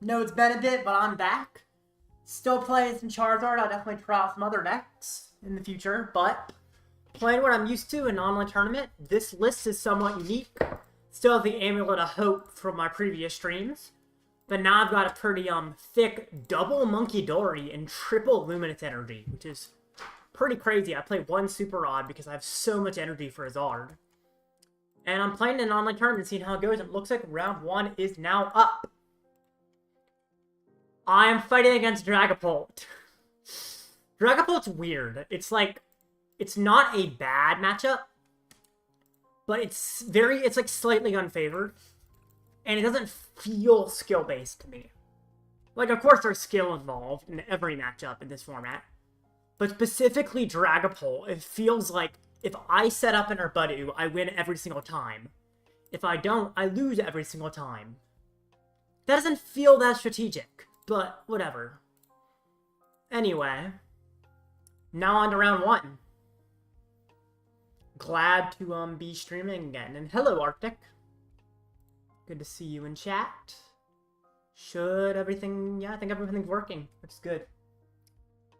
Know it's been a bit, but I'm back. Still playing some Charizard. I'll definitely try out some other decks in the future, but playing what I'm used to in an online tournament. This list is somewhat unique. Still have the Amulet of Hope from my previous streams, but now I've got a pretty thick double Munkidori and triple Luminous Energy, which is pretty crazy. I play one Super Odd because I have so much energy for Zard. And I'm playing in an online tournament, seeing how it goes. It looks like round 1 is now up. I am fighting against Dragapult. Dragapult's weird. It's like, it's not a bad matchup, but it's like slightly unfavored. And it doesn't feel skill-based to me. Like, of course there's skill involved in every matchup in this format. But specifically Dragapult, it feels like if I set up in our Budew, I win every single time. If I don't, I lose every single time. That doesn't feel that strategic, but whatever. Anyway, now on to round 1. Glad to be streaming again. And hello, Arctic. Good to see you in chat. Should everything... Yeah, I think everything's working. That's good.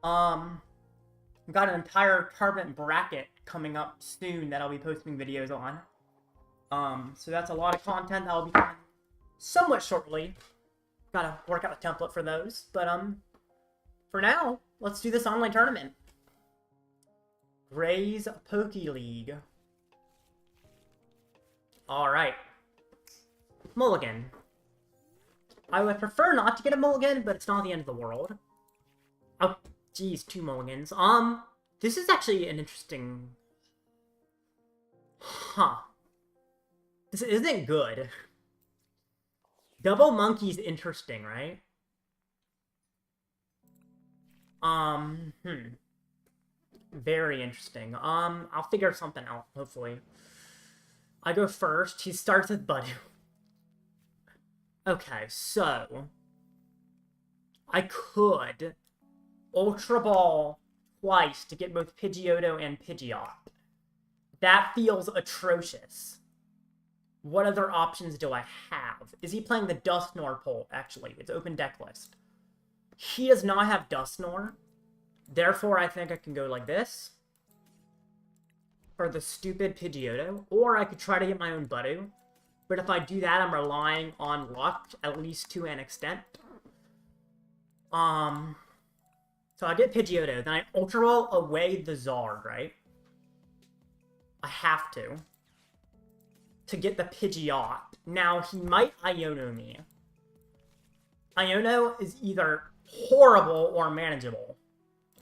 I've got an entire tournament bracket coming up soon that I'll be posting videos on. So that's a lot of content that will be coming somewhat shortly. Gotta work out a template for those. But, for now, let's do this online tournament. Gray's Poke League. Alright. Mulligan. I would prefer not to get a mulligan, but it's not the end of the world. Oh, geez, 2 mulligans. This is actually an interesting... Huh. This isn't good. Double Monkey's interesting, right? Very interesting. I'll figure something out, hopefully. I go first. He starts with Buddy. Okay, so... I could Ultra Ball twice to get both Pidgeotto and Pidgeot. That feels atrocious. What other options do I have? Is he playing the Dusknoir poll? Actually, it's open deck list. He does not have Dusknoir. Therefore, I think I can go like this. For the stupid Pidgeotto. Or I could try to get my own Budew. But if I do that, I'm relying on luck, at least to an extent. So I get Pidgeotto, then I Ultra Ball away the Zard, right? I have to get the Pidgeot. Now, he might Iono me. Iono is either horrible or manageable.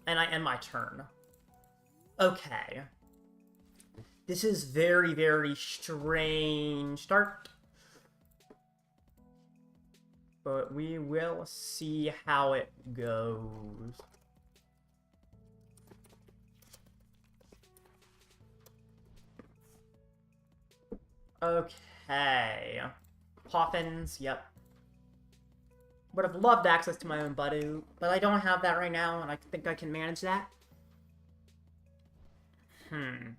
And I end my turn. Okay. This is very, very strange start. But we will see how it goes. Okay. Poffins, yep. Would have loved access to my own Budew, but I don't have that right now, and I think I can manage that. I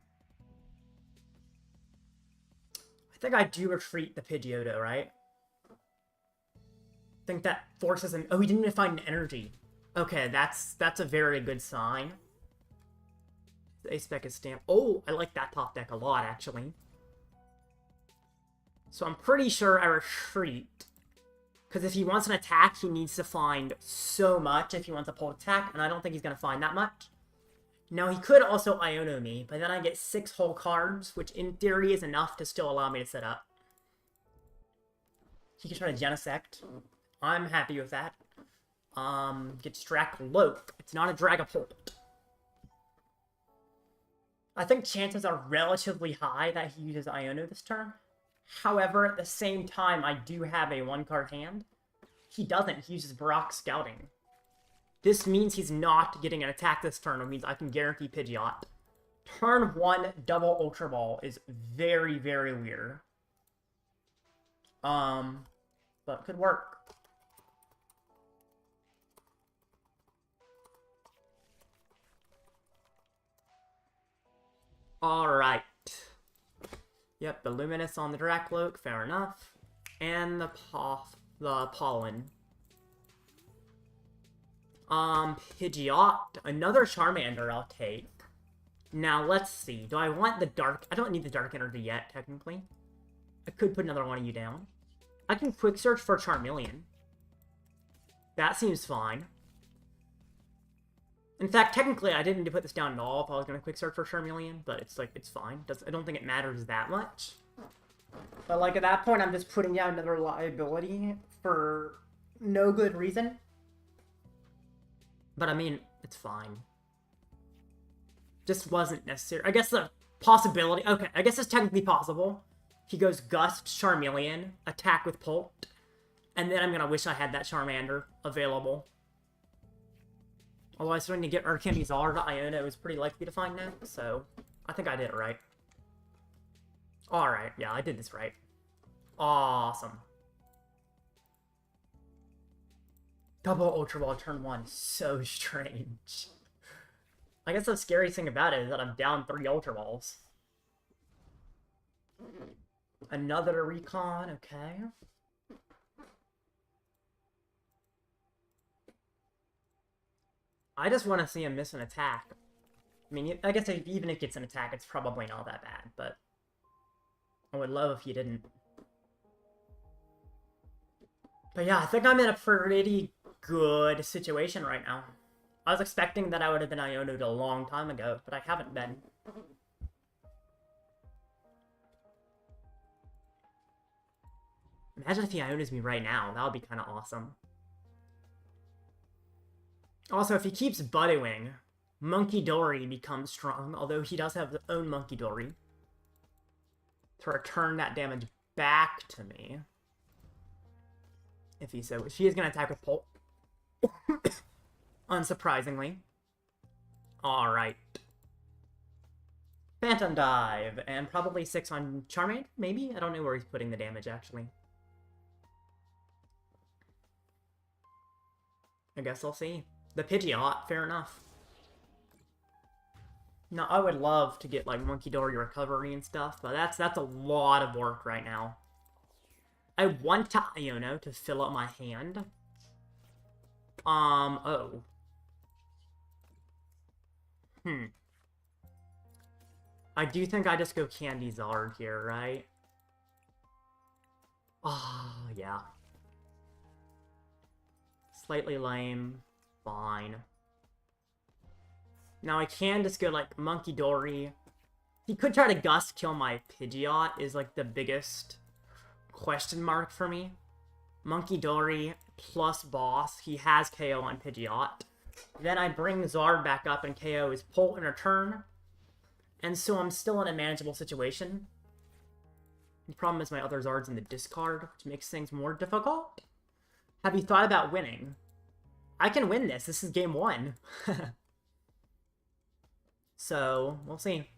think I do retreat the Pidgeotto, right? I think that forces him... Oh, he didn't even find an energy. Okay, that's a very good sign. The Ace-Spec is stamped. Oh, I like that top deck a lot, actually. So I'm pretty sure I retreat. Because if he wants an attack, he needs to find so much if he wants a pulled attack, and I don't think he's going to find that much. Now, he could also Iono me, but then I get 6 whole cards, which in theory is enough to still allow me to set up. He can try to Genesect. I'm happy with that. Gets Dracloak. It's not a Dragapult. I think chances are relatively high that he uses Iono this turn. However, at the same time, I do have a 1-card hand. He doesn't. He uses Brock Scouting. This means he's not getting an attack this turn, which means I can guarantee Pidgeot. Turn 1 double Ultra Ball is very, very weird. But could work. Alright. Yep, the Luminous on the Dracloak, fair enough. And the Pollen. Pidgeot. Another Charmander I'll take. Now, let's see. Do I want the dark... I don't need the dark energy yet, technically. I could put another one of you down. I can quick search for Charmeleon. That seems fine. In fact, technically, I didn't need to put this down at all if I was going to quick search for Charmeleon, but it's like, it's fine. I don't think it matters that much. But like, at that point, I'm just putting down another liability for no good reason. But I mean, it's fine. Just wasn't necessary. I guess the possibility... Okay, I guess it's technically possible. He goes Gust, Charmeleon, attack with Pult, and then I'm going to wish I had that Charmander available. Although I still need to get Rare Candy Charizard, Iono is pretty likely to find now, so I think I did it right. Alright, yeah, I did this right. Awesome. Double Ultra Ball turn 1, so strange. I guess the scariest thing about it is that I'm down 3 Ultra Balls. Another Recon, okay. I just want to see him miss an attack. I mean, I guess even if it gets an attack, it's probably not that bad, but I would love if he didn't. But yeah, I think I'm in a pretty good situation right now. I was expecting that I would have been Iono'd a long time ago, but I haven't been. Imagine if he Iono's me right now. That would be kind of awesome. Also, if he keeps Buddewing, Munkidori becomes strong, although he does have his own Munkidori to return that damage back to me. If he so wishes. He is going to attack with Pult. Unsurprisingly. Alright. Phantom Dive, and probably 6 on Charmander, maybe? I don't know where he's putting the damage, actually. I guess I'll see. The Pidgeot, fair enough. Now, I would love to get, like, Munkidori recovery and stuff, but that's a lot of work right now. I want to Iono to fill up my hand. Oh. I do think I just go Candy Zard here, right? Oh, yeah. Slightly lame. Fine. Now I can just go, like, Munkidori. He could try to Gust kill my Pidgeot, is, like, the biggest question mark for me. Munkidori plus Boss. He has KO on Pidgeot. Then I bring Zard back up and KO his Pult in return. And so I'm still in a manageable situation. The problem is my other Zard's in the discard, which makes things more difficult. Have you thought about winning? I can win this. This is game 1. So, we'll see.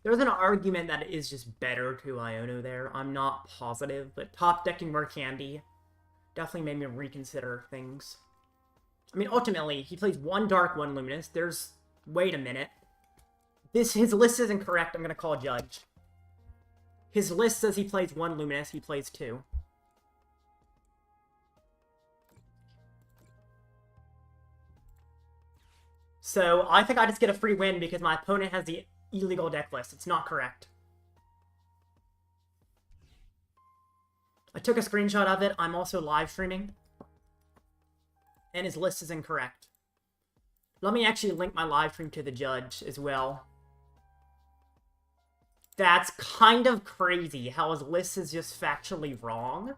There's an argument that it is just better to Iono there. I'm not positive, but top decking Rare Candy definitely made me reconsider things. I mean, ultimately, he plays 1 Dark, 1 Luminous. There's... Wait a minute. His list isn't correct. I'm going to call a judge. His list says he plays 1 Luminous. He plays 2. So, I think I just get a free win because my opponent has the illegal deck list. It's not correct. I took a screenshot of it. I'm also live streaming. And his list is incorrect. Let me actually link my live stream to the judge as well. That's kind of crazy how his list is just factually wrong.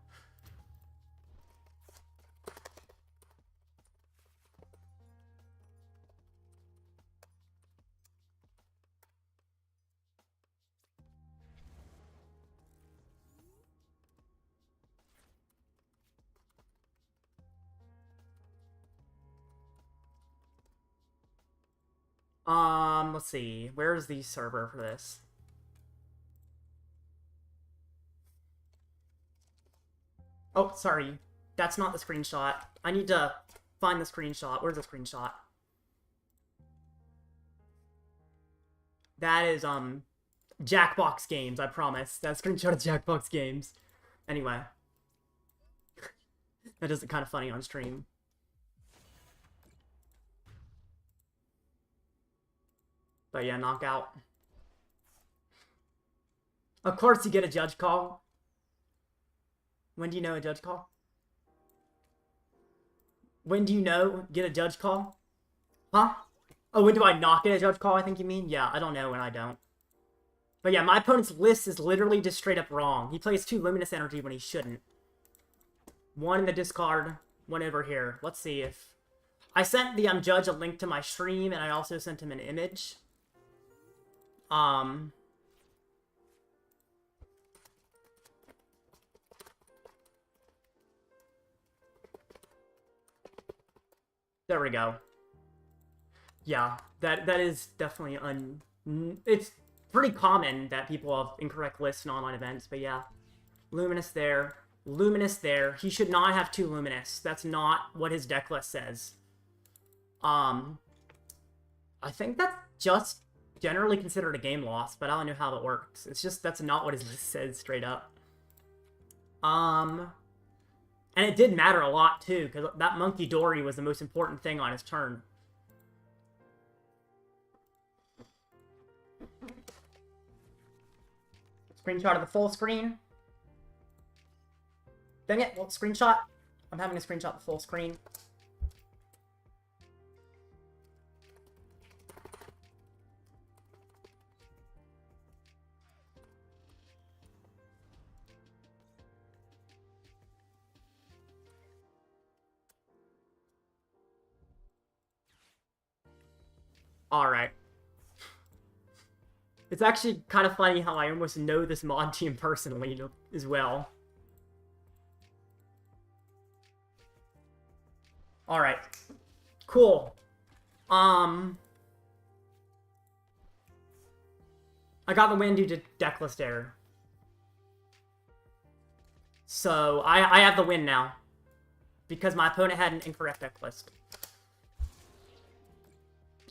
Let's see. Where's the server for this? Oh, sorry. That's not the screenshot. I need to find the screenshot. Where's the screenshot? That is, Jackbox Games, I promise. That screenshot of Jackbox Games. Anyway. That is kind of funny on stream. But yeah, knockout. Of course you get a judge call. When do you know a judge call? When do you get a judge call? Huh? Oh, when do I not get a judge call, I think you mean? Yeah, I don't know when I don't. But yeah, my opponent's list is literally just straight up wrong. He plays 2 Luminous Energy when he shouldn't. 1 in the discard, 1 over here. Let's see if... I sent the judge a link to my stream, and I also sent him an image. There we go. Yeah, that is definitely it's pretty common that people have incorrect lists in online events, but yeah. Luminous there. Luminous there. He should not have 2 Luminous. That's not what his deck list says. I think that's just generally considered a game loss, but I don't know how that works. It's just, that's not what his list says straight up. And it did matter a lot, too, because that Munkidori was the most important thing on his turn. Screenshot of the full screen. Dang it, well, screenshot. I'm having a screenshot the full screen. Alright. It's actually kind of funny how I almost know this mod team personally as well. Alright. Cool. I got the win due to deck list error. So, I have the win now. Because my opponent had an incorrect deck list.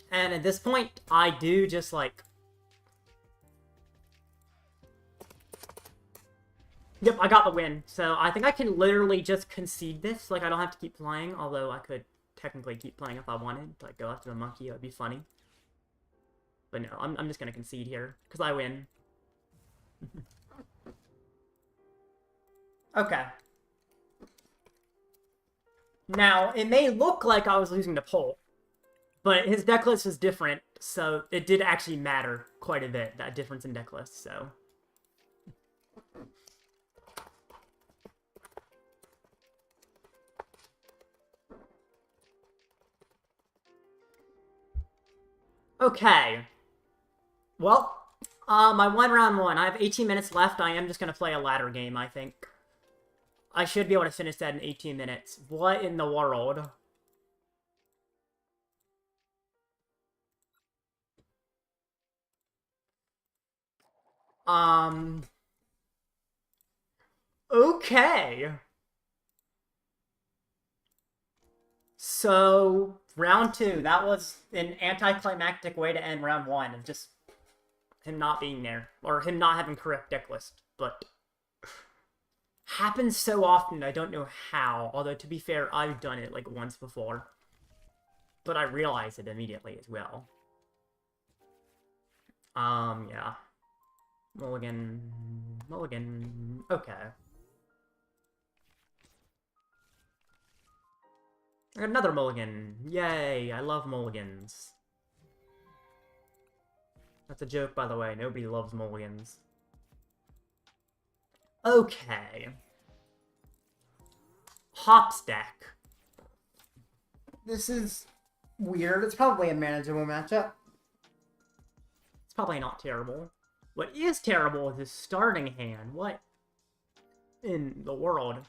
And at this point, I do just, like... Yep, I got the win. So I think I can literally just concede this. Like, I don't have to keep playing, although I could technically keep playing if I wanted. Like, go after the monkey, that would be funny. But no, I'm just gonna concede here, because I win. Okay. Now, it may look like I was losing to Poll, but his deck list was different, so it did actually matter quite a bit, that difference in deck list, so... Okay. Well, I won round 1. I have 18 minutes left. I am just going to play a ladder game, I think. I should be able to finish that in 18 minutes. What in the world? Okay. So, round 2. That was an anticlimactic way to end round 1. Of just him not being there. Or him not having correct deck list. But happens so often, I don't know how. Although, to be fair, I've done it like once before. But I realized it immediately as well. Yeah. Mulligan. Mulligan. Okay. I got another mulligan. Yay, I love mulligans. That's a joke, by the way. Nobody loves mulligans. Okay. Hops deck. This is weird. It's probably a manageable matchup. It's probably not terrible. What is terrible is his starting hand. What in the world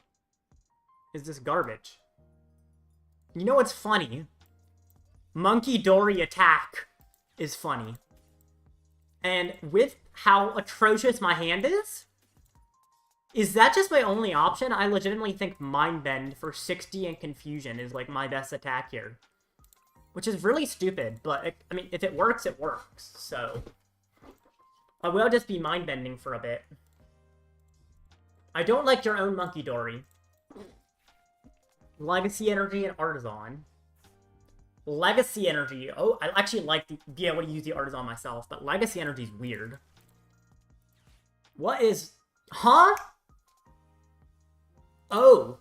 is this garbage? You know what's funny? Munkidori attack is funny. And with how atrocious my hand is that just my only option? I legitimately think Mind Bend for 60 and Confusion is like my best attack here. Which is really stupid, but I mean, if it works, it works. So I will just be Mind Bending for a bit. I don't like your own Munkidori. Legacy Energy and Artazon. Legacy Energy. Oh, I actually like to be able to use the Artazon myself, but Legacy Energy is weird. What is... Huh? Oh.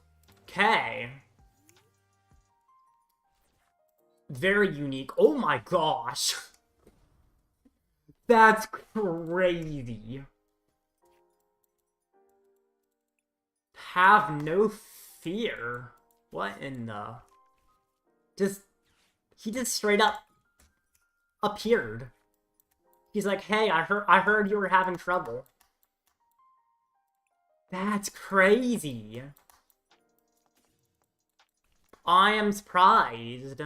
Okay. Very unique. Oh my gosh. That's crazy. Have no fear. What in the... He just straight up appeared. He's like, hey, I heard you were having trouble. That's crazy. I am surprised.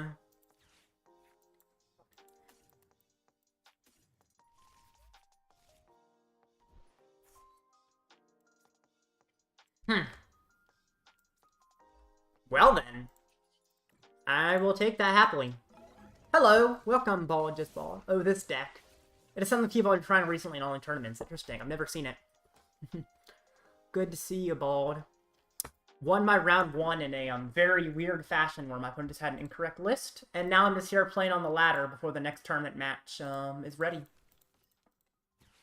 Well then. I will take that happily. Hello, welcome, Ball Just Ball. Oh, this deck. It is something people are trying recently in online tournaments. Interesting, I've never seen it. Good to see you, Bald. Won my round 1 in a very weird fashion where my opponent just had an incorrect list, and now I'm just here playing on the ladder before the next tournament match is ready.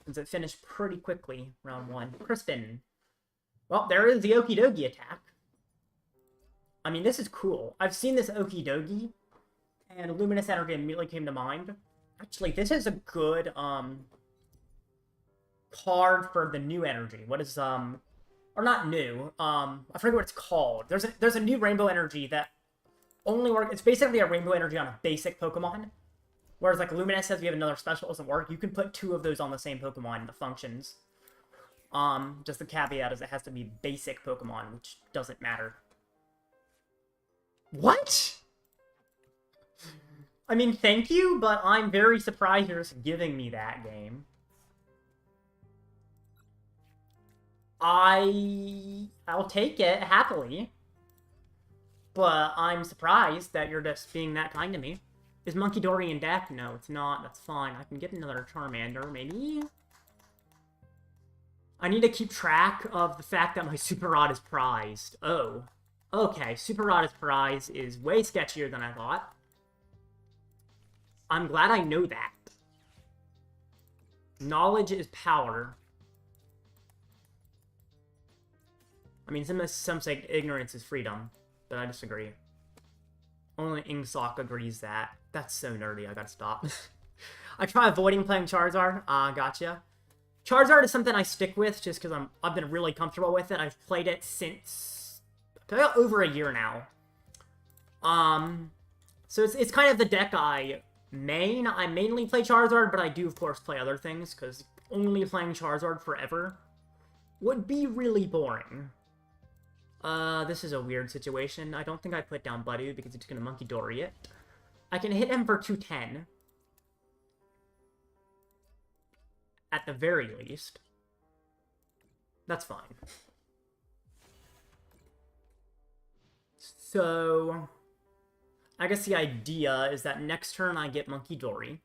Since it finished pretty quickly, round 1. Crispin. Well, there is the Okie Dokie attack. I mean, this is cool. I've seen this Okie Dokie, and Luminous Energy immediately came to mind. Actually, this is a good, card for the new energy. What is, or not new, I forget what it's called. There's a new Rainbow Energy that only works, it's basically a Rainbow Energy on a basic Pokemon. Whereas, like, Luminous says we have another special, doesn't work. You can put 2 of those on the same Pokemon that functions. Just the caveat is it has to be basic Pokemon, which doesn't matter. What? I mean, thank you, but I'm very surprised you're just giving me that game. I'll take it happily, but I'm surprised that you're just being that kind to me. Is Munkidori in deck? No, it's not. That's fine. I can get another Charmander, maybe? I need to keep track of the fact that my Super Rod is prized. Oh. Okay, Super Rod is prized is way sketchier than I thought. I'm glad I know that. Knowledge is power. I mean, some say ignorance is freedom, but I disagree. Only Ingsock agrees that. That's so nerdy, I gotta stop. I try avoiding playing Charizard. Gotcha. Charizard is something I stick with just because I've been really comfortable with it. I've played it since over a year now. So it's kind of the deck I mainly play Charizard, but I do of course play other things because only playing Charizard forever would be really boring. This is a weird situation. I don't think I put down Budew because it's gonna Munkidori it. I can hit him for 210. At the very least. That's fine. So, I guess the idea is that next turn I get Munkidori,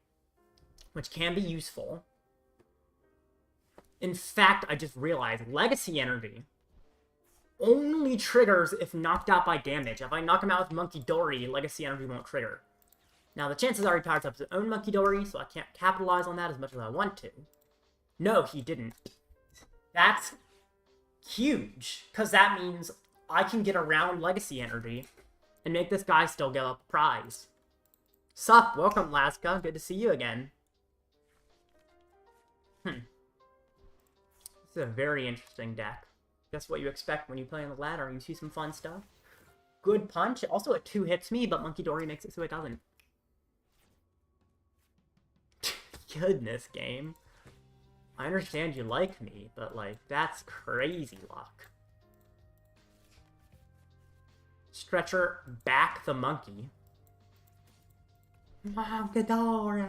which can be useful. In fact, I just realized Legacy Energy only triggers if knocked out by damage. If I knock him out with Munkidori, Legacy Energy won't trigger. Now, the chances are he powers up his own Munkidori, so I can't capitalize on that as much as I want to. No, he didn't. That's huge, because that means I can get around Legacy Energy and make this guy still give up a prize. Sup, welcome Laska, good to see you again. This is a very interesting deck. That's what you expect when you play on the ladder. You see some fun stuff. Good punch. Also, it 2 hits me, but Munkidori makes it so it doesn't. Goodness, game. I understand you like me, but, like, that's crazy luck. Stretcher back the monkey. Munkidori!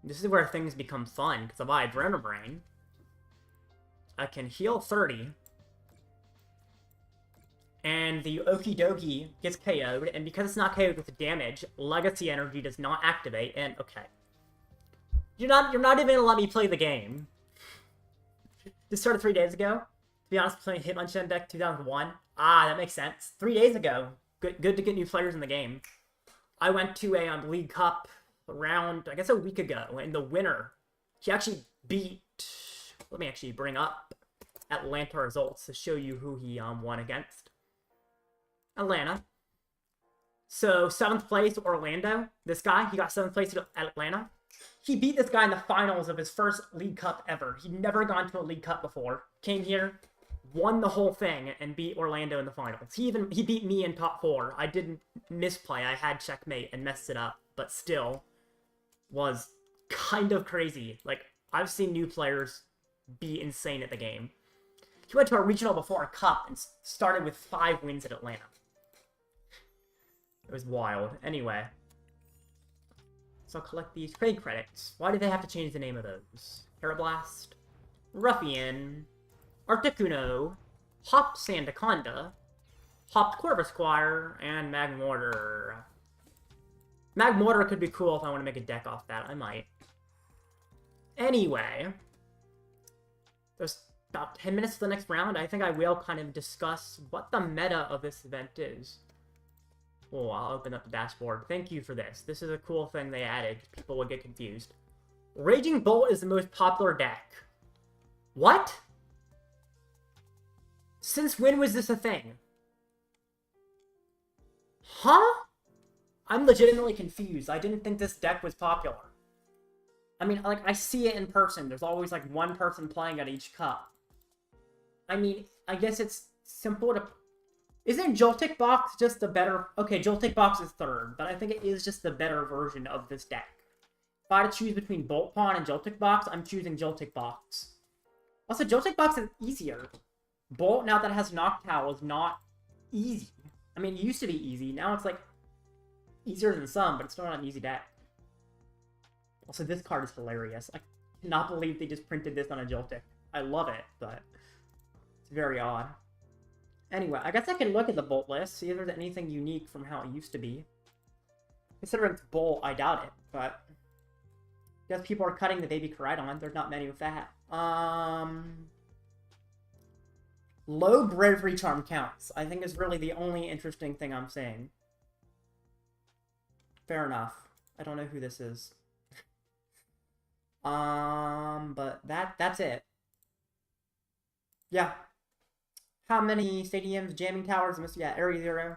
This is where things become fun, because if I Adrenaline Brain, I can heal 30, and the Okie Dokie gets KO'd, and because it's not KO'd with damage, Legacy Energy does not activate, and okay. You're not even gonna let me play the game. This started 3 days ago. To be honest, playing Hitmonchan deck 2001. Ah, that makes sense. 3 days ago. good to get new players in the game. I went to a League Cup around, I guess, a week ago, and the winner, he actually beat, let me actually bring up Atlanta results to show you who he won against. Atlanta. So 7th place, Orlando. This guy, he got 7th place at Atlanta. He beat this guy in the finals of his first League Cup ever. He'd never gone to a League Cup before. Came here, won the whole thing, and beat Orlando in the finals. He beat me in top 4. I didn't misplay. I had checkmate and messed it up, but still was kind of crazy. Like, I've seen new players be insane at the game. He went to a regional before a cup and started with 5 wins at Atlanta. It was wild. Anyway. So I'll collect these trade credits. Why do they have to change the name of those? Parablast, Ruffian, Articuno, Hop Sandaconda, Hopped Corvusquire, and Magmortar. Magmortar could be cool if I want to make a deck off that. I might. Anyway. There's about 10 minutes to the next round. I think I will kind of discuss what the meta of this event is. Oh, I'll open up the dashboard. Thank you for this. This is a cool thing they added. People would get confused. Raging Bolt is the most popular deck. What? Since when was this a thing? Huh? I'm legitimately confused. I didn't think this deck was popular. I mean, like, I see it in person. There's always, like, one person playing at each cup. I mean, I guess it's simple to... Isn't Joltik Box just the better... Okay, Joltik Box is 3rd, but I think it is just the better version of this deck. If I had to choose between Bolt Pawn and Joltik Box, I'm choosing Joltik Box. Also, Joltik Box is easier. Bolt, now that it has Noctowl, is not easy. I mean, it used to be easy. Now it's, like, easier than some, but it's still not an easy deck. Also, this card is hilarious. I cannot believe they just printed this on a Joltik. I love it, but it's very odd. Anyway, I guess I can look at the Bolt list, see if there's anything unique from how it used to be. Considering it's Bolt, I doubt it, but... I guess people are cutting the Baby Koraidon. There's not many with that. Low Bravery Charm counts, I think is really the only interesting thing I'm saying. Fair enough. I don't know who this is. But that's it. Yeah. How many stadiums, jamming towers, yeah, Area 0.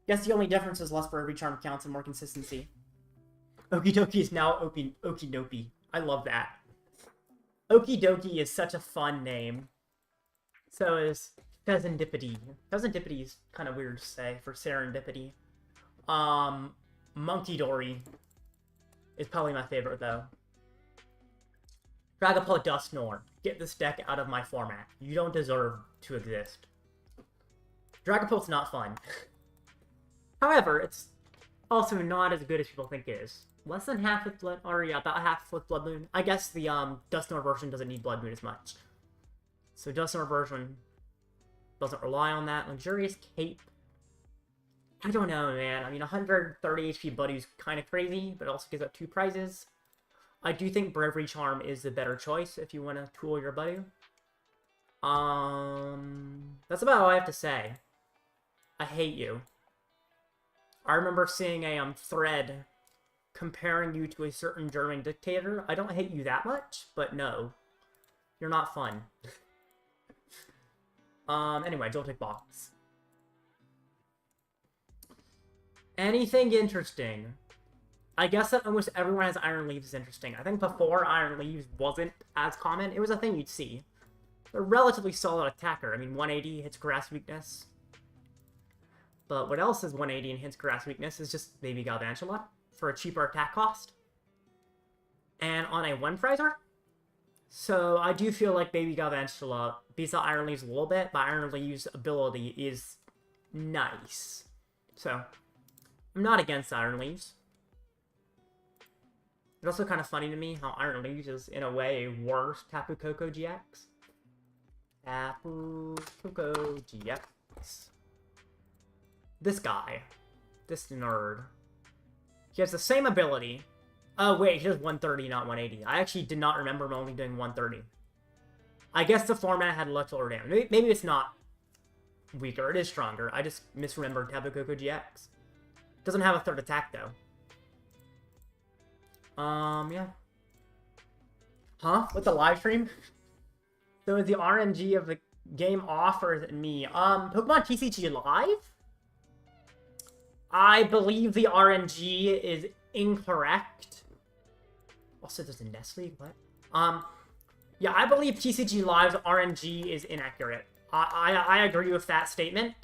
Guess the only difference is less Bravery Charm counts and more consistency. Okie Dokie is now Okie Dokie. I love that. Okie Dokie is such a fun name. So is Fezandipiti. Fezandipiti is kind of weird to say for serendipity. Munkidori is probably my favorite, though. Dragapult Dusknoir. Get this deck out of my format. You don't deserve to exist. Dragapult's not fun. However, it's also not as good as people think it is. Less than half with Blood... Or, yeah, about half with Blood Moon. I guess the Dusknoir version doesn't need Blood Moon as much. So Dusknoir version doesn't rely on that. Luxurious Cape. I don't know, man. I mean, 130 HP Buddy's kind of crazy, but it also gives out 2 prizes. I do think Bravery Charm is the better choice if you want to tool your Buddy. That's about all I have to say. I hate you. I remember seeing a thread comparing you to a certain German dictator. I don't hate you that much, but no. You're not fun. Anyway, Joltik Box. Anything interesting? I guess that almost everyone has Iron Leaves is interesting. I think before Iron Leaves wasn't as common. It was a thing you'd see. A relatively solid attacker. I mean, 180 hits Grass Weakness. But what else is 180 and hits Grass Weakness is just Baby Galvantula for a cheaper attack cost. And on a 1-Fraser. So I do feel like Baby Galvantula beats out Iron Leaves a little bit, but Iron Leaves' ability is nice. So I'm not against Iron Leaves. It's also kind of funny to me how Iron Leaves is, in a way, worse Tapu Koko GX. Tapu Koko GX. This guy. This nerd. He has the same ability. Oh, wait, he does 130, not 180. I actually did not remember him only doing 130. I guess the format had less lower damage. Maybe it's not weaker. It is stronger. I just misremembered Tapu Koko GX. Doesn't have a third attack, though. Yeah. Huh? With the live stream? So is the RNG of the game off, or is it me? Pokemon TCG Live? I believe the RNG is incorrect. Also, there's a Nest League? What? Yeah, I believe TCG Live's RNG is inaccurate. I agree with that statement.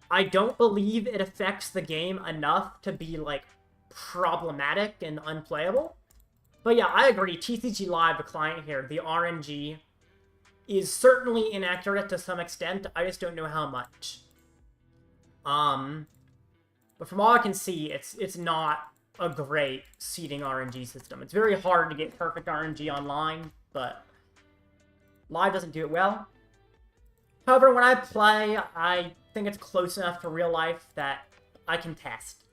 I don't believe it affects the game enough to be, like, problematic and unplayable. But yeah, I agree. TCG Live, the client here, the RNG is certainly inaccurate to some extent. I just don't know how much. But from all I can see, it's not a great seeding RNG system. It's very hard to get perfect RNG online, but Live doesn't do it well. However, when I play, I think it's close enough to real life that I can test.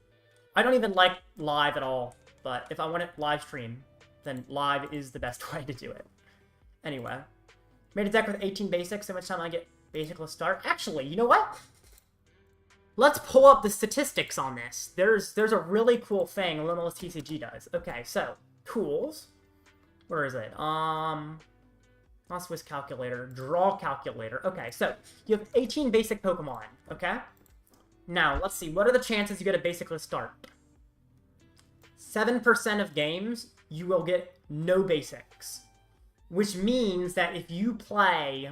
I don't even like Live at all, but if I want to live stream, then Live is the best way to do it. Anyway, made a deck with 18 basics, so much time I get basicless start. Actually, you know what? Let's pull up the statistics on this. There's a really cool thing Luminous TCG does. Okay, so, tools. Where is it? Not Swiss calculator, draw calculator. Okay, so you have 18 basic Pokemon, okay? Now, let's see, what are the chances you get a basicless start? 7% of games, you will get no basics. Which means that if you play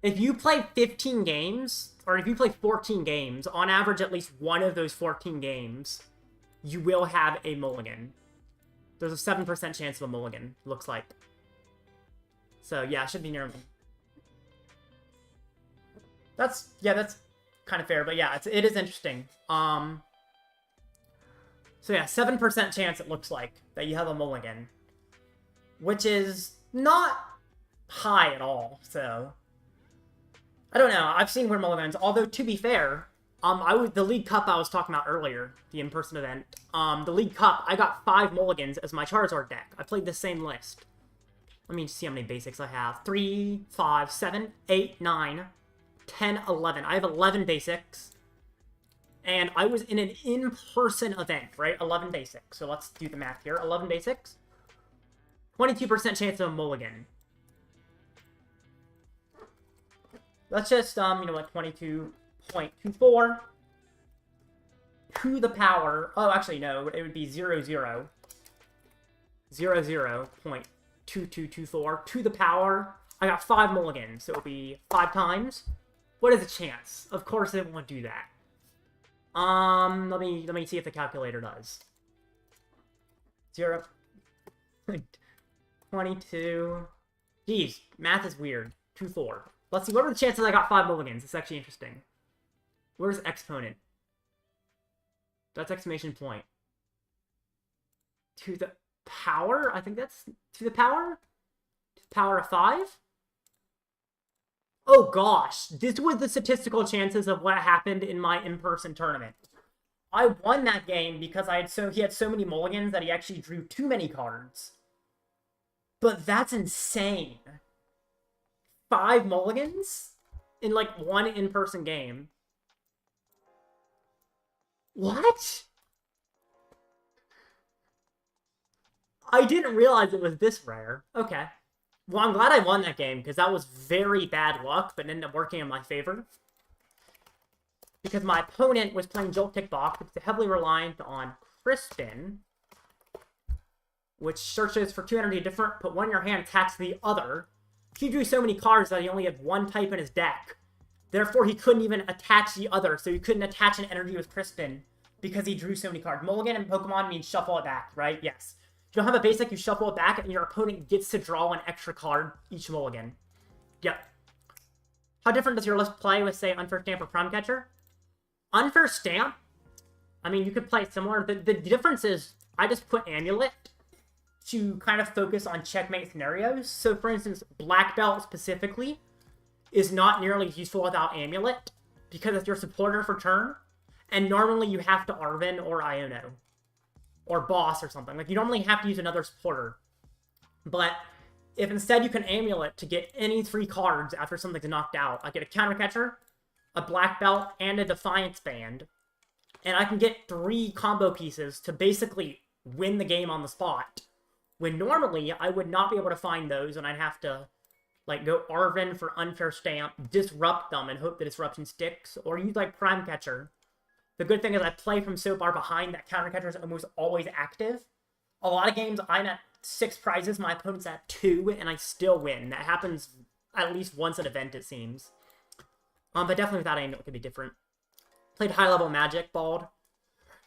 15 games, or if you play 14 games, on average at least one of those 14 games, you will have a mulligan. There's a 7% chance of a mulligan, looks like. So, yeah, it should be near me. That's kind of fair, but yeah, it is interesting. So yeah, 7% chance it looks like that you have a mulligan. Which is not high at all, so... I don't know, I've seen weird mulligans, although to be fair... the League Cup I was talking about earlier, the in-person event, the League Cup, I got 5 mulligans as my Charizard deck. I played the same list. Let me see how many basics I have. 3, 5, 7, 8, 9, 10, 11. I have 11 basics. And I was in an in-person event, right? 11 basics. So let's do the math here. 11 basics. 22% chance of a mulligan. Let's just, you know what, 22.24 to the power... Oh, actually, no. It would be 0.2224 to the power. I got 5 mulligans, so it would be 5 times. What is the chance? Of course it won't do that. Let me see if the calculator does. 0. 22. Jeez, math is weird. 24. Let's see, what are the chances I got 5 mulligans? It's actually interesting. Where's exponent? That's exclamation point. To the power? I think that's to the power? To the power of 5? Oh gosh, this was the statistical chances of what happened in my in-person tournament. I won that game because he had so many mulligans that he actually drew too many cards. But that's insane. 5 mulligans in like one in-person game. What? I didn't realize it was this rare. Okay. Well, I'm glad I won that game, because that was very bad luck, but ended up working in my favor. Because my opponent was playing Jolt Kickbox, which is heavily reliant on Crispin, which searches for 2 energy different, put one in your hand, attacks the other. He drew so many cards that he only had 1 type in his deck. Therefore, he couldn't even attach the other, so he couldn't attach an energy with Crispin, because he drew so many cards. Mulligan in Pokemon means shuffle it back, right? Yes. If you don't have a basic, you shuffle it back, and your opponent gets to draw an extra card each mulligan. Yep. How different does your list play with, say, Unfair Stamp or Prime Catcher? Unfair Stamp? I mean, you could play similar. The difference is, I just put Amulet to kind of focus on checkmate scenarios. So, for instance, Black Belt specifically is not nearly useful without Amulet, because it's your supporter for turn, and normally you have to Arven or Iono. Or Boss or something. Like, you normally have to use another supporter. But if instead you can Amulet to get any 3 cards after something's knocked out, I get a Counter Catcher, a Black Belt, and a Defiance Band, and I can get 3 combo pieces to basically win the game on the spot. When normally, I would not be able to find those, and I'd have to, like, go Arven for Unfair Stamp, disrupt them, and hope the disruption sticks, or use, like, Prime Catcher. The good thing is I play from so far behind that Counter Catcher is almost always active. A lot of games, I'm at 6 prizes, my opponent's at 2, and I still win. That happens at least once an event, it seems. But definitely without Amulet, it could be different. Played high-level Magic, Bald.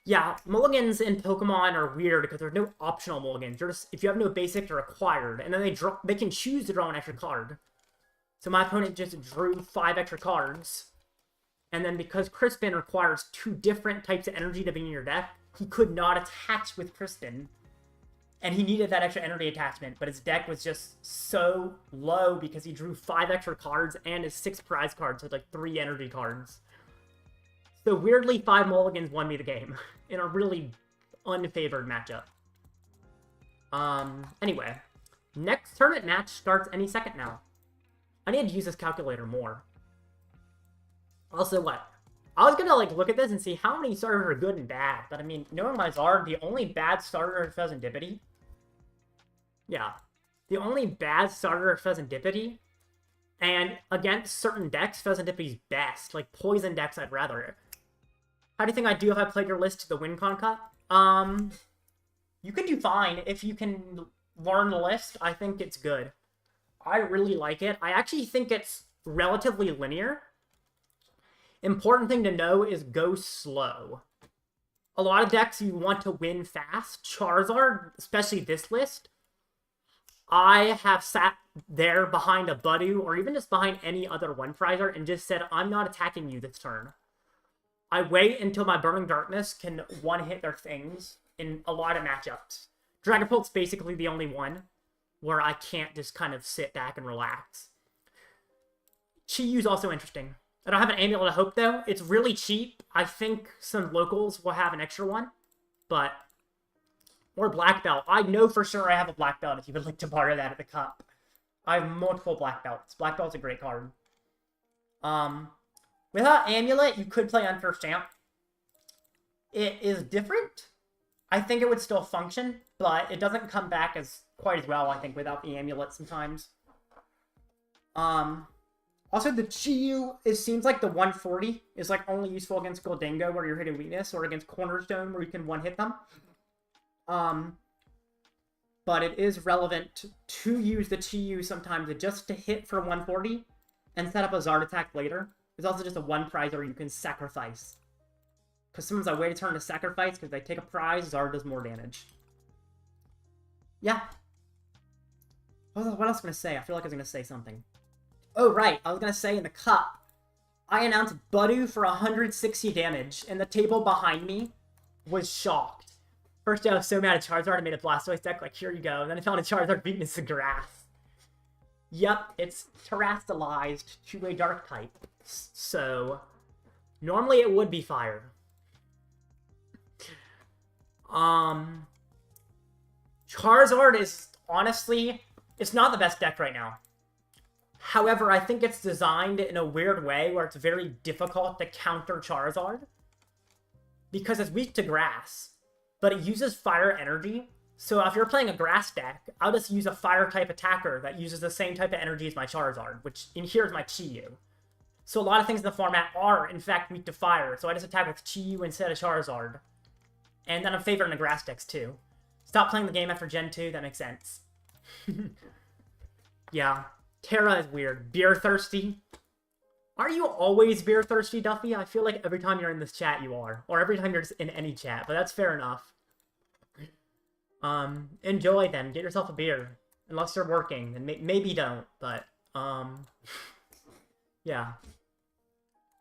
Yeah, mulligans in Pokemon are weird because there's no optional mulligans. You're just, if you have no basic, you're acquired. And then they can choose to draw an extra card. So my opponent just drew 5 extra cards. And then because Crispin requires 2 different types of energy to be in your deck, he could not attach with Crispin. And he needed that extra energy attachment, but his deck was just so low because he drew 5 extra cards and his 6 prize cards had like 3 energy cards. So weirdly, 5 mulligans won me the game in a really unfavored matchup. Anyway, next tournament match starts any second now. I need to use this calculator more. Also, what? I was gonna like look at this and see how many starters are good and bad, but I mean, knowing my Zard, the only bad starter is Fezandipiti. Yeah, the only bad starter is Fezandipiti, and against certain decks, Fezandipiti's best. Like poison decks, I'd rather. How do you think I'd do if I played your list to the WinCon Cup? You can do fine if you can learn the list. I think it's good. I really like it. I actually think it's relatively linear. Important thing to know is go slow. A lot of decks you want to win fast. Charizard, especially this list, I have sat there behind a Budew or even just behind any other one-prizer and just said, I'm not attacking you this turn. I wait until my Burning Darkness can one-hit their things in a lot of matchups. Dragapult's basically the only one where I can't just kind of sit back and relax. Chiyu's also interesting. I don't have an Amulet of Hope, though. It's really cheap. I think some locals will have an extra one, but... Or Black Belt. I know for sure I have a Black Belt if you would like to borrow that at the Cup. I have multiple Black Belts. Black Belt's a great card. Without Amulet, you could play Unfair Stamp. It is different. I think it would still function, but it doesn't come back as quite as well, I think, without the Amulet sometimes. Also, the Chiyu, it seems like the 140 is like only useful against Gholdengo where you're hitting weakness, or against Cornerstone where you can one-hit them. But it is relevant to use the Chiyu sometimes just to hit for 140 and set up a Zard attack later. There's also just a one prizer you can sacrifice. Because sometimes I wait a turn to sacrifice because they take a prize, Zard does more damage. Yeah. What else was I going to say? I feel like I was going to say something. Oh, right. I was going to say in the Cup, I announced Budew for 160 damage, and the table behind me was shocked. First, I was so mad at Charizard, I made a Blastoise deck, like, here you go. And then I found a Charizard weakness to grass. Yep, it's terastallized to a dark type. So, normally it would be fire. Charizard is, honestly, it's not the best deck right now. However, I think it's designed in a weird way where it's very difficult to counter Charizard. Because it's weak to grass, but it uses fire energy. So if you're playing a grass deck, I'll just use a fire type attacker that uses the same type of energy as my Charizard, which in here is my Chiyu. So a lot of things in the format are, in fact, weak to fire. So I just attack with Chiyu instead of Charizard. And then I'm favoring the grass decks too. Stop playing the game after Gen 2, that makes sense. Yeah. Terra is weird. Beer thirsty. Are you always beer thirsty, Duffy? I feel like every time you're in this chat you are. Or every time you're just in any chat, but that's fair enough. Enjoy then. Get yourself a beer. Unless you're working. And maybe don't, but, yeah.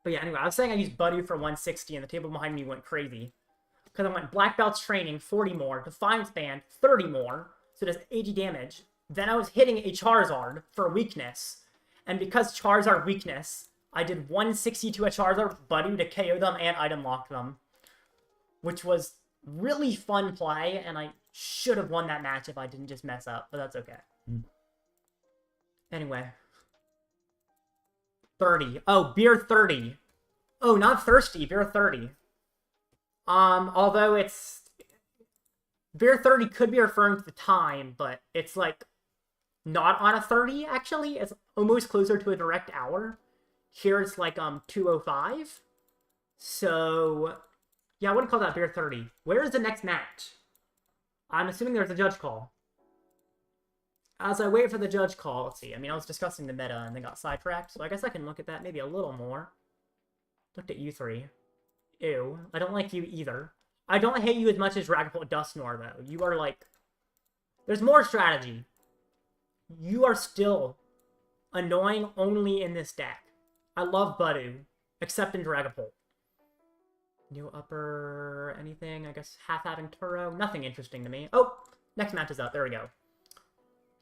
But yeah, anyway, I was saying I used Budew for 160 and the table behind me went crazy. Because I went Black Belt's Training, 40 more. Defiance Band, 30 more. So it does 80 damage. Then I was hitting a Charizard for weakness. And because Charizard weakness, I did 160 to a Charizard Budew to KO them and item lock them. Which was really fun play, and I should have won that match if I didn't just mess up, but that's okay. Anyway. 30. Oh, beer 30. Oh, not thirsty, beer 30. Although it's... Beer 30 could be referring to the time, but it's like not on a 30, actually. It's almost closer to a direct hour. Here it's like 2:05. So, yeah, I wouldn't call that beer 30. Where is the next match? I'm assuming there's a judge call. As I wait for the judge call, let's see. I mean, I was discussing the meta and then got sidetracked, so I guess I can look at that maybe a little more. Looked at you three. Ew. I don't like you either. I don't hate you as much as Dragapult Dusknoir, though. You are like... There's more strategy. You are still annoying only in this deck. I love Budew, except in Dragapult. New upper... anything? I guess half-having Turo? Nothing interesting to me. Oh! Next match is up. There we go.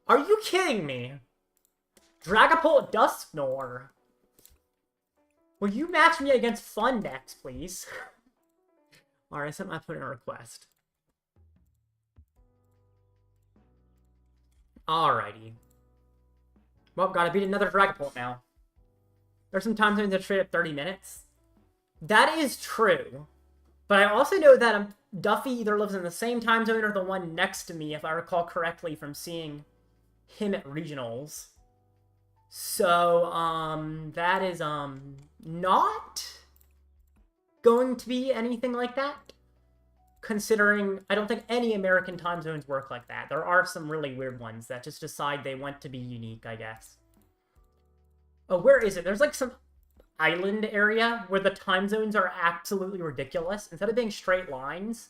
Are you kidding me? Dragapult Dusknoir. Will you match me against fun decks, please? Alright, I sent my opponent a request. Alrighty. Well, gotta beat another Dragapult now. There's some time zones that trade at 30 minutes. That is true. But I also know that Duffy either lives in the same time zone or the one next to me, if I recall correctly from seeing him at regionals. So, that is, not going to be anything like that. Considering, I don't think any American time zones work like that. There are some really weird ones that just decide they want to be unique, I guess. Oh, where is it? There's like some island area where the time zones are absolutely ridiculous. Instead of being straight lines,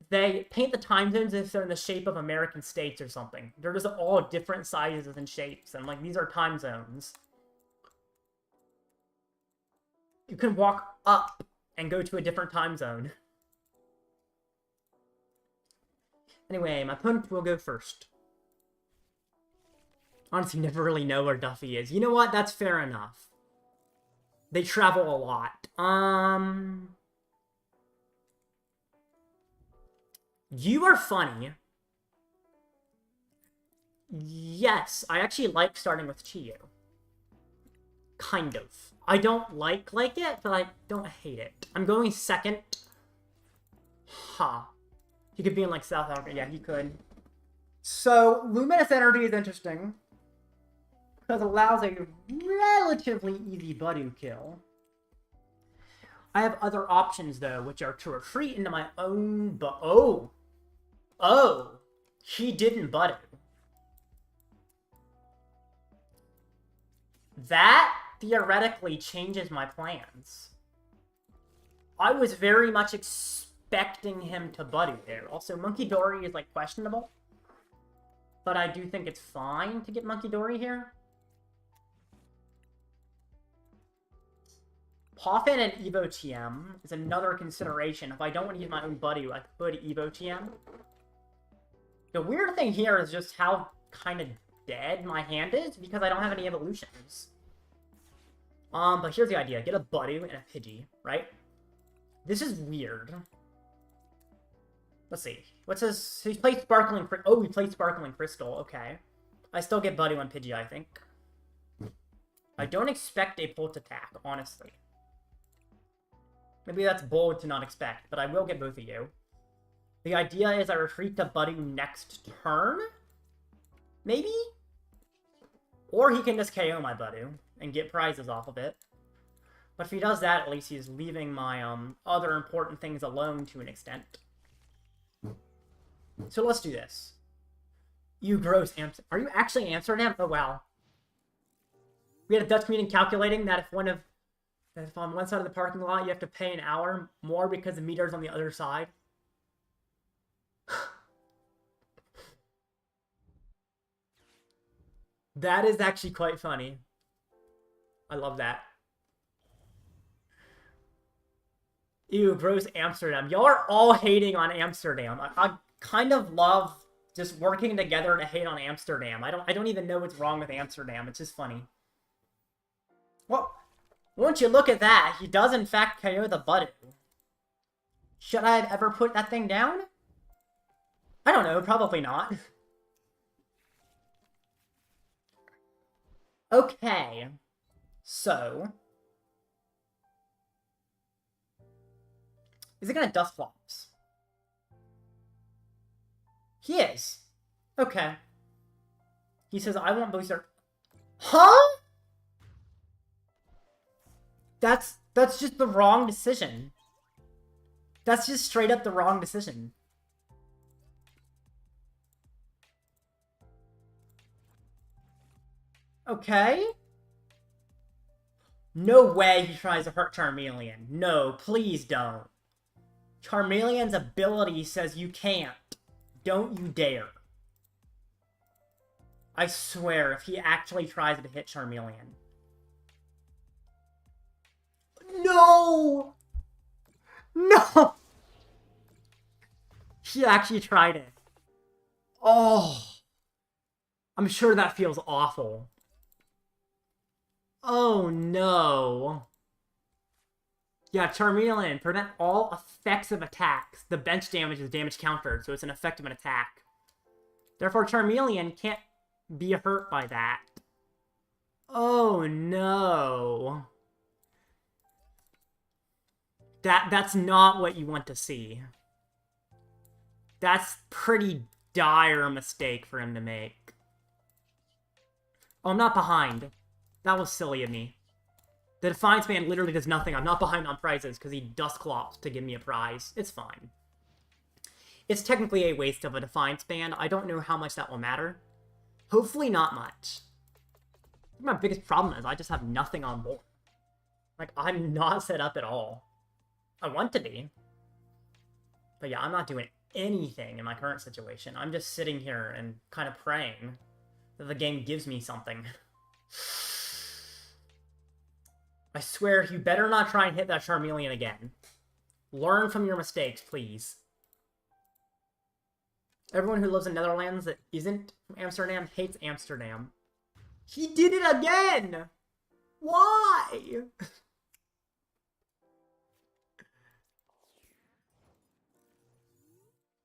they paint the time zones as if they're in the shape of American states or something. They're just all different sizes and shapes, and like, these are time zones. You can walk up and go to a different time zone. Anyway, my opponent will go first. Honestly, never really know where Duffy is. You know what? That's fair enough. They travel a lot. You are funny. Yes, I actually like starting with Chiyu. Kind of. I don't like it, but I don't hate it. I'm going second. Ha. He could be in, like, South Africa. Yeah, he could. So, Luminous Energy is interesting. Because it allows a relatively easy Budew kill. I have other options, though, which are to retreat into my own Oh! Oh! He didn't Budew. That theoretically changes my plans. I was very much expecting him to Budew there. Also, Munkidori is, like, questionable. But I do think it's fine to get Munkidori here. Poffin and Evo TM is another consideration. If I don't want to use my own Budew, I could Evo TM. The weird thing here is just how kind of dead my hand is, because I don't have any evolutions. But here's the idea. Get a Budew and a Pidgey, right? This is weird. Let's see. What's his... So he's played Sparkling... Oh, he played Sparkling Crystal. Okay. I still get Budew on Pidgey, I think. I don't expect a Pult attack, honestly. Maybe that's bold to not expect, but I will get both of you. The idea is I retreat to Budew next turn? Maybe? Or he can just KO my Budew and get prizes off of it. But if he does that, at least he's leaving my other important things alone to an extent. So let's do this. You gross Amsterdam. Are you actually Amsterdam? Oh, wow. We had a Dutch meeting calculating that if on one side of the parking lot you have to pay an hour more because the meter's on the other side. That is actually quite funny. I love that. Ew, gross Amsterdam. Y'all are all hating on Amsterdam. I kind of love just working together to hate on Amsterdam. I don't even know what's wrong with Amsterdam. It's just funny. Well, once you look at that, he does in fact KO the Budew. Should I have ever put that thing down? I don't know, probably not. Okay. So... is it gonna Dusclops? He is. Okay. He says, I want booster. Huh? That's just the wrong decision. That's just straight up the wrong decision. Okay. No way he tries to hurt Charmeleon. No, please don't. Charmeleon's ability says you can't. Don't you dare. I swear, if he actually tries to hit Charmeleon. No! No! He actually tried it. Oh. I'm sure that feels awful. Oh no. Yeah, Charmeleon, prevent all effects of attacks. The bench damage is damage countered, so it's an effect of an attack. Therefore, Charmeleon can't be hurt by that. Oh no. That's not what you want to see. That's pretty dire mistake for him to make. Oh, I'm not behind. That was silly of me. The Defiance Band literally does nothing. I'm not behind on prizes because he Dusclops to give me a prize. It's fine. It's technically a waste of a Defiance Band. I don't know how much that will matter. Hopefully not much. My biggest problem is I just have nothing on board. Like, I'm not set up at all. I want to be. But yeah, I'm not doing anything in my current situation. I'm just sitting here and kind of praying that the game gives me something. I swear, you better not try and hit that Charmeleon again. Learn from your mistakes, please. Everyone who lives in Netherlands that isn't from Amsterdam hates Amsterdam. He did it again! Why?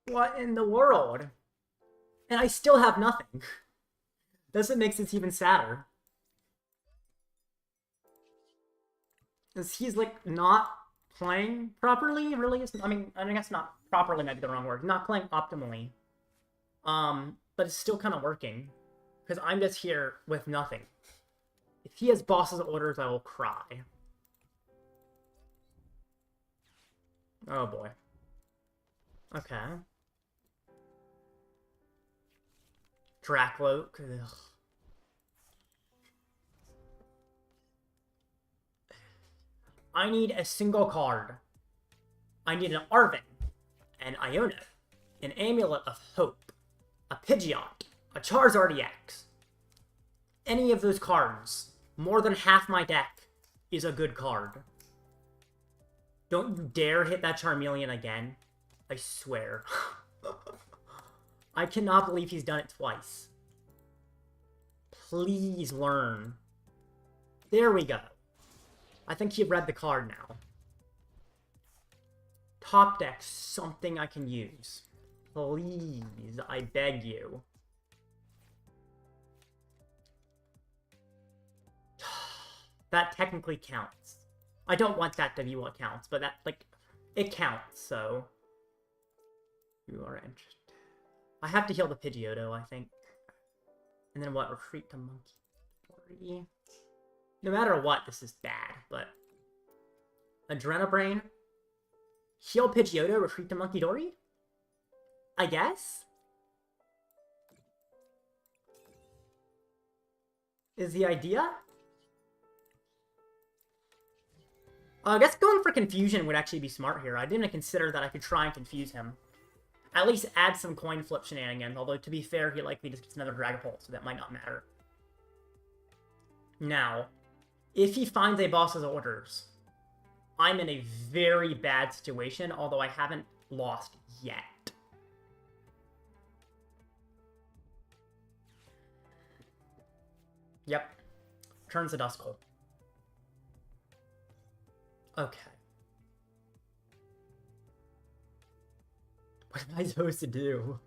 What in the world? And I still have nothing. That's what makes this even sadder. Because he's, like, not playing properly, really? I mean, I guess not properly might be the wrong word. Not playing optimally. But it's still kind of working. Because I'm just here with nothing. If he has boss's orders, I will cry. Oh, boy. Okay. Drakloak. Ugh. I need a single card. I need an Arven, an Iono, an Amulet of Hope, a Pidgeot, a Charizard EX. Any of those cards, more than half my deck, is a good card. Don't you dare hit that Charmeleon again. I swear. I cannot believe he's done it twice. Please learn. There we go. I think he read the card now. Top deck, something I can use. Please, I beg you. That technically counts. I don't want that to be what counts, but that, like, it counts, so... You are interested. I have to heal the Pidgeotto, I think. And then what? Retreat to Munkidori. No matter what, this is bad, but... Adrenabrain. Heal Pidgeotto, retreat to Munkidori? I guess? Is the idea? I guess going for confusion would actually be smart here. I didn't consider that I could try and confuse him. At least add some coin flip shenanigans, although to be fair, he likely just gets another Dragapult, so that might not matter. Now, if he finds a boss's orders, I'm in a very bad situation, although I haven't lost yet. Yep. Turns to Duskull. Okay. What am I supposed to do?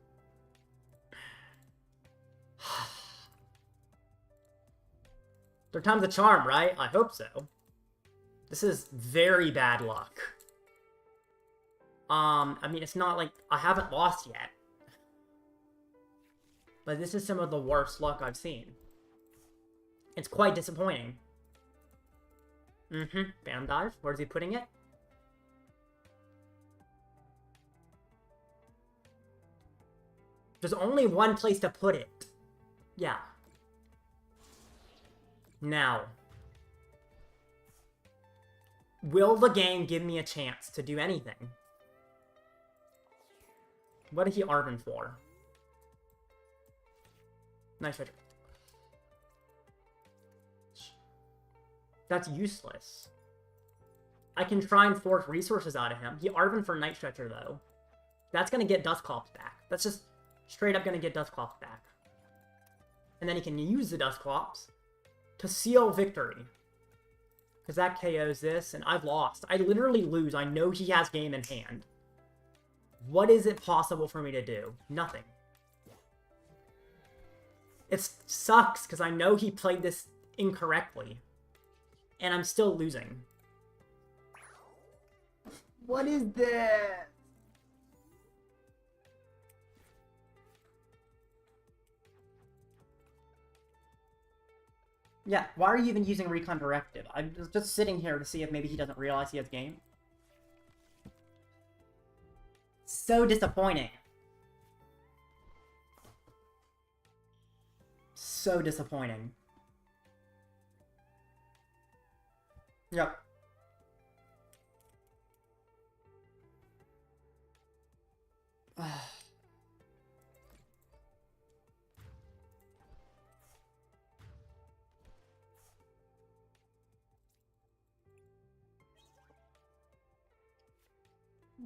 Third time's a charm, right? I hope so. This is very bad luck. I mean, it's not like I haven't lost yet. But this is some of the worst luck I've seen. It's quite disappointing. Phantom Dive. Where's he putting it? There's only one place to put it. Yeah. Now. Will the game give me a chance to do anything? What did he Arven for? Nice Stretcher. That's useless. I can try and force resources out of him. He Arven for Night Stretcher, though. That's going to get Dusclops back. That's just straight up going to get Dusclops back. And then he can use the Dusclops to seal victory. Because that KOs this, and I've lost. I literally lose. I know he has game in hand. What is it possible for me to do? Nothing. It sucks, because I know he played this incorrectly. And I'm still losing. What is this? Yeah, why are you even using Recon Directive? I'm just sitting here to see if maybe he doesn't realize he has game. So disappointing. So disappointing. Yep.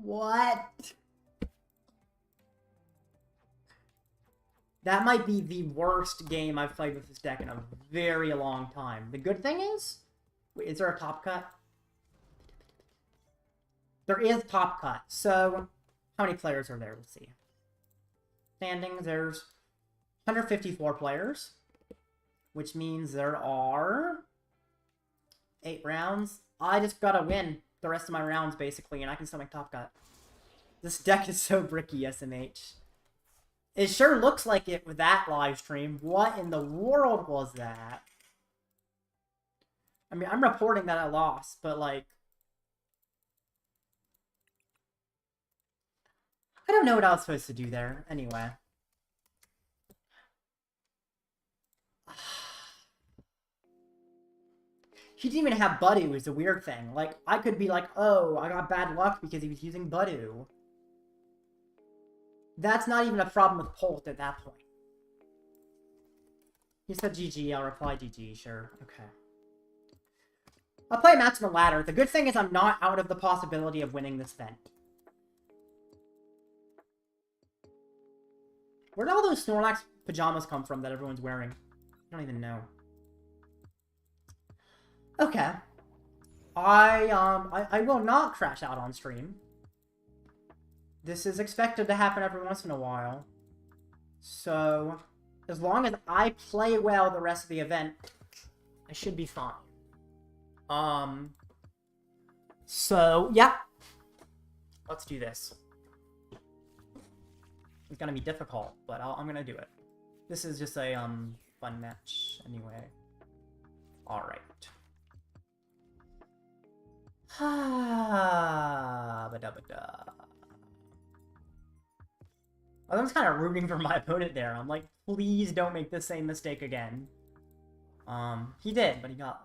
What? That might be the worst game I've played with this deck in a very long time. The good thing is... Wait, is there a top cut? There is top cut. So, how many players are there? Let's see. Standings, there's 154 players. Which means there are 8 rounds. I just gotta win the rest of my rounds, basically, and I can still make top cut. This deck is so bricky, SMH. It sure looks like it with that live stream. What in the world was that? I mean, I'm reporting that I lost, but, like... I don't know what I was supposed to do there. Anyway. He didn't even have Budew, was the weird thing. Like, I could be like, oh, I got bad luck because he was using Budew. That's not even a problem with Polt at that point. He said GG, I'll reply GG, sure. Okay. I'll play a match on the ladder. The good thing is I'm not out of the possibility of winning this event. Where did all those Snorlax pajamas come from that everyone's wearing? I don't even know. Okay. I will not crash out on stream. This is expected to happen every once in a while. So, as long as I play well the rest of the event, I should be fine. So, yeah. Let's do this. It's gonna be difficult, but I'm gonna do it. This is just a, fun match, anyway. Alright. I was kind of rooting for my opponent there. I'm like, please don't make the same mistake again. He did, but he got,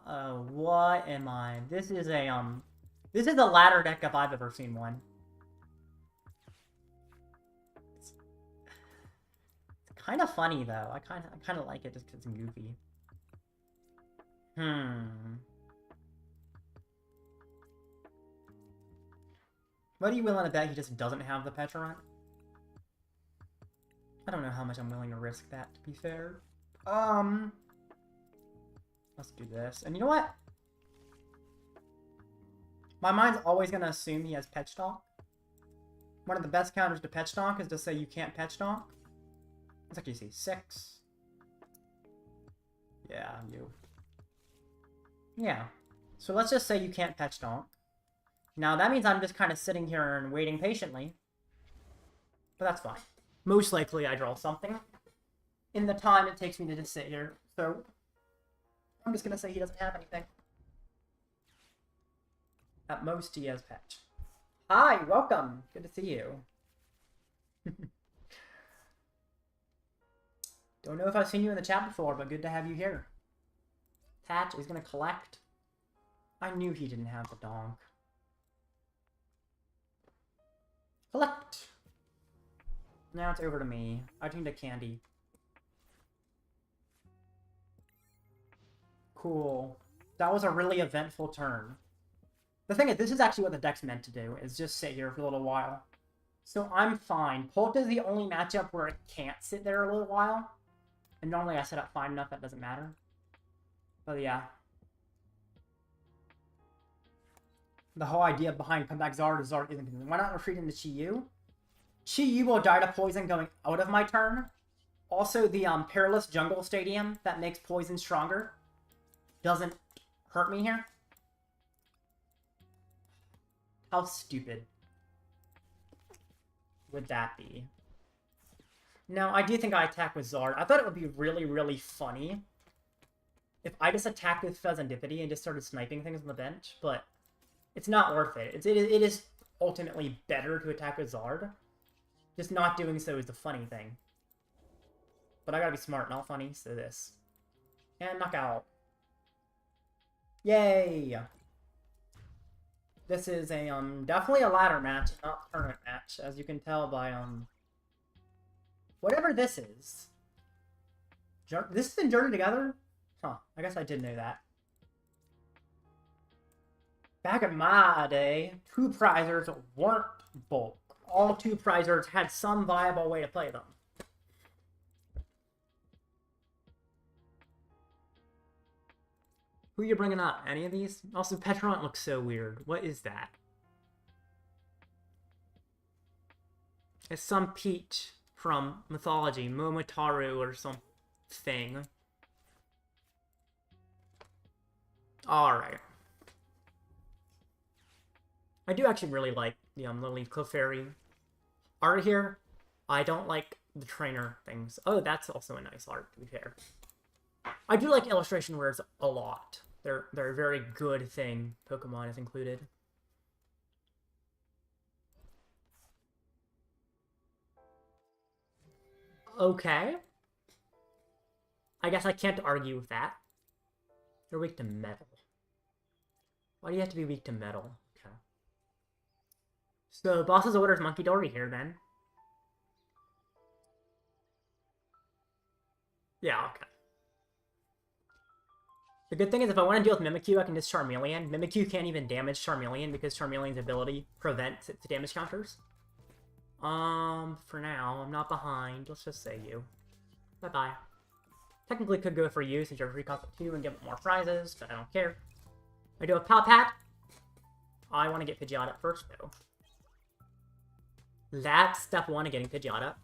what am I? This is a ladder deck if I've ever seen one. It's kind of funny, though. I kind of like it just because it's goofy. What are you willing to bet he just doesn't have the Petrarch? I don't know how much I'm willing to risk that, to be fair. Let's do this. And you know what? My mind's always going to assume he has Pidgeot. One of the best counters to Pidgeot is to say you can't Pidgeot. Let's actually see. 6. Yeah, you. Yeah. So let's just say you can't Pet Stomp. Now that means I'm just kind of sitting here and waiting patiently. But that's fine. Most likely I draw something in the time it takes me to just sit here. So I'm just going to say he doesn't have anything. At most he has Pet. Hi, welcome. Good to see you. Don't know if I've seen you in the chat before, but good to have you here. Patch is going to collect. I knew he didn't have the donk. Collect. Now it's over to me. I turned to Candy. Cool. That was a really eventful turn. The thing is, this is actually what the deck's meant to do, is just sit here for a little while. So I'm fine. Polta is the only matchup where it can't sit there a little while. And normally I set up fine enough that doesn't matter. But yeah. The whole idea behind comeback Zard is Zard isn't. Why not retreat into Chi-Yu? Chi-Yu will die to poison going out of my turn. Also, the Perilous Jungle Stadium that makes poison stronger doesn't hurt me here. How stupid would that be? No, I do think I attack with Zard. I thought it would be really, really funny if I just attacked with Fezandipiti and just started sniping things on the bench, but it's not worth it. It is ultimately better to attack with Zard. Just not doing so is the funny thing. But I gotta be smart, not funny, so this. And knockout. Yay! This is a, definitely a ladder match, not a tournament match, as you can tell by, whatever this is. This has been journeyed together? Huh, I guess I did know that. Back in my day, two prizers weren't bulk. All two prizers had some viable way to play them. Who are you bringing up? Any of these? Also, Petront looks so weird. What is that? It's some peach from mythology, Momotaro or something. Alright. I do actually really like the Lily Clefairy art here. I don't like the trainer things. Oh, that's also a nice art, to be fair. I do like illustration rares a lot. They're a very good thing. Pokemon is included. Okay. I guess I can't argue with that. You're weak to metal. Why do you have to be weak to metal? Okay. So, boss's orders Munkidori here, then. Yeah, okay. The good thing is if I want to deal with Mimikyu, I can just Charmeleon. Mimikyu can't even damage Charmeleon because Charmeleon's ability prevents its damage counters. For now, I'm not behind. Let's just say you. Bye-bye. Technically could go for you since you're free cost 2 and give it more prizes, but I don't care. I do a Pal Pad. I want to get Pidgeot up first, though. That's step 1 of getting Pidgeot up.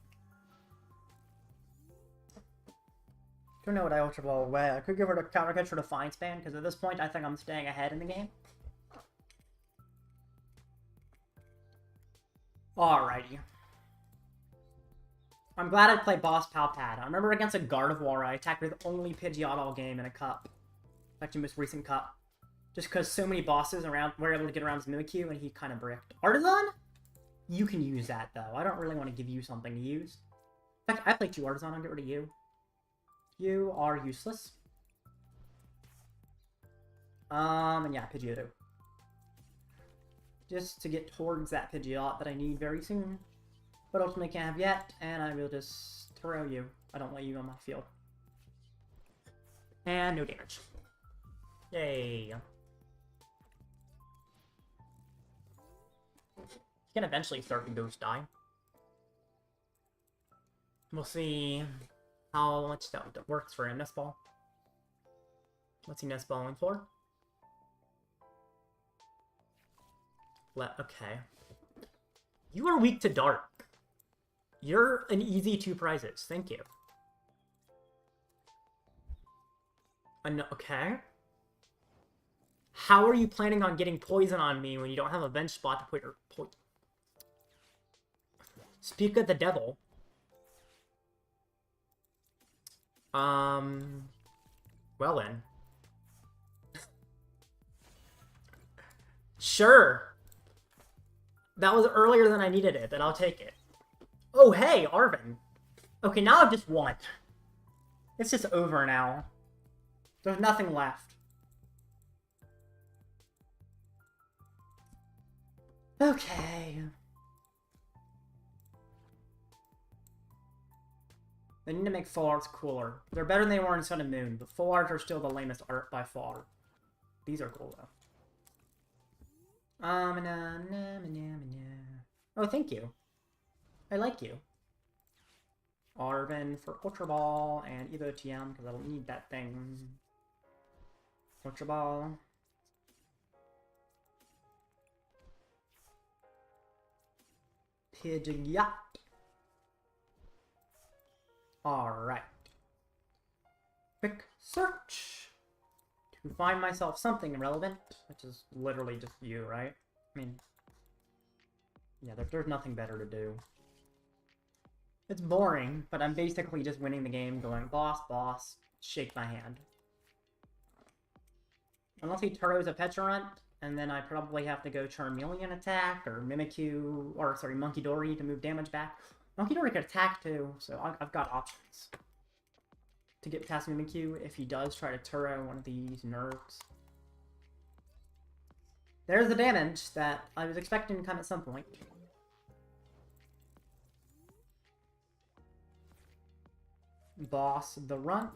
Don't know what I Ultra Ball away. I could give her a counter catch for Defiance Band, because at this point I think I'm staying ahead in the game. Alrighty. I'm glad I played Boss Pal Pad. I remember against a Gardevoir, I attacked with only Pidgeot all game in a cup. Actually, most recent cup. Just because so many bosses around were able to get around his Mimikyu, and he kind of bricked. Artazon? You can use that, though. I don't really want to give you something to use. In fact, I played 2 Artazon, I'll get rid of you. You are useless. And yeah, Pidgeotto. Just to get towards that Pidgeot that I need very soon. But ultimately can't have yet, and I will just throw you. I don't let you on my field. And no damage. Yay. You can eventually start to Ghost Die. We'll see how much that works for him. Nest Ball. What's he Nest Balling for? Okay. You are weak to dark. You're an easy 2 prizes. Thank you. Okay. How are you planning on getting poison on me when you don't have a bench spot to put your poison? Speak of the devil. Well then. Sure. That was earlier than I needed it, then I'll take it. Oh, hey, Arven. Okay, now I've just won. It's just over now. There's nothing left. Okay. They need to make full arts cooler. They're better than they were in Sun and Moon, but full arts are still the lamest art by far. These are cool, though. Oh, thank you. I like you. Arven for Ultra Ball and Evo TM, because I don't need that thing. Ultra Ball. Pidgeot. Alright. Quick search to find myself something relevant, which is literally just you, right? I mean, yeah, there's nothing better to do. It's boring, but I'm basically just winning the game, going boss, boss, shake my hand. Unless he Turo's a Petulant, and then I probably have to go Charmeleon attack, or Mimikyu, or sorry, Munkidori to move damage back. Munkidori could attack too, so I've got options to get past Mimikyu if he does try to Turo one of these nerves. There's the damage that I was expecting to come at some point. Boss the runt.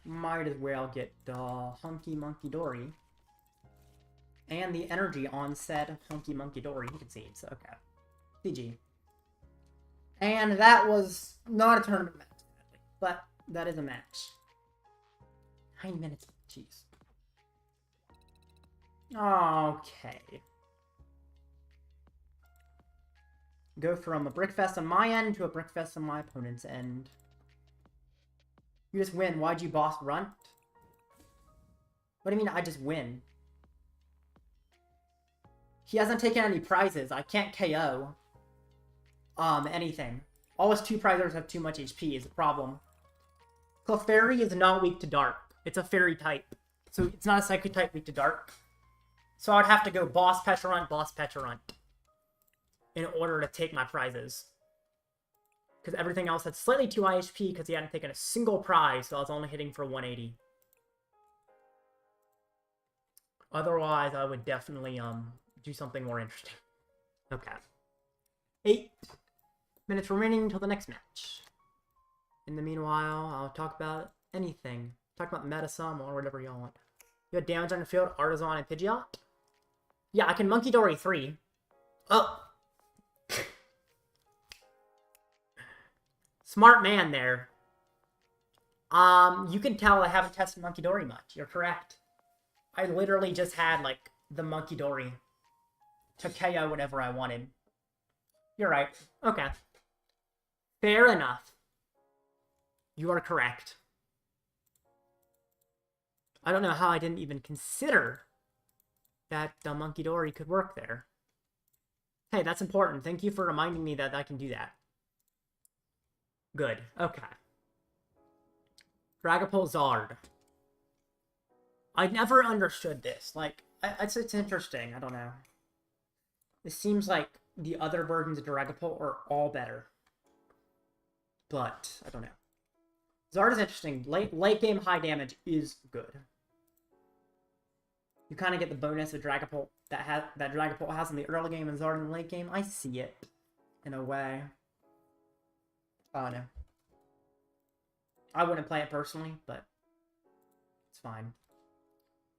Might as well get the Hunky Munkidori. And the energy on said Hunky Munkidori. He concedes, okay. GG. And that was not a tournament match, but that is a match. 9 minutes, jeez. Okay. Go from a Brickfest on my end to a Brickfest on my opponent's end. You just win. Why'd you boss runt? What do you mean I just win? He hasn't taken any prizes. I can't KO anything. All his 2 prizers have too much HP is the problem. Clefairy is not weak to dark. It's a fairy type. So it's not a psychic type weak to dark. So I would have to go boss Petulant in order to take my prizes. Because everything else had slightly too high HP because he hadn't taken a single prize, so I was only hitting for 180. Otherwise, I would definitely do something more interesting. Okay. 8 minutes remaining until the next match. In the meanwhile, I'll talk about anything. Talk about Metasum or whatever y'all want. You have damage on the field, Artazon and Pidgeot? Yeah, I can Munkidori 3. Oh! Smart man there. You can tell I haven't tested Munkidori much. You're correct. I literally just had, like, the Munkidori to KO whatever I wanted. You're right. Okay. Fair enough. You are correct. I don't know how I didn't even consider that the Munkidori could work there. Hey, that's important. Thank you for reminding me that I can do that. Good. Okay. Dragapult Zard. I never understood this. Like, it's interesting. I don't know. It seems like the other versions of Dragapult are all better. But, I don't know. Zard is interesting. Late game high damage is good. You kind of get the bonus of Dragapult that Dragapult has in the early game and Zard in the late game. I see it. In a way. I don't know. I wouldn't play it personally, but it's fine.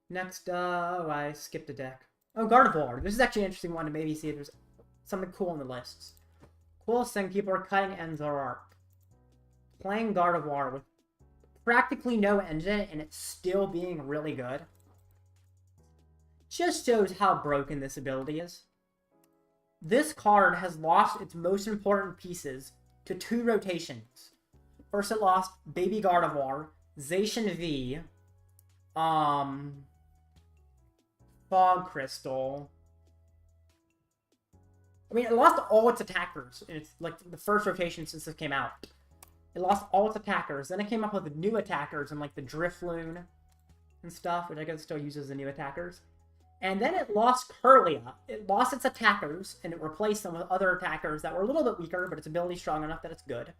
Next, oh, I skipped a deck. Oh, Gardevoir. This is actually an interesting one to maybe see if there's something cool in the lists. Coolest thing, people are cutting Enzarark. Playing Gardevoir with practically no engine and it's still being really good just shows how broken this ability is. This card has lost its most important pieces to 2 rotations. First it lost Baby Gardevoir, Zacian V, Fog Crystal. I mean, it lost all its attackers. It's like the first rotation since it came out. It lost all its attackers. Then it came up with new attackers and like the Drifloon and stuff, which I guess still uses the new attackers. And then it lost Kirlia. It lost its attackers, and it replaced them with other attackers that were a little bit weaker, but its ability strong enough that it's good.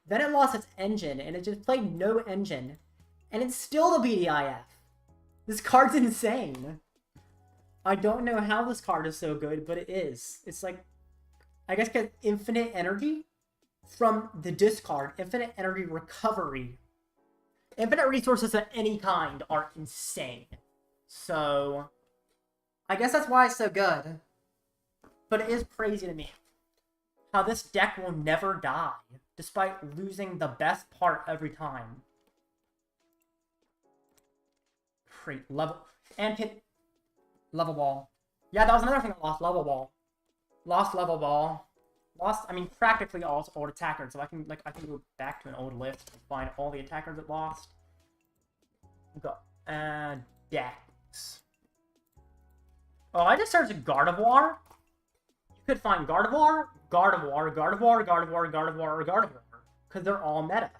Then it lost its engine, and it just played no engine. And it's still the BDIF. This card's insane. I don't know how this card is so good, but it is. It's like, I guess, get infinite energy from the discard. Infinite energy recovery. Infinite resources of any kind are insane. So, I guess that's why it's so good. But it is crazy to me how this deck will never die, despite losing the best part every time. Great level and hit level ball. Yeah, that was another thing that lost level ball. Lost level ball. Lost, I mean, practically all its old attackers. So I can go back to an old list and find all the attackers it lost. Go. Decks. Oh, I just searched Gardevoir. You could find Gardevoir, Gardevoir, Gardevoir, Gardevoir, Gardevoir, or Gardevoir. Because they're all meta.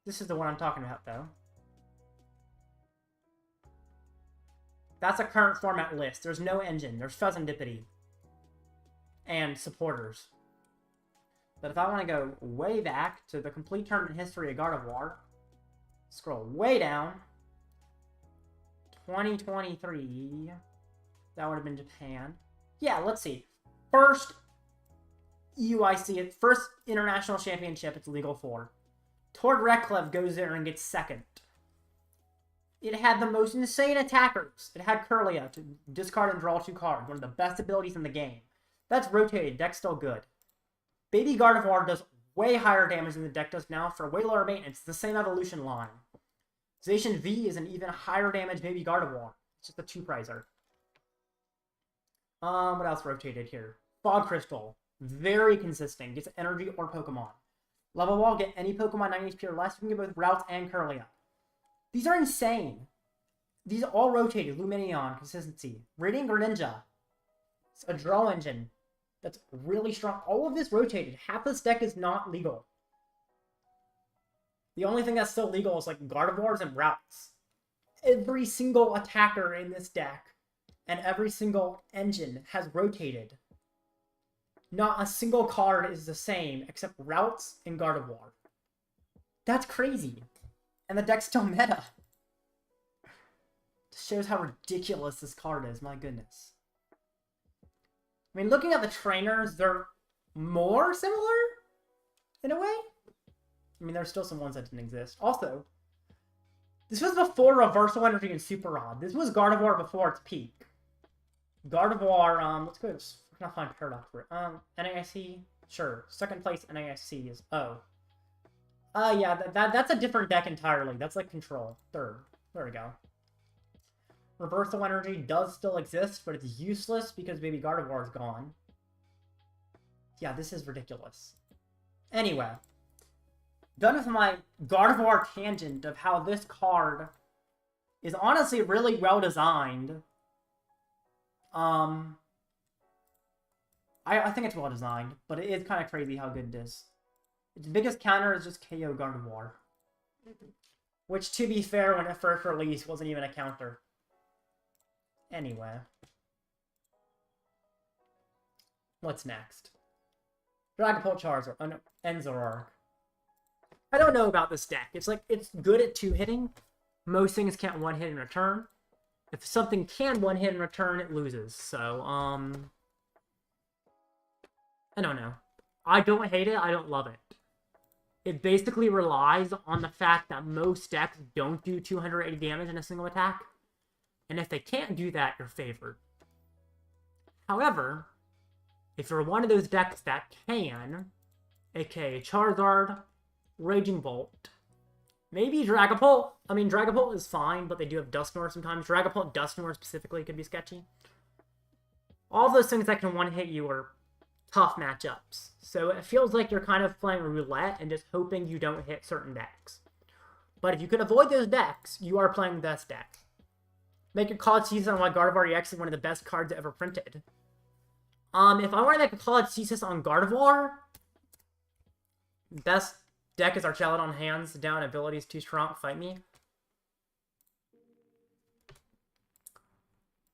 This is the one I'm talking about, though. That's a current format list. There's no engine. There's Fezandipiti. And supporters. But if I want to go way back to the complete tournament history of Gardevoir, scroll way down. 2023. That would have been Japan. Yeah, let's see. First UIC, first international championship it's legal for. Tord Reklev goes there and gets second. It had the most insane attackers. It had Kirlia to discard and draw 2 cards. One of the best abilities in the game. That's rotated. Deck's still good. Baby Gardevoir does way higher damage than the deck does now for way lower maintenance. It's the same evolution line. Zacian V is an even higher damage Baby Gardevoir. It's just a 2-prizer. What else rotated here? Fog Crystal. Very consistent. Gets energy or Pokemon. Level Wall, get any Pokemon 9 HP or less. You can get both Routes and Kirlia. These are insane. These all rotated. Lumineon, consistency. Radiant Greninja. It's a draw engine. That's really strong. All of this rotated. Half this deck is not legal. The only thing that's still legal is like Gardevoirs and Routes. Every single attacker in this deck and every single engine has rotated. Not a single card is the same except Routes and Gardevoir. That's crazy. And the deck's still meta. Just shows how ridiculous this card is, my goodness. I mean, looking at the trainers, they're more similar, in a way. I mean, there's still some ones that didn't exist. Also, this was before Reversal Energy and Super Rod. This was Gardevoir before its peak. Gardevoir, let's go, we're gonna find Paradox for it. NAIC, sure. Second place NAIC is yeah, that's a different deck entirely. That's like Control. Third. There we go. Reversal Energy does still exist, but it's useless because Baby Gardevoir is gone. Yeah, this is ridiculous. Anyway. Done with my Gardevoir tangent of how this card is honestly really well designed. I think it's well designed, but it is kind of crazy how good it is. Its biggest counter is just KO Gardevoir. Which, to be fair, when it first released, wasn't even a counter. Anyway. What's next? Dragapult Charizard. Oh, no. Enzorark. I don't know about this deck. It's like, it's good at 2-hitting. Most things can't 1-hit in return. If something can 1-hit in return, it loses. So, I don't know. I don't hate it, I don't love it. It basically relies on the fact that most decks don't do 280 damage in a single attack. And if they can't do that, you're favored. However, if you're one of those decks that can, aka Charizard, Raging Bolt, maybe Dragapult. I mean, Dragapult is fine, but they do have Dusknoir sometimes. Dragapult, Dusknoir specifically could be sketchy. All those things that can one-hit you are tough matchups. So it feels like you're kind of playing roulette and just hoping you don't hit certain decks. But if you can avoid those decks, you are playing the best deck. Make a college thesis on why Gardevoir EX is one of the best cards ever printed. If I want to make a college thesis on Gardevoir, best deck is Archelon, hands down, abilities too strong, fight me.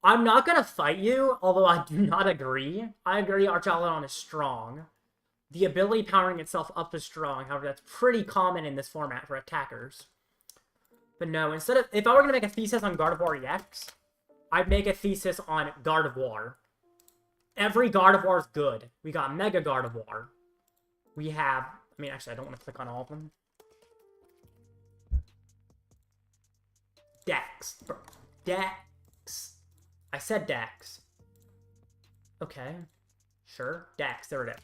I'm not gonna fight you, although I do not agree. I agree Archelon is strong. The ability powering itself up is strong, however that's pretty common in this format for attackers. But no, instead of, if I were gonna make a thesis on Gardevoir EX, I'd make a thesis on Gardevoir. Every Gardevoir is good. We got Mega Gardevoir. We have, I mean, actually, I don't want to click on all of them. Dex. Dex. I said Dex. Okay. Sure. Dex. There it is.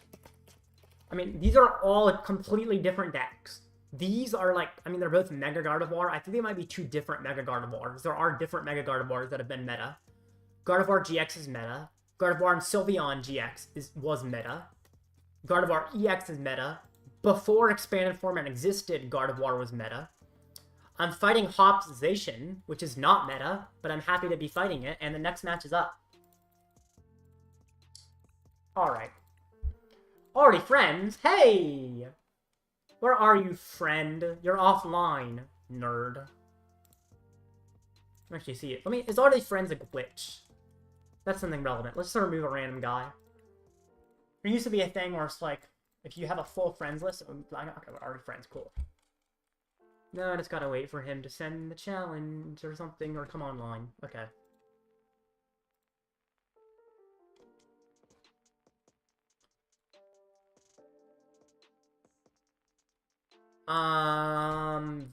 I mean, these are all completely different decks. These are like, I mean, they're both Mega Gardevoir. I think they might be two different Mega Gardevoirs. There are different Mega Gardevoirs that have been meta. Gardevoir GX is meta. Gardevoir and Sylveon GX was meta. Gardevoir EX is meta. Before expanded format existed, Gardevoir was meta. I'm fighting Hopzation, which is not meta, but I'm happy to be fighting it, and the next match is up. Alright. Already friends? Hey! Where are you, friend? You're offline, nerd. Actually see it. I mean, is already friends a glitch? That's something relevant. Let's just remove a random guy. There used to be a thing where it's like, if you have a full friends list, okay, we're already friends, cool. No, I just gotta wait for him to send the challenge or something, or come online. Okay.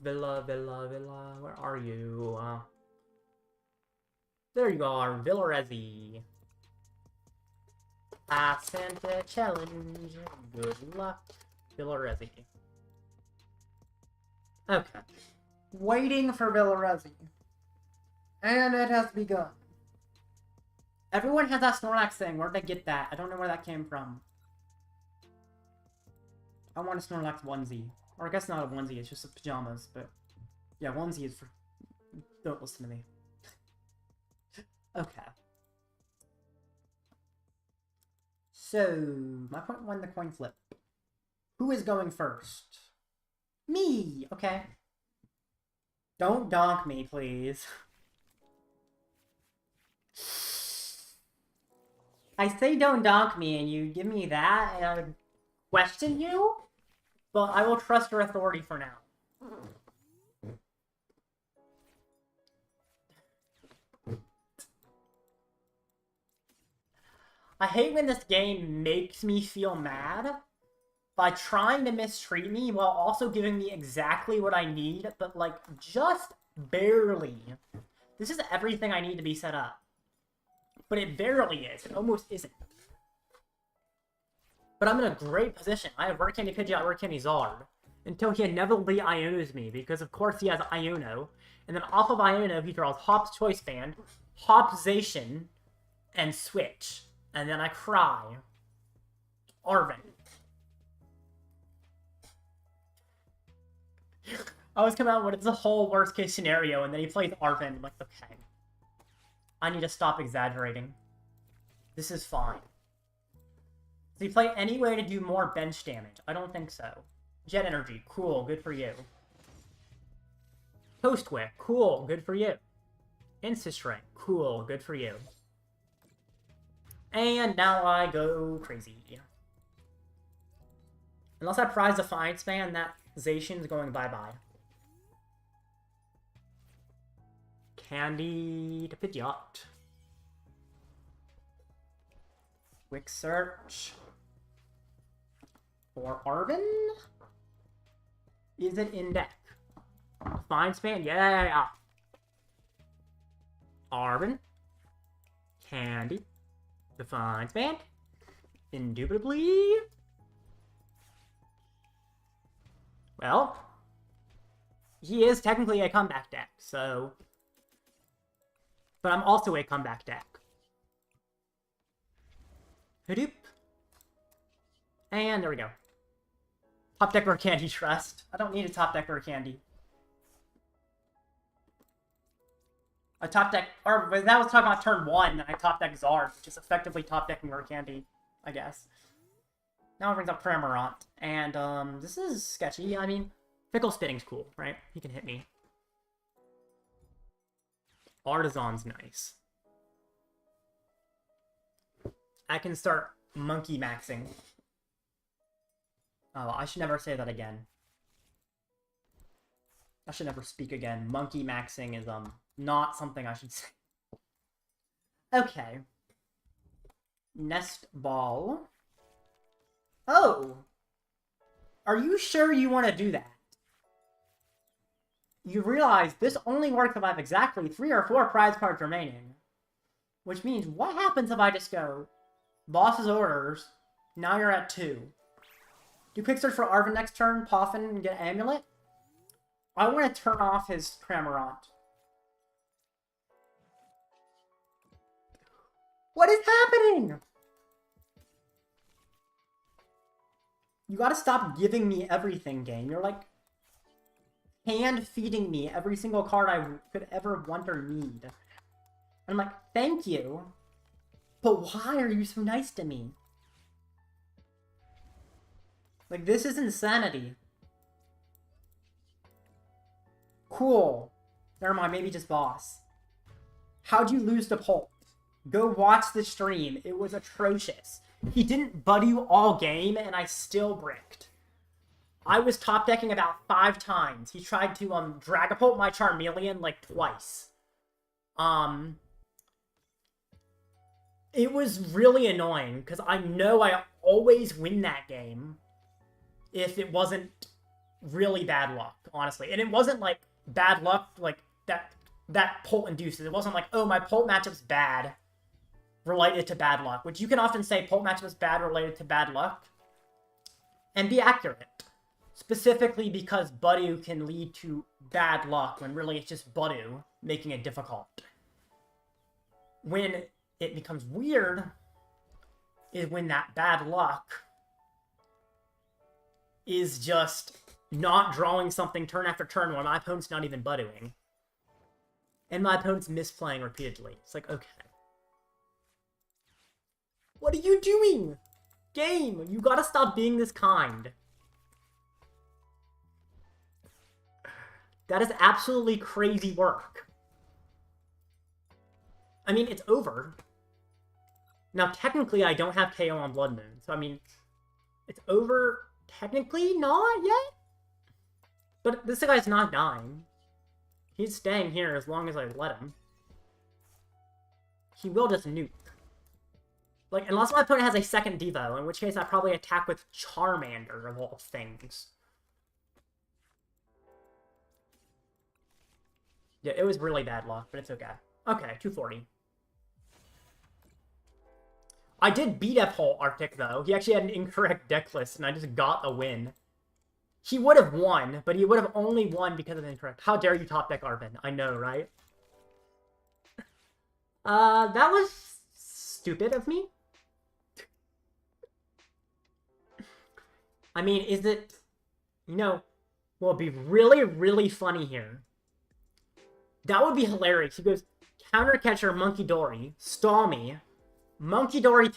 Villa, where are you? There you are, Villarezzi. I sent a challenge. Good luck, Villarezzi. Okay. Waiting for Villarezzi. And it has begun. Everyone has that Snorlax thing. Where'd they get that? I don't know where that came from. I want a Snorlax onesie. Or I guess not a onesie, it's just a pajamas, but... Yeah, onesie is for... Don't listen to me. Okay. So, my point won the coin flip. Who is going first? Me! Okay. Don't donk me, please. I say don't donk me, and you give me that, and I question you? But I will trust your authority for now. I hate when this game makes me feel mad by trying to mistreat me while also giving me exactly what I need, but like, just barely. This is everything I need to be set up. But it barely is. It almost isn't. But I'm in a great position. I have Rare Candy Pidgeot, Rare Candy Zard. Until he inevitably Ionos me, because of course he has Iono. And then off of Iono, he draws Hop's Choice Band, Hopzation, and Switch. And then I cry. Arven. I was coming out with it's a whole worst case scenario, and then he plays Arven. I'm like, okay. I need to stop exaggerating. This is fine. Does he play any way to do more bench damage? I don't think so. Jet Energy, cool, good for you. Postwick, cool, good for you. Insta-Strike, cool, good for you. And now I go crazy. Unless I prize Defiance Band, that Zacian's going bye-bye. Candy to Pidgeot. Quick search. For Arven? Is it in deck? Defiance Band? Yeah. Arven. Candy. Defiance Band. Indubitably. Well, he is technically a comeback deck, so... But I'm also a comeback deck. Hadoop. And there we go. Top deck Rare Candy Trust. I don't need a top deck Rare Candy. I top deck, or that was talking about turn 1, and I top deck Zard, which is effectively top decking Rare Candy, I guess. Now it brings up Cramorant, and this is sketchy. I mean, Fickle Spitting's cool, right? He can hit me. Artazon's nice. I can start monkey maxing. Oh, I should never say that again. I should never speak again. Monkey maxing is, not something I should say. Okay. Nest Ball. Oh! Are you sure you want to do that? You realize this only works if I have exactly 3 or 4 prize cards remaining. Which means, what happens if I just go, boss's orders, now you're at 2. Do quick search for Arven next turn, Poffin, and get Amulet? I want to turn off his Cramorant. What is happening? You gotta stop giving me everything, game. You're like hand-feeding me every single card I could ever want or need. And I'm like, thank you. But why are you so nice to me? Like, this is insanity. Cool. Never mind, maybe just boss. How'd you lose to Pulp? Go watch the stream. It was atrocious. He didn't buddy all game, and I still bricked. I was top decking about 5 times. He tried to Dragapult my Charmeleon like twice. It was really annoying because I know I always win that game if it wasn't really bad luck, honestly. And it wasn't like bad luck like that Pult induces. It wasn't like, oh, my Pult matchup's bad related to bad luck, which you can often say Pult matchup's bad related to bad luck and be accurate. Specifically because Budew can lead to bad luck when really it's just Budew making it difficult. When it becomes weird is when that bad luck is just not drawing something turn after turn when my opponent's not even Budewing. And my opponent's misplaying repeatedly. It's like, okay. What are you doing? Game, you gotta stop being this kind. That is absolutely crazy work. I mean, it's over. Now, technically, I don't have KO on Blood Moon. So, I mean, it's over. Technically, not yet. But this guy's not dying. He's staying here as long as I let him. He will just nuke. Like, unless my opponent has a second Devo, in which case I probably attack with Charmander, of all things. Yeah, it was really bad luck, but it's okay. Okay, 240. I did beat F-Hole Arctic, though. He actually had an incorrect deck list, and I just got a win. He would have won, but he would have only won because of incorrect. How dare you top deck Arven? I know, right? That was stupid of me. I mean, is it... You know, will it be really, really funny here? That would be hilarious. He goes, counter catcher Munkidori, stall me, Munkidori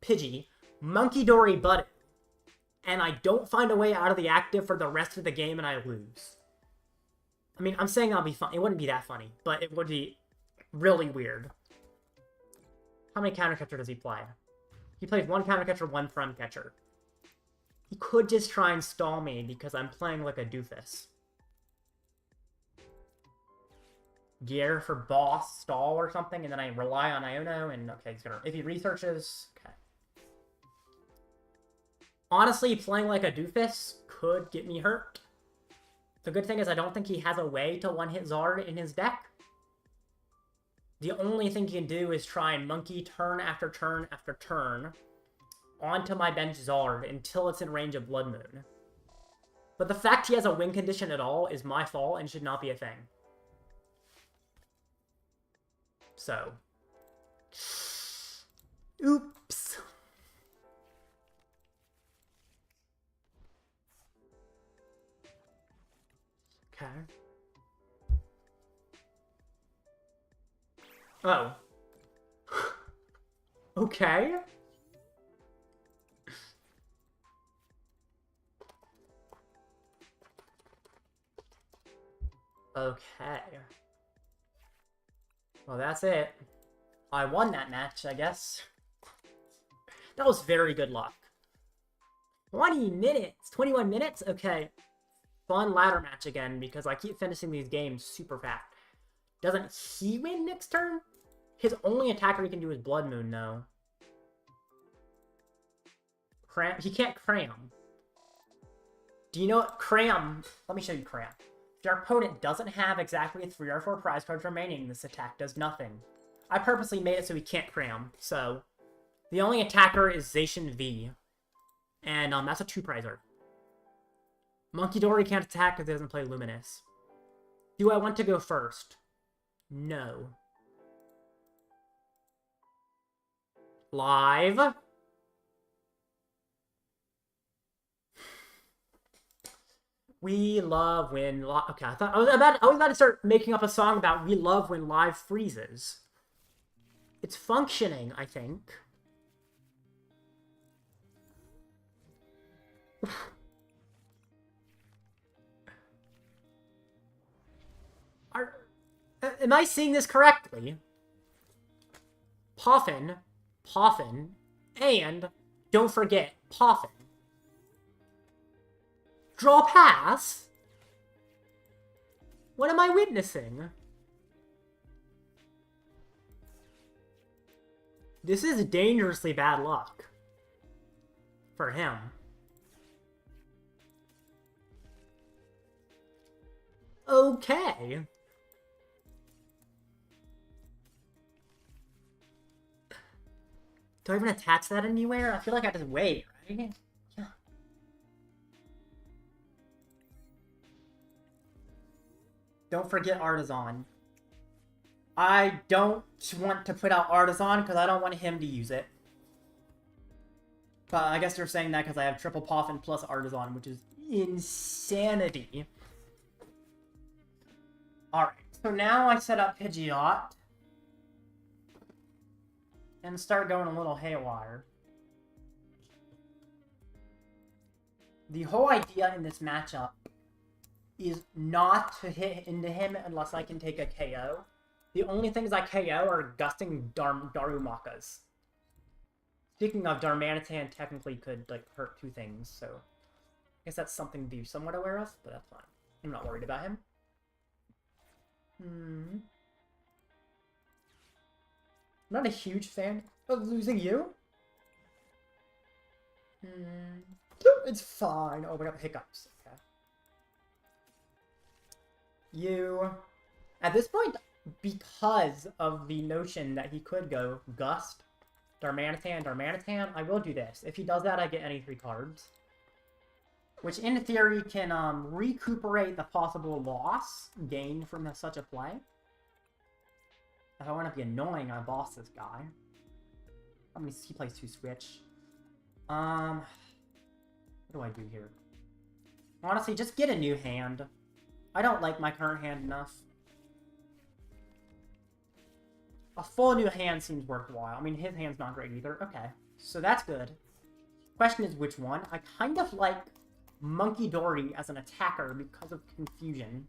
Pidgey, Munkidori Buddy, and I don't find a way out of the active for the rest of the game and I lose. I mean, I'm saying that'll be fun. It wouldn't be that funny, but it would be really weird. How many counter catcher does he play? He plays 1 counter catcher, 1 front catcher. He could just try and stall me because I'm playing like a doofus. Gear for boss, stall or something, and then I rely on Iono, and okay, he's gonna... If he researches... Okay. Honestly, playing like a doofus could get me hurt. The good thing is I don't think he has a way to one-hit Zard in his deck. The only thing he can do is try and monkey turn after turn after turn onto my bench Zard until it's in range of Blood Moon. But the fact he has a win condition at all is my fault and should not be a thing. So. Oops. Okay. Oh. Okay. Okay. Well, that's it. I won that match, I guess. That was very good luck. 20 minutes! 21 minutes? Okay. Fun ladder match again, because I keep finishing these games super fast. Doesn't he win next turn? His only attacker he can do is Blood Moon, though. Cram? He can't cram. Do you know what? Cram. Let me show you cram. If your opponent doesn't have exactly 3 or 4 prize cards remaining, this attack does nothing. I purposely made it so he can't cram, so... The only attacker is Zacian V. And that's a 2-prizer. Munkidori can't attack because he doesn't play Luminous. Do I want to go first? No. Live. We love when okay, I was about to start making up a song about we love when live freezes. It's functioning, I think. Am I seeing this correctly? Poffin, and don't forget Poffin. Draw pass? What am I witnessing? This is dangerously bad luck. For him. Okay. Do I even attach that anywhere? I feel like I just wait, right? Yeah. Don't forget Artazon. I don't want to put out Artazon because I don't want him to use it. But I guess you're saying that because I have triple Poffin plus Artazon, which is insanity. Alright, so now I set up Pidgeot. And start going a little haywire. The whole idea in this matchup is not to hit into him unless I can take a KO. The only things I KO are gusting Darumakas. Speaking of, Darmanitan technically could like hurt 2 things, so I guess that's something to be somewhat aware of, but that's fine. I'm not worried about him. I'm not a huge fan of losing you. It's fine. Oh, we got hiccups. Okay. You... At this point, because of the notion that he could go Gust, Darmanitan, I will do this. If he does that, I get any 3 cards. Which, in theory, can recuperate the possible loss gained from such a play. If I want to be annoying, I boss this guy. How many he plays 2 switch? What do I do here? Honestly, just get a new hand. I don't like my current hand enough. A full new hand seems worthwhile. I mean, his hand's not great either. Okay, so that's good. Question is which one? I kind of like Munkidori as an attacker because of confusion.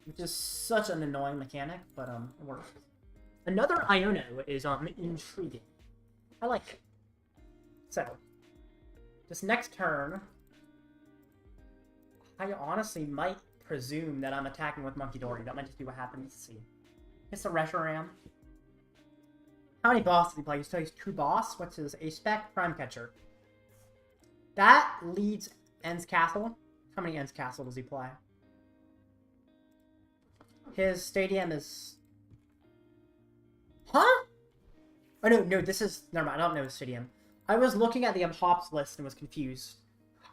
Which is such an annoying mechanic, but it works. Another Iono is intriguing. I like it. So, this next turn, I honestly might presume that I'm attacking with Munkidori. That might just be what happens. Let's see. It's a Reshiram. How many boss did he play? He plays 2 boss. What's his A-Spec? Prime Catcher. That leads Ends Castle. How many Ends Castle does he play? His stadium is... Huh? Oh, no, this is... Never mind, I don't know his stadium. I was looking at the Hops list and was confused.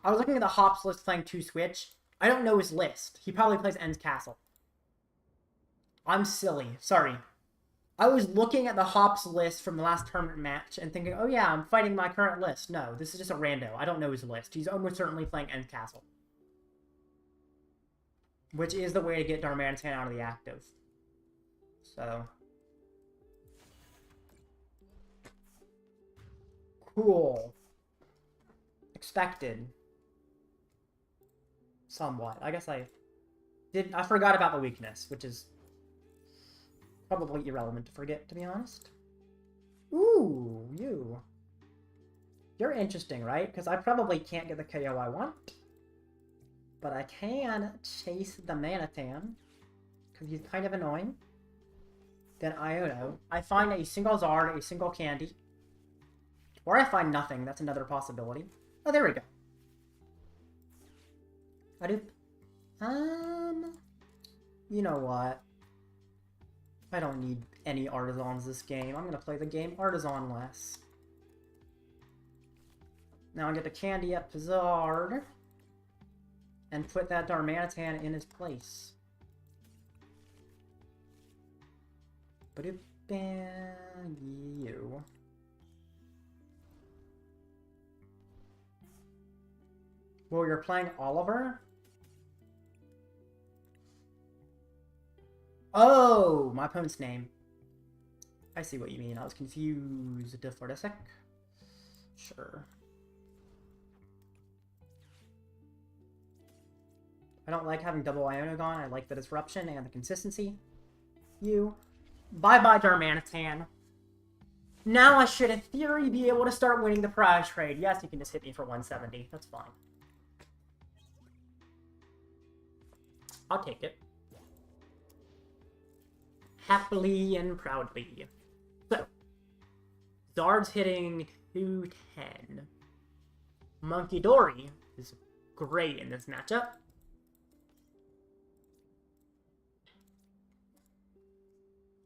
I was looking at the Hops list playing 2 Switch. I don't know his list. He probably plays Ends Castle. I'm silly. Sorry. I was looking at the Hops list from the last tournament match and thinking, oh yeah, I'm fighting my current list. No, this is just a rando. I don't know his list. He's almost certainly playing Ends Castle. Which is the way to get Darmanitan out of the active. So, Cool. Expected. Somewhat. I guess I forgot about the weakness, which is probably irrelevant to forget, to be honest. Ooh, you. You're interesting, right? Because I probably can't get the KO I want. But I can chase the Manatan, because he's kind of annoying. Then Iono. I find a single Zard, a single Candy. Or I find nothing. That's another possibility. Oh, there we go. You know what? I don't need any Artazons this game. I'm gonna play the game Artazon less. Now I get the Candy up to Zard. And put that Darmanitan in his place. But you. Well, you're playing Oliver? Oh, my opponent's name. I see what you mean. I was confused for a sec. Sure. I don't like having double Iono gone. I like the disruption and the consistency. You. Bye-bye, Darmanitan. Now I should, in theory, be able to start winning the prize trade. Yes, you can just hit me for 170. That's fine. I'll take it. Happily and proudly. So, Zard's hitting 210. Munkidori is great in this matchup.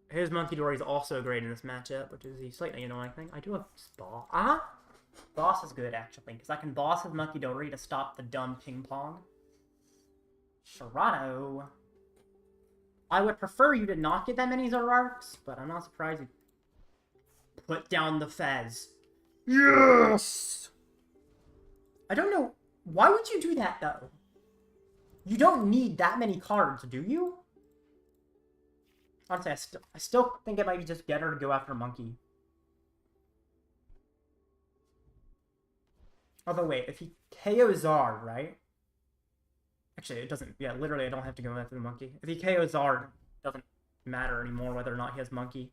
His Munkidori is also great in this matchup, which is a slightly annoying thing. I do have Boss. Boss is good, actually, because I can boss his Munkidori to stop the dumb ping pong. Sharado. I would prefer you to not get that many Zoroarks, but I'm not surprised you put down the Fez. Yes! I don't know. Why would you do that, though? You don't need that many cards, do you? Honestly, I still think it might be just better to go after Monkey. Although, wait, if he KOs Zard, right? Actually, it doesn't. Yeah, literally, I don't have to go after the Monkey. If he KOs Zard, it doesn't matter anymore whether or not he has Monkey.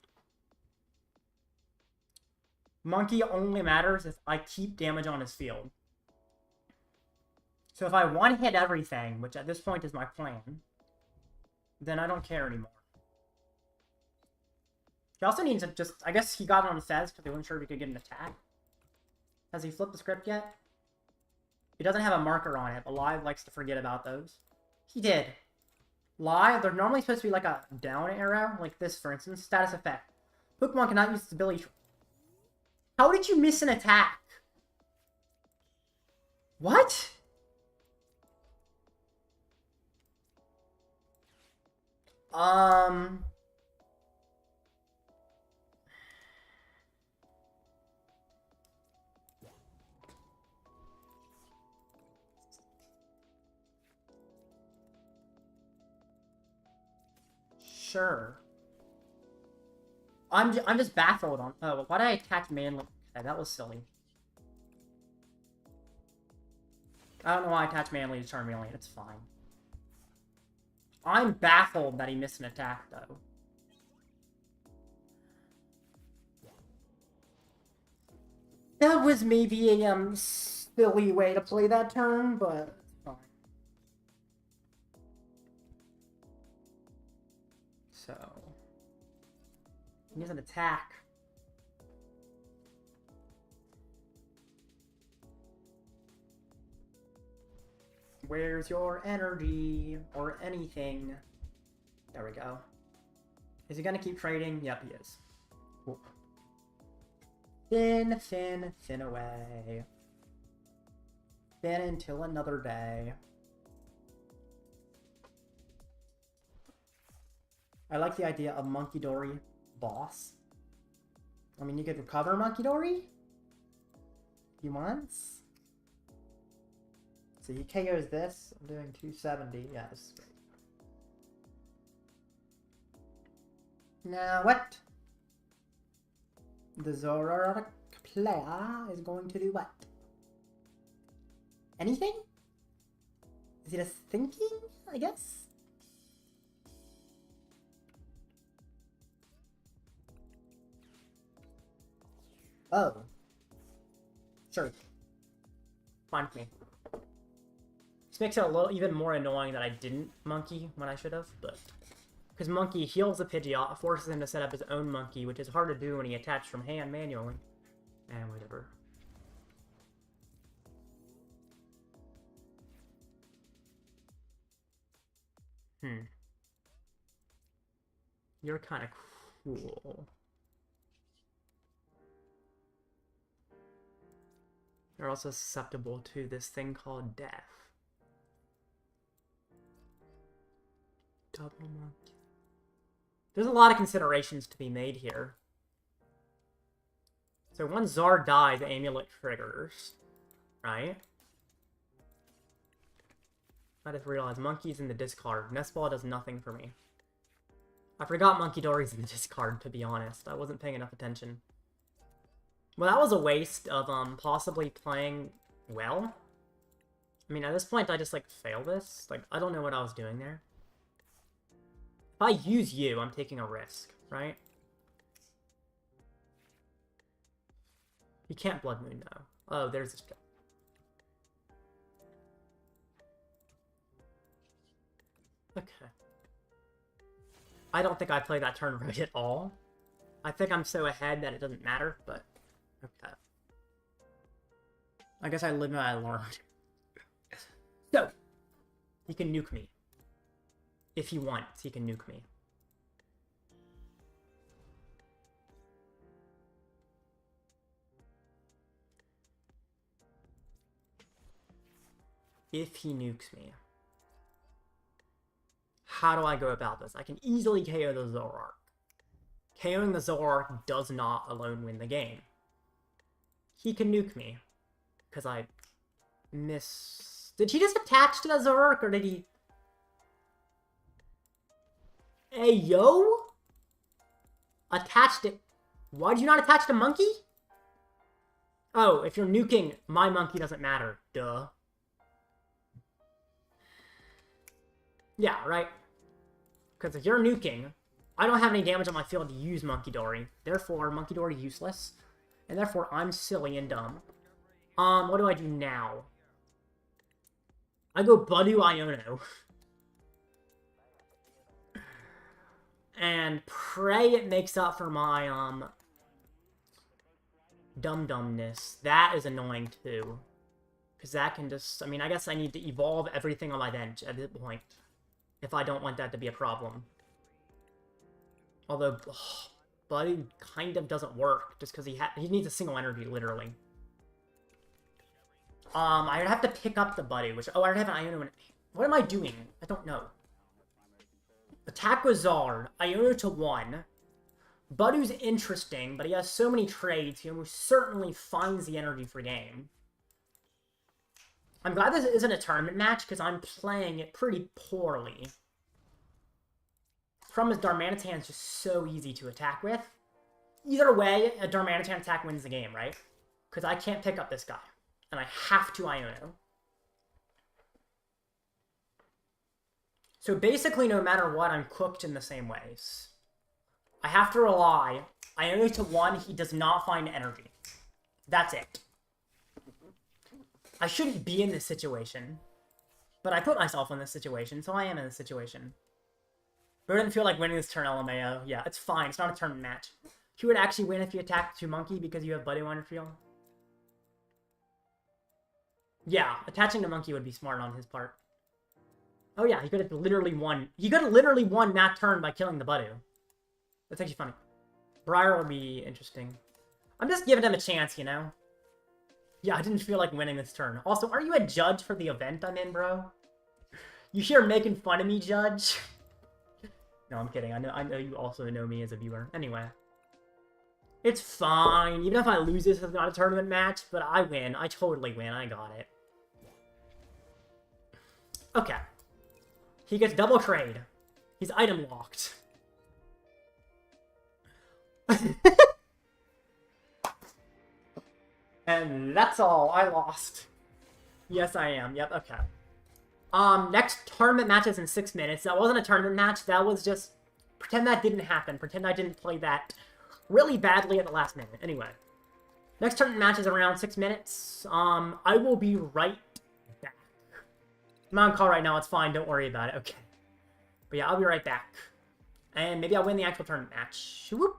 Monkey only matters if I keep damage on his field. So if I one-hit everything, which at this point is my plan, then I don't care anymore. He also needs to just... I guess he got it on Fez because he wasn't sure if he could get an attack. Has he flipped the script yet? He doesn't have a marker on it, but Live likes to forget about those. He did. Live, they're normally supposed to be like a down arrow, like this, for instance. Status effect. Pokemon cannot use its ability. How did you miss an attack? What? Sure. I'm just baffled on... Oh, why did I attach Manly? Okay, that was silly. I don't know why I attached Manly to Charmeleon. It's fine. I'm baffled that he missed an attack, though. That was maybe a silly way to play that turn, but it's fine. So... he needs an attack. Where's your energy? Or anything? There we go. Is he gonna keep trading? Yep, he is. Whoop. Thin, thin, thin away. Thin until another day. I like the idea of Munkidori boss. I mean, you could recover Munkidori if you want. So he KOs this. I'm doing 270. Yeah, this is great. Now what? The Zoroark player is going to do what? Anything? Is he just thinking, I guess? Oh. Sure. Fine with me. This makes it a little even more annoying that I didn't monkey when I should have, but... Because Monkey heals the Pidgeot, forces him to set up his own Monkey, which is hard to do when he attached from hand manually. And whatever. You're kind of cool. You're also susceptible to this thing called death. Double monkey. There's a lot of considerations to be made here. So when Zard dies, the amulet triggers, right? I just realized Monkey's in the discard. Nest Ball does nothing for me. I forgot Munkidori's in the discard, to be honest. I wasn't paying enough attention. Well, that was a waste of possibly playing well. I mean, at this point, I just, like, fail this. Like, I don't know what I was doing there. If I use you, I'm taking a risk, right? You can't Blood Moon, though. Oh, there's this guy. Okay. I don't think I played that turn right at all. I think I'm so ahead that it doesn't matter, but... Okay. I guess I live and I learned. So, he can nuke me. If he wants, he can nuke me. If he nukes me. How do I go about this? I can easily KO the Zoroark. KOing the Zoroark does not alone win the game. He can nuke me. Because I miss... Did he just attach to the Zoroark, or did he... Hey, yo? Attached it. Why did you not attach the Monkey? Oh, if you're nuking, my Monkey doesn't matter. Duh. Yeah, right? Because if you're nuking, I don't have any damage on my field to use Munkidori. Therefore, Munkidori useless. And therefore, I'm silly and dumb. What do I do now? I go Budew Iono. And pray it makes up for my, dum-dumness. That is annoying, too. Because that can just... I mean, I guess I need to evolve everything on my bench at this point. If I don't want that to be a problem. Although, Buddy kind of doesn't work, just because he needs a single energy, literally. I'd have to pick up the Buddy, which... Oh, I already have an Iono. What am I doing? I don't know. Attack with Zard. Iono to 1. Budew's interesting, but he has so many trades, he almost certainly finds the energy for game. I'm glad this isn't a tournament match, because I'm playing it pretty poorly. From his Darmanitan is just so easy to attack with. Either way, a Darmanitan attack wins the game, right? Because I can't pick up this guy. And I have to Iono. So basically, no matter what, I'm cooked in the same ways. I have to rely. Iono to 1, he does not find energy. That's it. I shouldn't be in this situation. But I put myself in this situation, so I am in this situation. But it didn't feel like winning this turn, LMAO. Yeah, it's fine. It's not a tournament match. He would actually win if you attacked 2 Monkey because you have Buddy on your field. Yeah, attaching to Monkey would be smart on his part. Oh yeah, he could have literally won. He could have literally won that turn by killing the Budew. That's actually funny. Briar would be interesting. I'm just giving him a chance, you know? Yeah, I didn't feel like winning this turn. Also, are you a judge for the event I'm in, bro? You here making fun of me, judge? No, I'm kidding. I know you also know me as a viewer. Anyway. It's fine. Even if I lose this, it's not a tournament match, but I win. I totally win. I got it. Okay. He gets double trade. He's item locked. And that's all. I lost. Yes, I am. Yep, okay. Next tournament match is in 6 minutes. That wasn't a tournament match. That was just... Pretend that didn't happen. Pretend I didn't play that really badly at the last minute. Anyway. Next tournament match is around 6 minutes. I will be right back. I'm on call right now. It's fine. Don't worry about it. Okay. But yeah, I'll be right back. And maybe I'll win the actual tournament match. Whoop.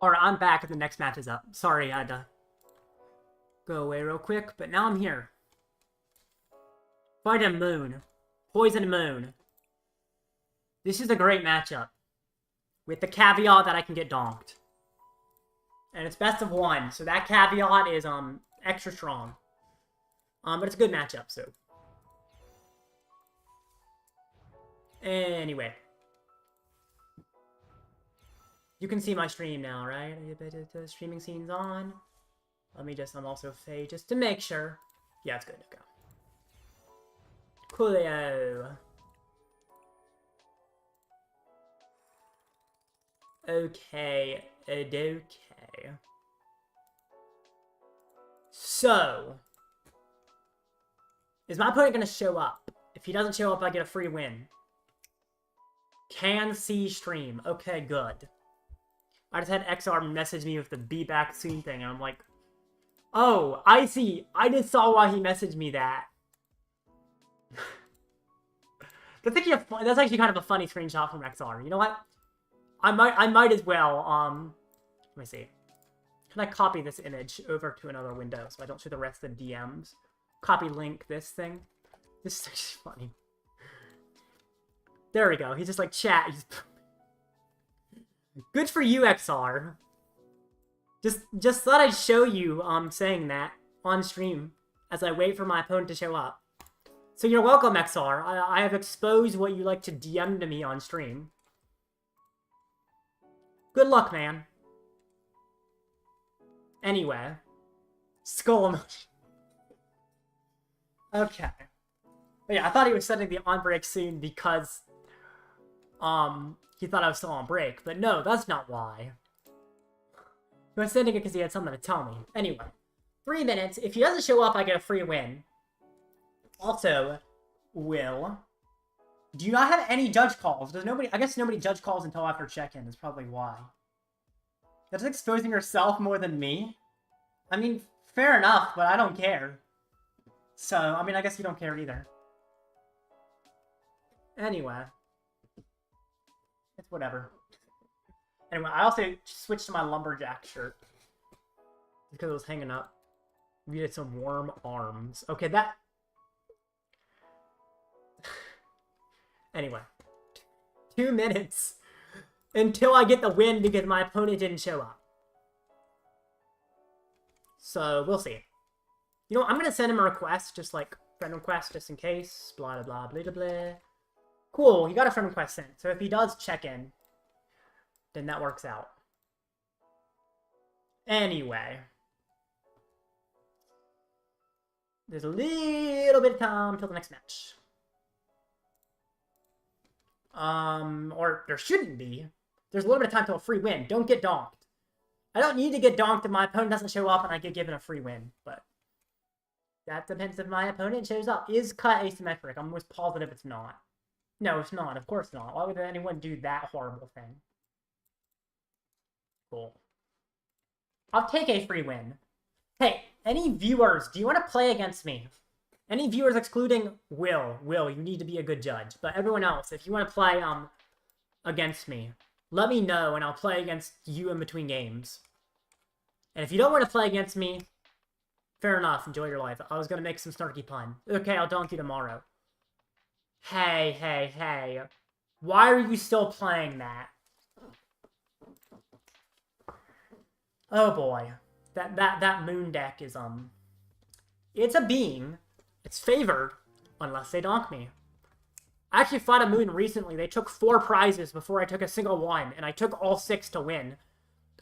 Alright, I'm back and the next match is up. Sorry, I had to go away real quick, but now I'm here. Fight a Moon. Poison Moon. This is a great matchup. With the caveat that I can get donked. And it's best of 1, so that caveat is extra strong. But it's a good matchup, so. Anyway. You can see my stream now, right? The streaming scene's on. Let me just, I'm also fade just to make sure. Yeah, it's good to go. Coolio. Okay, okay. So, is my opponent gonna show up? If he doesn't show up, I get a free win. Can see stream. Okay, good. I just had XR message me with the be back soon thing, and I'm like, oh, I see. I just saw why he messaged me that. That's actually kind of a funny screenshot from XR. You know what? I might as well, let me see. Can I copy this image over to another window so I don't show the rest of the DMs? Copy link this thing. This is actually funny. There we go. He's just like, chat. Good for you, XR. Just thought I'd show you, saying that on stream as I wait for my opponent to show up. So you're welcome, XR. I have exposed what you like to DM to me on stream. Good luck, man. Anyway. Skull emoji. Okay. But yeah, I thought he was sending the on break soon because, he thought I was still on break. But no, that's not why. He was sending it because he had something to tell me. Anyway. 3 minutes. If he doesn't show up, I get a free win. Also, Will, do you not have any judge calls? Does nobody? I guess nobody judge calls until after check-in. Is probably why. That's exposing yourself more than me. I mean, fair enough, but I don't care. So, I mean, I guess you don't care either. Anyway, it's whatever. Anyway, I also switched to my lumberjack shirt because it was hanging up. We did some warm arms. Okay, that. Anyway, 2 minutes until I get the win because my opponent didn't show up. So, we'll see. You know, I'm going to send him a request, just like friend request, just in case. Blah, blah, blah, blah, blah. Cool, he got a friend request sent. So if he does check in, then that works out. Anyway. There's a little bit of time until the next match. Or there shouldn't be. There's a little bit of time till a free win. Don't get donked. I don't need to get donked if my opponent doesn't show up and I get given a free win, but that depends if my opponent shows up. Is cut asymmetric? I'm almost positive it's not. No, it's not. Of course not. Why would anyone do that horrible thing? Cool. I'll take a free win. Hey, any viewers, do you want to play against me? Any viewers excluding Will, you need to be a good judge. But everyone else, if you want to play against me, let me know and I'll play against you in between games. And if you don't want to play against me, fair enough, enjoy your life. I was going to make some snarky pun. Okay, I'll donk you tomorrow. Hey. Why are you still playing that? Oh boy. That moon deck is, it's a being. It's favored, unless they donk me. I actually fought a moon recently. They took 4 prizes before I took a single one, and I took all 6 to win.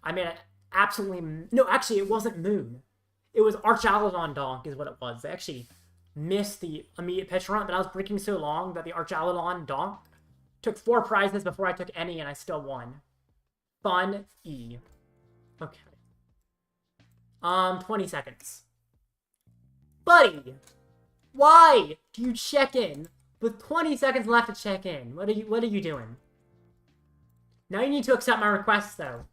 I mean, absolutely... No, actually, it wasn't moon. It was Archaludon donk is what it was. They actually missed the immediate pitch run, but I was breaking so long that the Archaludon donk took 4 prizes before I took any, and I still won. Fun E. Okay. 20 seconds. Buddy! Why do you check in with 20 seconds left to check in? What are you doing? Now you need to accept my request, though.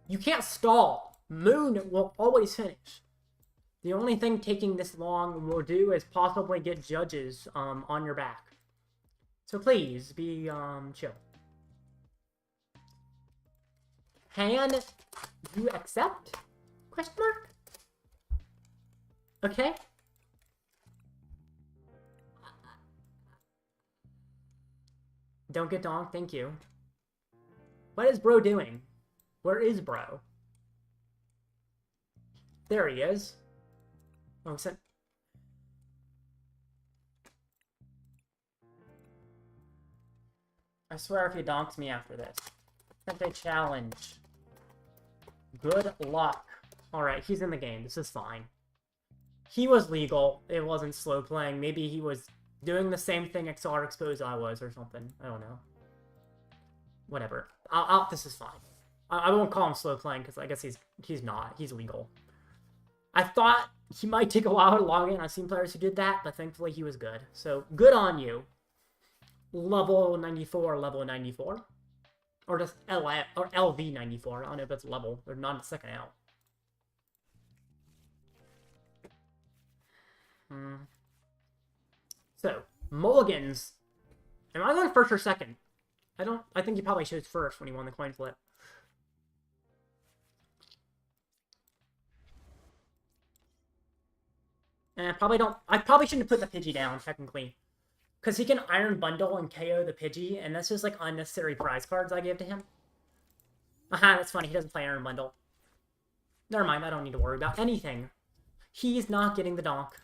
You can't stall. Moon will always finish. The only thing taking this long will do is possibly get judges on your back. So please be chill. Can you accept? Question mark? Okay. Don't get donked, thank you. What is bro doing? Where is bro? There he is. Oh, so... I swear if he donks me after this. Sent a challenge. Good luck. Alright, he's in the game. This is fine. He was legal. It wasn't slow playing. Maybe he was doing the same thing XR exposed I was or something. I don't know. Whatever. This is fine. I won't call him slow playing because I guess he's not. He's legal. I thought he might take a while to log in. I've seen players who did that, but thankfully he was good. So, good on you. Level 94, level 94. Or just LV 94. I don't know if it's level. They're not a second L. So, mulligans. Am I going first or second? I think he probably chose first when he won the coin flip. And I probably shouldn't have put the Pidgey down, technically. Because he can Iron Bundle and KO the Pidgey, and that's just, like, unnecessary prize cards I gave to him. Aha, that's funny. He doesn't play Iron Bundle. Never mind, I don't need to worry about anything. He's not getting the donk.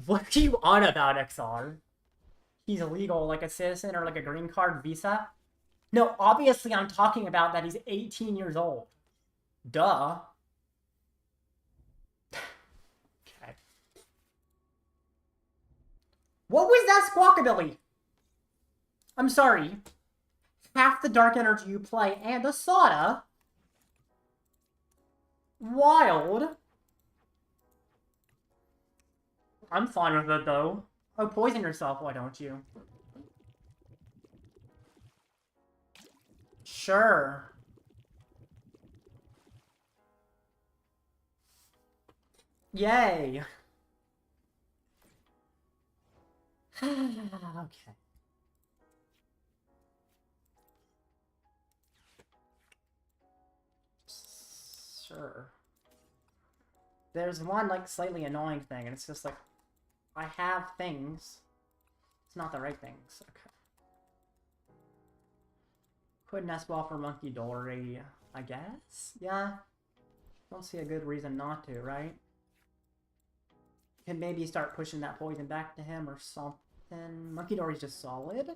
What are you on about, XR? He's illegal, like a citizen or like a green card visa? No, obviously I'm talking about that he's 18 years old. Duh. Okay. What was that squawkabilly? I'm sorry. Half the dark energy you play and the soda? Wild. I'm fine with it, though. Oh, poison yourself, why don't you? Sure. Yay. Okay. Sure. There's one, like, slightly annoying thing, and it's just like, I have things. It's not the right things. Okay. Quit Nest Ball for Munkidori, I guess? Yeah. Don't see a good reason not to, right? Can maybe start pushing that poison back to him or something. Munkidori's just solid.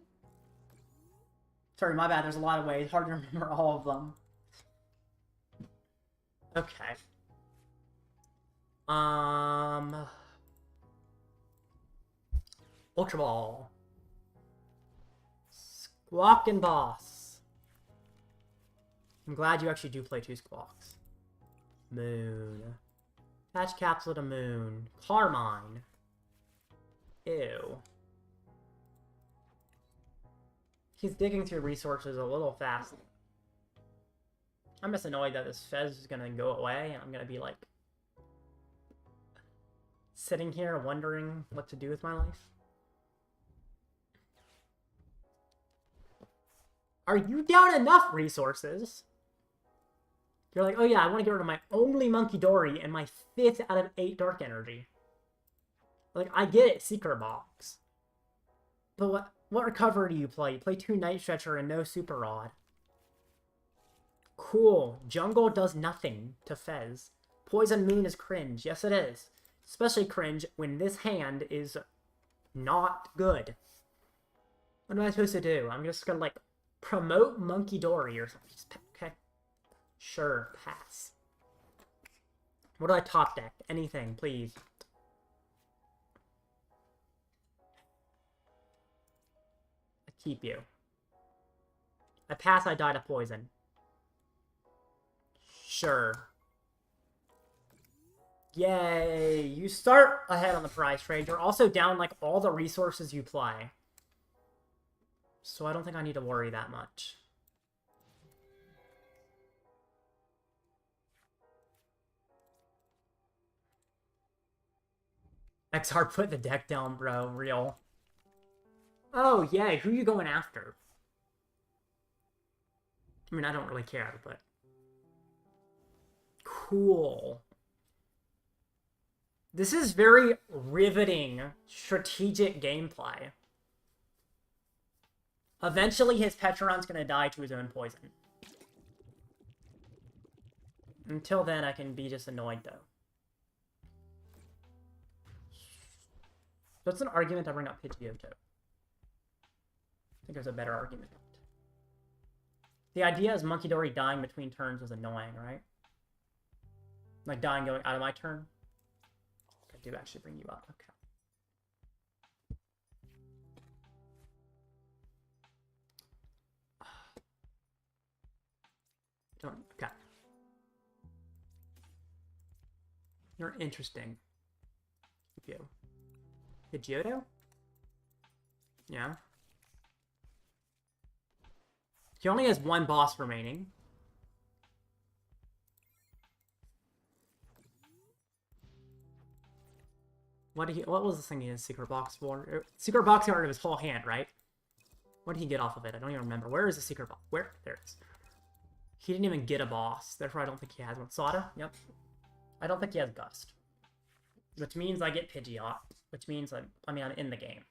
Sorry, my bad. There's a lot of ways. Hard to remember all of them. Okay. Ultra Ball. Squawk and Boss. I'm glad you actually do play 2 Squawks. Moon. Patch Capsule to Moon. Carmine. Ew. He's digging through resources a little fast. I'm just annoyed that this Fez is gonna go away, and I'm gonna be like sitting here wondering what to do with my life. Are you down enough resources? You're like, oh yeah, I want to get rid of my only Munkidori and my 5th out of 8 Dark Energy. Like, I get it, Secret Box. But what recovery do you play? You play 2 Night Stretcher and no Super Rod. Cool. Jungle does nothing to Fez. Poison Moon is cringe. Yes, it is. Especially cringe when this hand is not good. What am I supposed to do? I'm just gonna, like, promote Munkidori or something. Okay. Sure, pass. What do I top deck? Anything, please. I keep you. I pass, I die to poison. Sure. Yay! You start ahead on the prize trade. You're also down, like, all the resources you play. So I don't think I need to worry that much. XR, put the deck down, bro. Real. Oh, yeah. Who are you going after? I mean, I don't really care, but... Cool. This is very riveting, strategic gameplay. Eventually, his Petron's gonna die to his own poison. Until then, I can be just annoyed, though. What's an argument to bring up Pidgeotto? I think there's a better argument. The idea is Munkidori dying between turns was annoying, right? Like dying going out of my turn? I do actually bring you up, okay. Okay. You're interesting. You. Pidgeotto? Yeah. He only has one boss remaining. What was the thing he had secret box for? Secret box art of his whole hand, right? What did he get off of it? I don't even remember. Where is the secret box? Where? There it is. He didn't even get a boss. Therefore, I don't think he has one. Sada? Yep. I don't think he has Gust. Which means I get Pidgeot. Which means I'm in the game.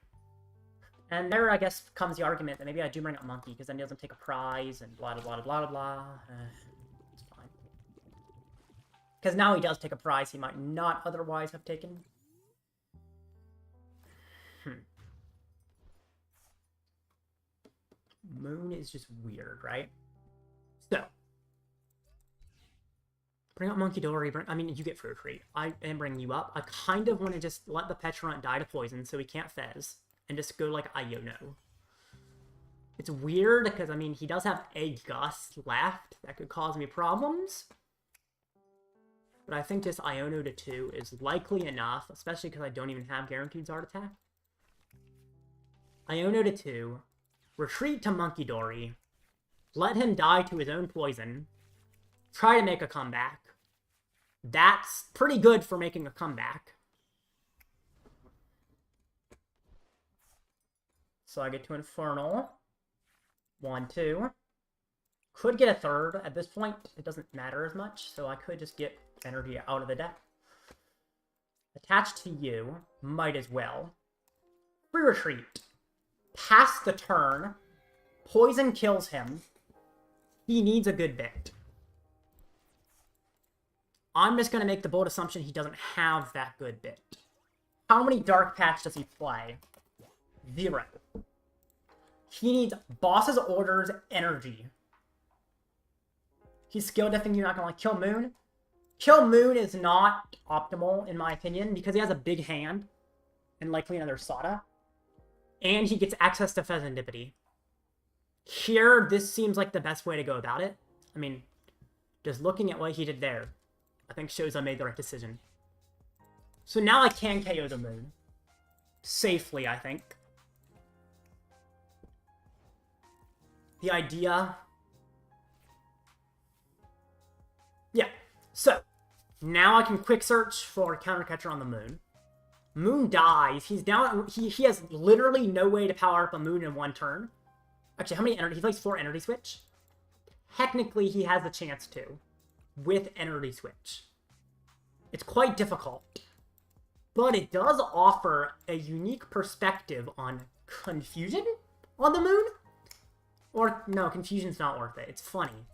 And there, I guess, comes the argument that maybe I do bring up Monkey, because then he doesn't take a prize, and blah, blah, blah, blah, blah. It's fine. Because now he does take a prize he might not otherwise have taken. Moon is just weird, right? So. Bring up Munkidori. I mean, you get Fruit Tree. I am bringing you up. I kind of want to just let the Petron die to poison so he can't Fez. And just go like Iono. It's weird because, I mean, he does have a Gust left. That could cause me problems. But I think just Iono to 2 is likely enough, especially because I don't even have Guaranteed Zard Attack. Iono to 2. Retreat to Munkidori. Let him die to his own poison. Try to make a comeback. That's pretty good for making a comeback. So I get to Infernal. 1, 2. Could get a third. At this point, it doesn't matter as much, so I could just get energy out of the deck. Attached to you. Might as well. Free retreat. Pass the turn. Poison kills him. He needs a good bit. I'm just going to make the bold assumption he doesn't have that good bit. How many Dark Patch does he play? 0. He needs Boss's Orders Energy. He's skill diffing you, not going to like Kill Moon. Kill Moon is not optimal, in my opinion, because he has a big hand. And likely another Sada. And he gets access to Fezandipiti. Here, this seems like the best way to go about it. I mean, just looking at what he did there, I think shows I made the right decision. So now I can KO the Moon. Safely, I think. The idea... Yeah. So, now I can quick search for Counter Catcher on the Moon. Moon dies. He's down... He has literally no way to power up a Moon in one turn. Actually, how many energy... He plays 4 Energy Switch. Technically, he has a chance to. With Energy Switch. It's quite difficult. But it does offer a unique perspective on Confusion on the Moon. Or, no, Confusion's not worth it. It's funny.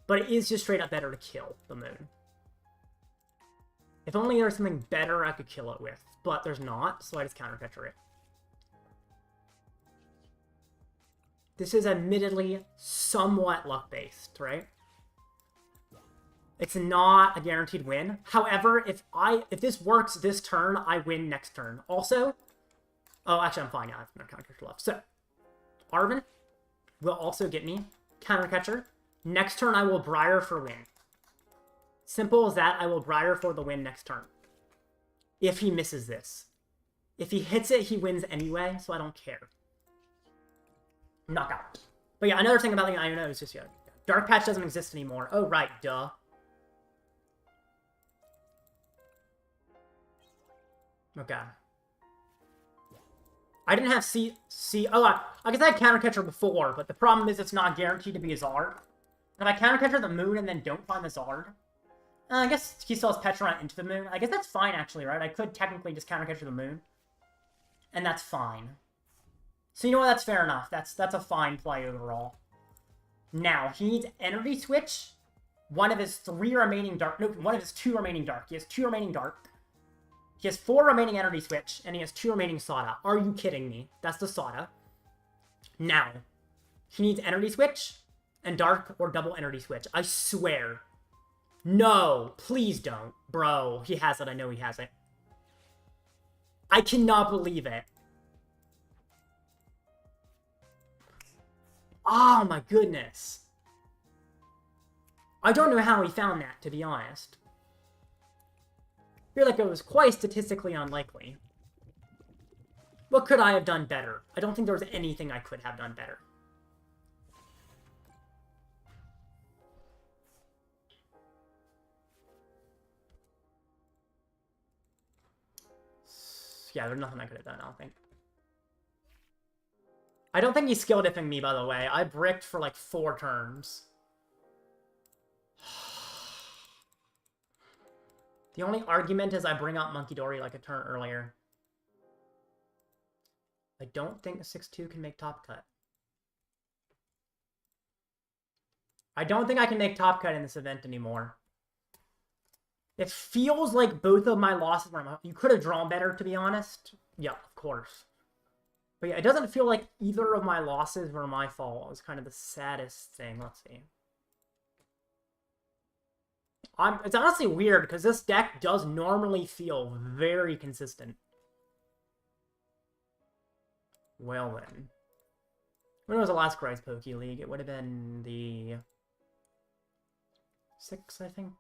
But it is just straight up better to kill the Moon. If only there was something better I could kill it with. But there's not, so I just Counter Catcher it. This is admittedly somewhat luck-based, right? It's not a guaranteed win. However, if this works this turn, I win next turn. Also, oh, actually, I'm fine now. I have no Counter Catcher left. So, Arven will also get me Counter Catcher. Next turn, I will Briar for win. Simple as that. I will Briar for the win next turn. If he misses this. If he hits it, he wins anyway, so I don't care. Knockout. But yeah, another thing about the Iono is just, yeah, Dark Patch doesn't exist anymore. Oh, right, duh. Okay. I didn't have oh, I guess I had Counter Catcher before, but the problem is it's not guaranteed to be a Zard. If I Counter Catcher the Moon and then don't find the Zard, I guess he still has Petrant into the Moon. I guess that's fine, actually, right? I could technically just Counter Catcher the Moon. And that's fine. So you know what? That's fair enough. That's a fine play overall. Now, he needs Energy Switch. One of his 3 remaining Dark... No, one of his 2 remaining Dark. He has 2 remaining Dark. He has 4 remaining Energy Switch, and he has 2 remaining Soda. Are you kidding me? That's the Soda. Now, he needs Energy Switch and Dark or double Energy Switch. I swear. No, please don't. Bro, he has it. I know he has it. I cannot believe it. Oh my goodness. I don't know how he found that, to be honest. I feel like it was quite statistically unlikely. What could I have done better? I don't think there was anything I could have done better. Yeah, there's nothing I could have done, I don't think. I don't think he's skill diffing me, by the way. I bricked for like 4 turns. The only argument is I bring out Munkidori like a turn earlier. I don't think a 6-2 can make top cut. I don't think I can make top cut in this event anymore. It feels like both of my losses were... You could have drawn better, to be honest. Yeah, of course. But yeah, it doesn't feel like either of my losses were my fault. It was kind of the saddest thing. Let's see. It's honestly weird, because this deck does normally feel very consistent. Well then. When was the last Christ Poke League? It would have been the... 6, I think.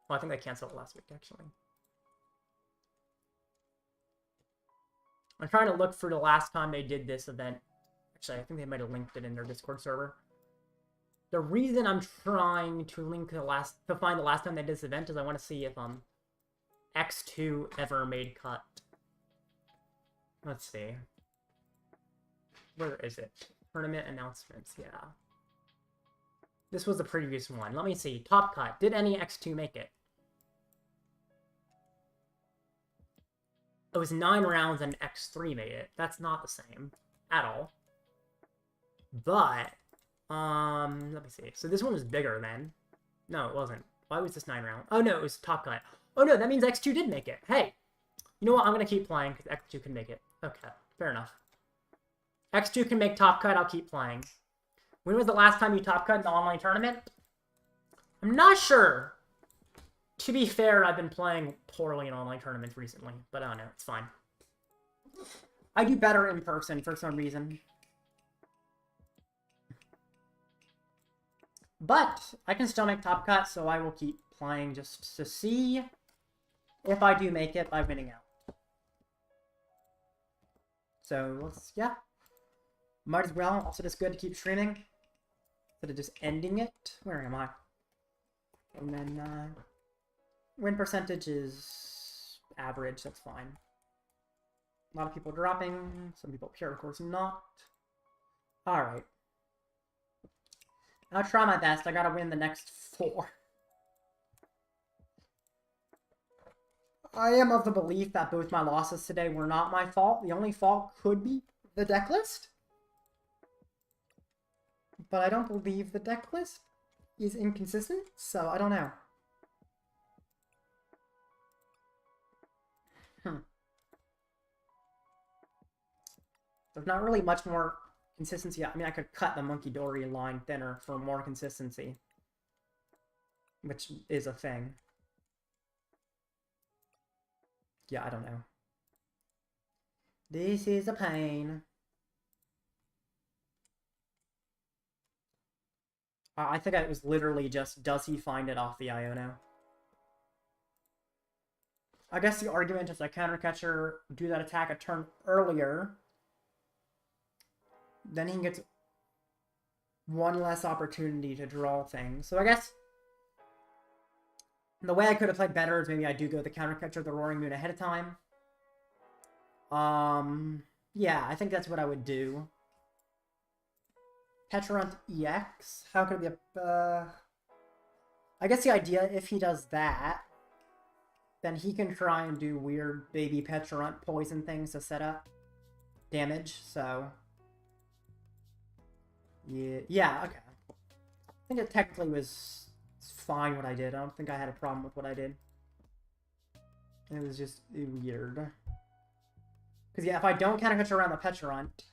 Well, I think they canceled it last week, actually. I'm trying to look for the last time they did this event. Actually, I think they might have linked it in their Discord server. The reason I'm trying to link to find the last time they did this event is I want to see if X2 ever made cut. Let's see. Where is it? Tournament announcements, yeah. This was the previous one. Let me see. Top cut. Did any X2 make it? It was 9 rounds and X3 made it. That's not the same. At all. But... let me see. So this one was bigger then. No, it wasn't. Why was this 9 round? Oh no, it was top cut. Oh no, that means X2 did make it. Hey, you know what? I'm gonna keep playing because X2 can make it. Okay, fair enough. X2 can make top cut. I'll keep playing. When was the last time you top cut in the online tournament? I'm not sure. To be fair, I've been playing poorly in online tournaments recently, but I don't know. It's fine. I do better in person for some reason. But I can still make top cut, so I will keep playing just to see if I do make it by winning out. So, let's, yeah. Might as well. Also, just good to keep streaming. Instead of just ending it. Where am I? And then, win percentage is average. That's fine. A lot of people dropping. Some people pure, of course, not. Alright. I'll try my best. I gotta win the next 4. I am of the belief that both my losses today were not my fault. The only fault could be the deck list. But I don't believe the deck list is inconsistent, so I don't know. There's not really much more consistency. I mean, I could cut the Munkidori line thinner for more consistency. Which is a thing. Yeah, I don't know. This is a pain. I think it was literally just, does he find it off the Iono? I guess the argument is I counter catcher, do that attack a turn earlier. Then he gets one less opportunity to draw things. So I guess the way I could have played better is maybe I do go the counter catcher the Roaring Moon ahead of time. Yeah, I think that's what I would do. Petrant EX? How could it be a... I guess the idea, if he does that, then he can try and do weird baby Petrant poison things to set up damage, so... Yeah, okay. I think it technically was fine what I did. I don't think I had a problem with what I did. It was just weird. Because, yeah, if I don't counter hit around the Petrant,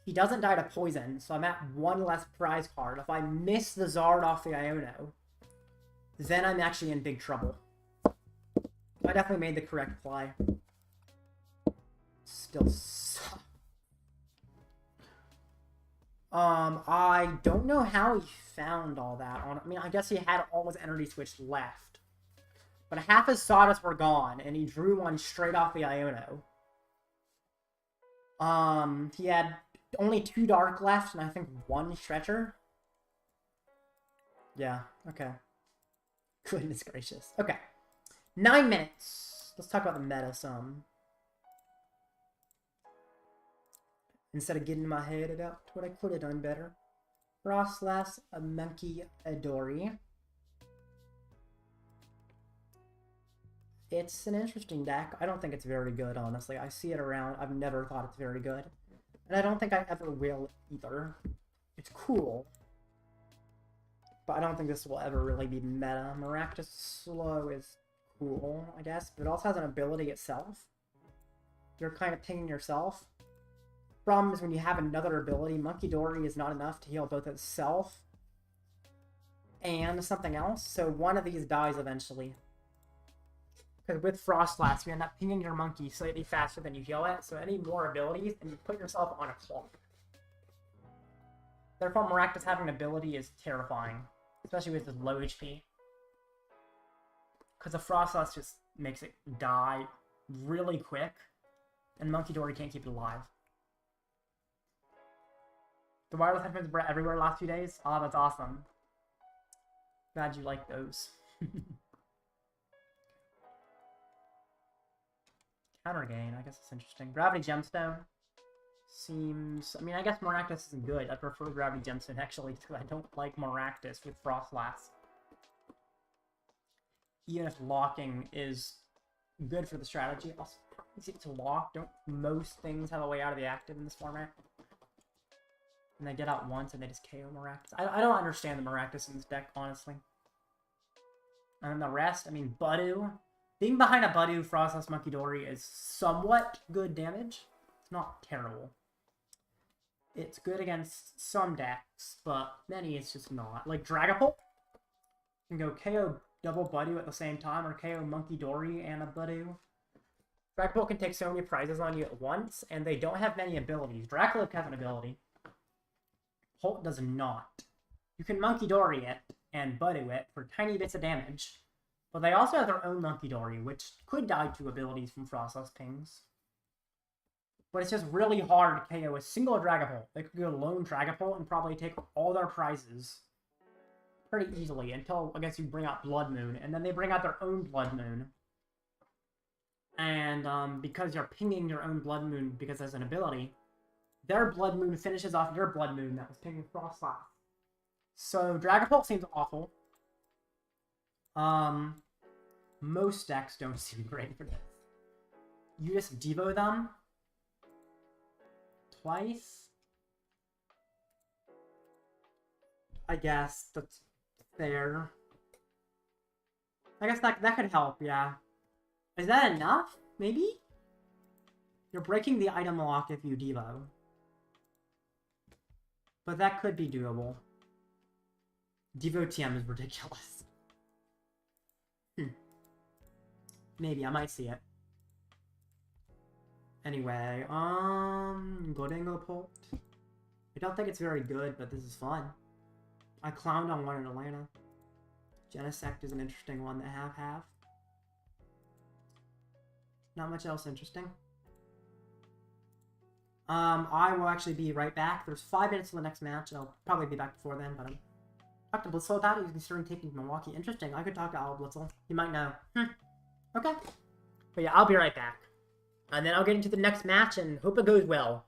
he doesn't die to poison, so I'm at one less prize card. If I miss the Zard off the Iono, then I'm actually in big trouble. I definitely made the correct play. Still sucks. I don't know how he found all that. I mean, I guess he had all his energy switch left. But half his Sawdust were gone, and he drew one straight off the Iono. He had only 2 Dark left, and I think 1 Stretcher. Yeah, okay. Goodness gracious. Okay. 9 minutes. Let's talk about the meta some. Instead of getting my head about what I could have done better. Frostlass, a Munkidori. It's an interesting deck. I don't think it's very good, honestly. I see it around. I've never thought it's very good. And I don't think I ever will either. It's cool. But I don't think this will ever really be meta. Maractus Slow is cool, I guess. But it also has an ability itself. You're kind of pinging yourself. Problem is when you have another ability, Munkidori is not enough to heal both itself and something else. So one of these dies eventually. Because with Frostlass, you end up pinging your monkey slightly faster than you heal it, so any more abilities, and you put yourself on a clock. Therefore, Maractus having an ability is terrifying, especially with his low HP. Because the Frostlass just makes it die really quick, and Munkidori can't keep it alive. The wireless headphones were everywhere the last few days? Oh, that's awesome. Glad you like those. Counter gain, I guess it's interesting. Gravity Gemstone seems... I mean, I guess Maractus isn't good. I prefer Gravity Gemstone, actually, because I don't like Maractus with Frostlass. Even if locking is good for the strategy, also easy to lock. Don't most things have a way out of the active in this format? And they get out once and they just KO Maractus. I don't understand the Maractus in this deck, honestly. And then the rest, I mean, Budew. Being behind a Budew, Frostlass, Munkidori is somewhat good damage. It's not terrible. It's good against some decks, but many it's just not. Like Dragapult can go KO double Budew at the same time, or KO Munkidori and a Budew. Dragapult can take so many prizes on you at once, and they don't have many abilities. Dracolic has an ability. Holt does not. You can Munkidori it and Budew it for tiny bits of damage, but they also have their own Munkidori, which could die to abilities from Frostlass pings. But it's just really hard to KO a single Dragapult. They could go lone Dragapult and probably take all their prizes pretty easily until, I guess, you bring out Blood Moon, and then they bring out their own Blood Moon. And because you're pinging your own Blood Moon because there's an ability, their Blood Moon finishes off your Blood Moon that was pinging Frostlass. So Dragapult seems awful. Most decks don't seem great for this. You just Devo them twice. I guess that's fair. I guess that could help, yeah. Is that enough? Maybe? You're breaking the item lock if you Devo. But that could be doable. Devo TM is ridiculous. Maybe, I might see it. Anyway, Gordingo. I don't think it's very good, but this is fun. I clowned on one in Atlanta. Genesect is an interesting one to have. Not much else interesting. I will actually be right back. There's 5 minutes till the next match. I'll probably be back before then, but I'm talk to Blitzel about it. He's considering taking Milwaukee. Interesting. I could talk to Al Blitzel. He might know. Okay. But yeah, I'll be right back. And then I'll get into the next match and hope it goes well.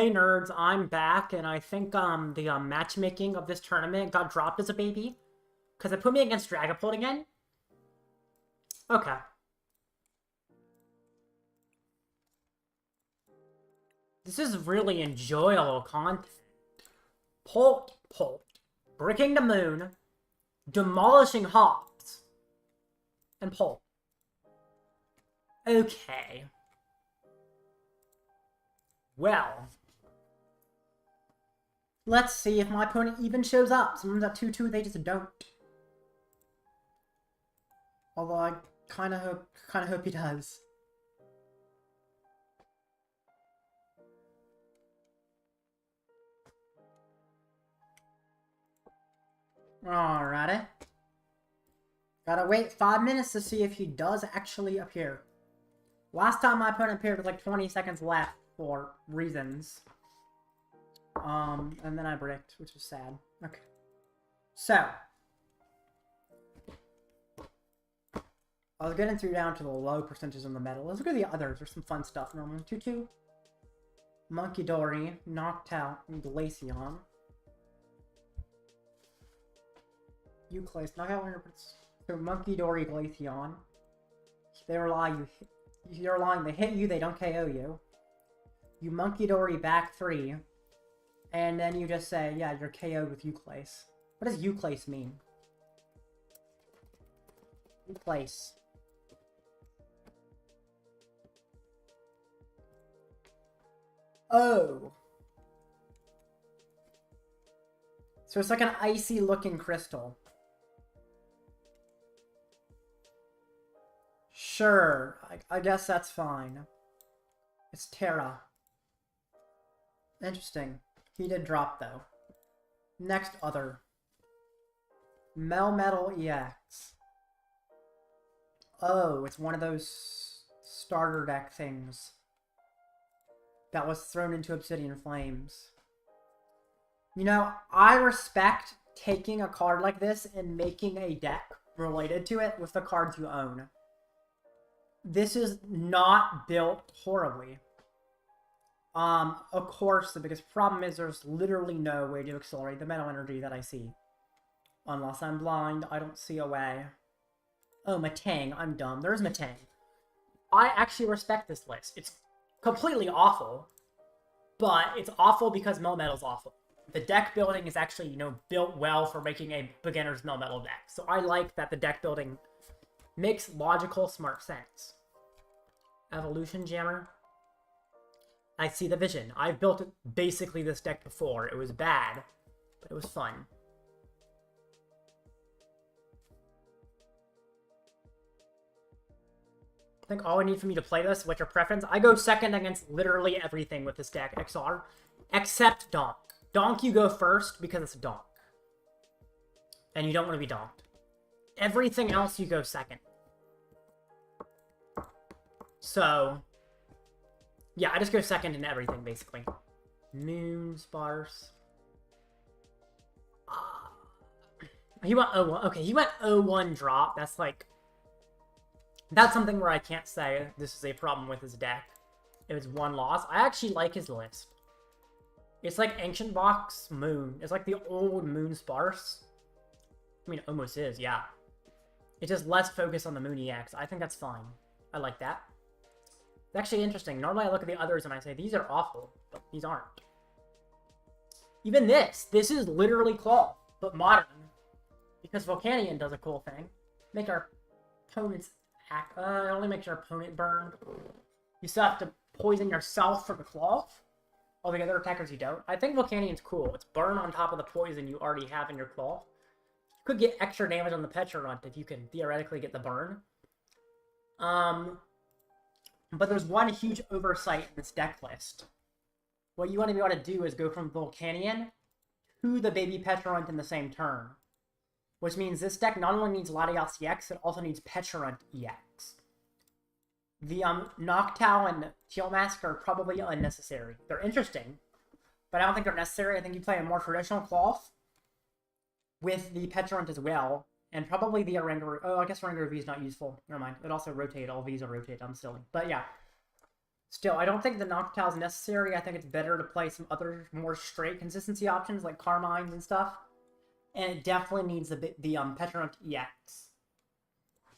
Hey nerds, I'm back, and I think the matchmaking of this tournament got dropped as a baby. Because it put me against Dragapult again. Okay. This is really enjoyable content. Pult, breaking the moon, demolishing hops, and Pult. Okay. Well, let's see if my opponent even shows up. Sometimes at 2-2 they just don't. Although I kind of hope he does. Alrighty. Gotta wait 5 minutes to see if he does actually appear. Last time my opponent appeared with like 20 seconds left for reasons. And then I bricked, which was sad. Okay. So. I was getting through down to the low percentages on the metal. Let's look at the others. There's some fun stuff normally. 2-2. Munkidori, Noctowl, and Glaceon. Uclase, Knockout 100%. So Munkidori, Glaceon. They're lying. You're lying. They hit you, they don't KO you. You Munkidori back 3. And then you just say, yeah, you're KO'd with Uclase. What does Uclase mean? Uclase. Oh. So it's like an icy looking crystal. Sure, I guess that's fine. It's Terra. Interesting. He did drop though. Next other. Melmetal EX. Oh, it's one of those starter deck things that was thrown into Obsidian Flames. You know, I respect taking a card like this and making a deck related to it with the cards you own. This is not built horribly. Of course, the biggest problem is there's literally no way to accelerate the metal energy that I see. Unless I'm blind, I don't see a way. Oh, Matang, I'm dumb. There's Matang. I actually respect this list. It's completely awful, but it's awful because Melmetal's awful. The deck building is actually, you know, built well for making a beginner's Melmetal deck. So I like that the deck building makes logical, smart sense. Evolution Jammer. I see the vision. I've built basically this deck before. It was bad, but it was fun. I think all I need for me to play this, what's your preference? I go second against literally everything with this deck, XR, except Donk. Donk you go first because it's a Donk. And you don't want to be Donked. Everything else you go second. So, yeah, I just go second in everything, basically. Moon, Sparse. He went 0-1. Okay, he went 0-1 drop. That's like... That's something where I can't say this is a problem with his deck. If it's one loss. I actually like his list. It's like Ancient Box Moon. It's like the old Moon Sparse. I mean, it almost is, yeah. It's just less focus on the Moon EX. I think that's fine. I like that. It's actually interesting. Normally I look at the others and I say, these are awful, but these aren't. Even this. This is literally Claw, but modern. Because Volcanion does a cool thing. Make our opponents act... it only makes your opponent burn. You still have to poison yourself for the Claw. All the other attackers you don't. I think Volcanion's cool. It's burn on top of the poison you already have in your Claw. You could get extra damage on the Pecharunt if you can theoretically get the burn. But there's one huge oversight in this deck list. What you want to be able to do is go from Volcanion to the baby Pecharunt in the same turn. Which means this deck not only needs Latias EX, it also needs Pecharunt EX. The Noctowl and Teal Mask are probably unnecessary. They're interesting, but I don't think they're necessary. I think you play a more traditional Cloth with the Pecharunt as well, and probably the Oranguru. Oh, I guess Oranguru V is not useful. Never mind. It also rotates. All Vs are rotated. I'm silly. But yeah. Still, I don't think the Noctowl is necessary. I think it's better to play some other more straight consistency options like Carmines and stuff. And it definitely needs the Petronite EX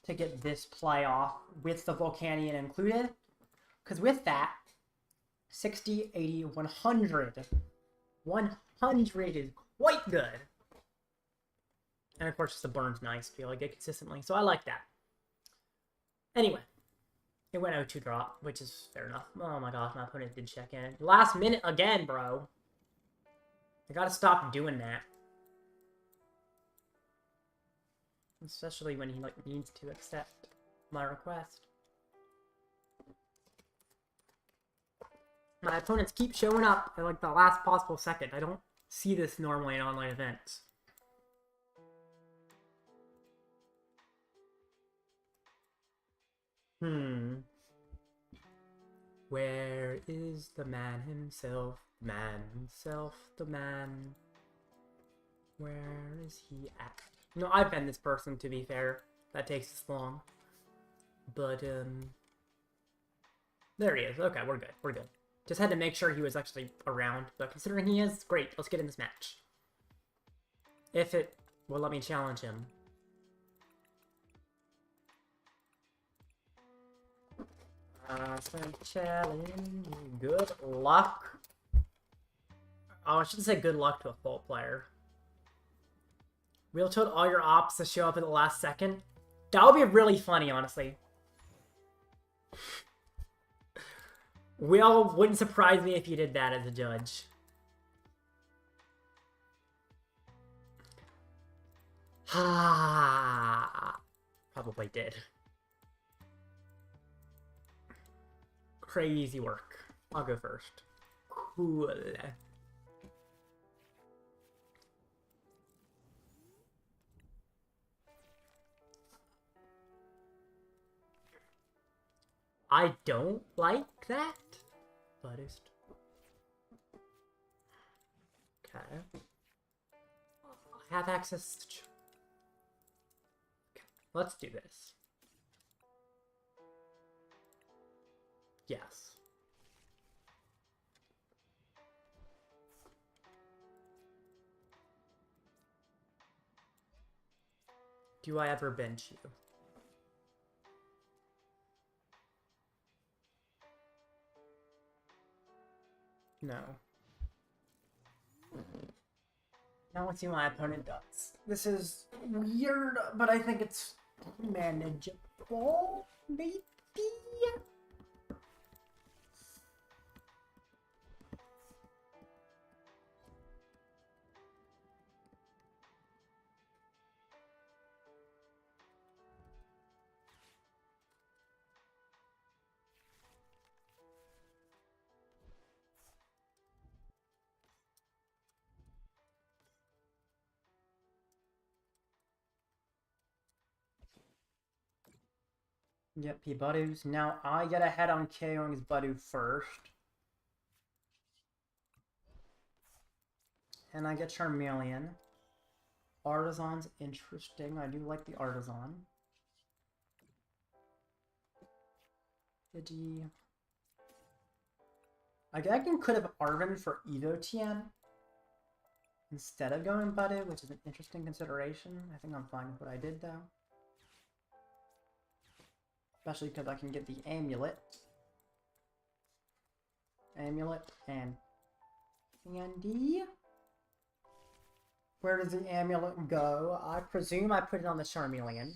to get this play off with the Volcanion included. Because with that, 60, 80, 100. 100 is quite good. And of course, the burn's nice to be able to get consistently. So I like that. Anyway. It went 0-2 drop, which is fair enough. Oh my gosh, my opponent did check in. Last minute again, bro. I gotta stop doing that. Especially when he, like, needs to accept my request. My opponents keep showing up at, like, the last possible second. I don't see this normally in online events. Where is the man himself? The man himself, the man. Where is he at? No, I've been this person, to be fair. That takes this long. But, there he is. Okay, we're good. We're good. Just had to make sure he was actually around. But considering he is, great. Let's get in this match. If it will let me challenge him. Challenge. Good luck. Oh, I shouldn't say good luck to a full player. Wheel tilt all your ops to show up at the last second. That would be really funny, honestly. Will wouldn't surprise me if you did that as a judge. Probably did. Crazy work. I'll go first. Cool. I don't like that, but it's... Okay. I have access to... Okay, let's do this. Yes. Do I ever bench you? No. Now let's see what my opponent does. This is weird, but I think it's manageable, maybe? Yep, he Budews. Now I get ahead on KOing his Budew first. And I get Charmeleon. Artazon's interesting. I do like the Artazon. Pidgey. I could have Arven for Evo TM instead of going Budew, which is an interesting consideration. I think I'm fine with what I did though. Especially because I can get the Amulet. Amulet and Candy. Where does the Amulet go? I presume I put it on the Charmeleon.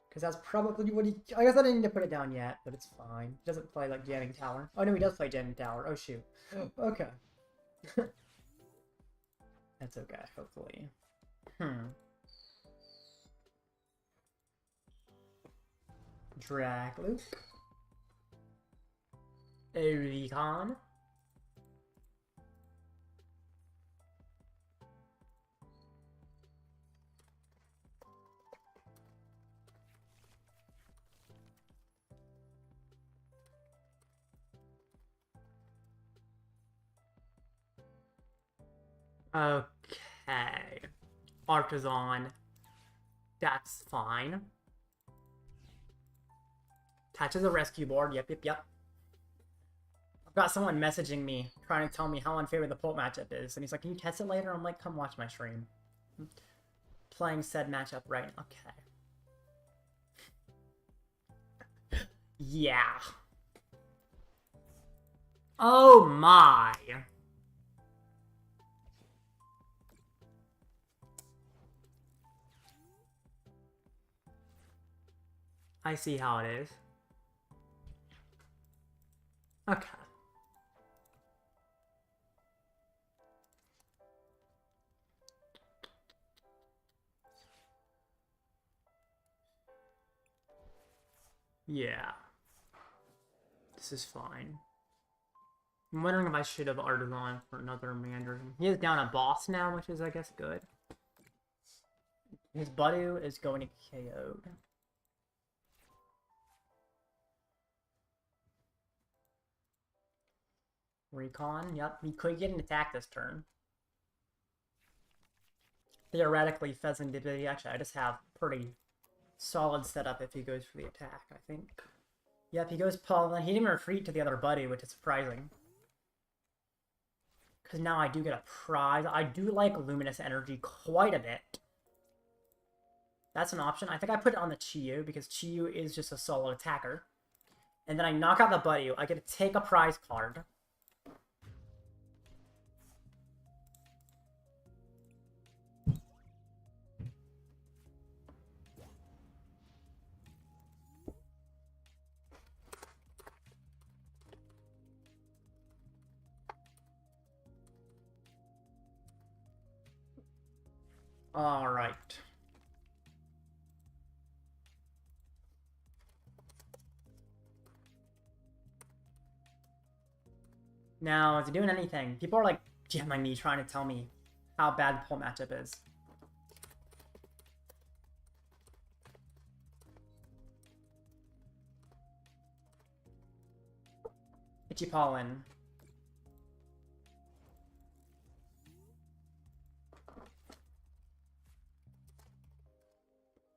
Because that's probably what he... I guess I didn't need to put it down yet, but it's fine. He doesn't play, like, Jamming Tower. Oh, no, he does play Jamming Tower. Oh, shoot. Okay. That's okay, hopefully. Dragluke. Recon. Okay. Artazon. That's fine. Patches a rescue board. Yep. I've got someone messaging me trying to tell me how unfair the Polt matchup is. And he's like, can you test it later? I'm like, come watch my stream. Playing said matchup right now. Okay. Yeah. Oh my. I see how it is. Okay. Yeah. This is fine. I'm wondering if I should have Artazon for another Mandarin. He is down a boss now, which is, I guess, good. His Budew is going to KO'd. Recon, yep. He could get an attack this turn. Theoretically, Fezandipiti. Actually, I just have pretty solid setup if he goes for the attack, I think. Yep, he goes Paul, then he didn't retreat to the other Buddy, which is surprising. Because now I do get a prize. I do like Luminous Energy quite a bit. That's an option. I think I put it on the Chiyu, because Chiyu is just a solid attacker. And then I knock out the Buddy. I get to take a prize card. All right. Now, is he doing anything? People are like jamming me, trying to tell me how bad the Polt matchup is. Ichipalin.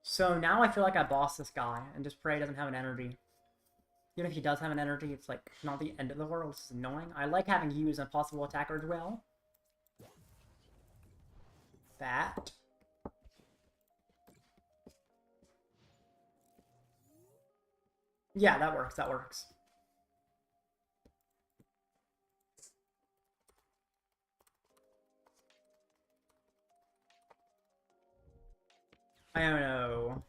So now I feel like I bossed this guy and just pray he doesn't have an energy. Even if he does have an energy, it's like not the end of the world. It's annoying. I like having you as a possible attacker as well. That. Yeah, that works. That works. I don't know.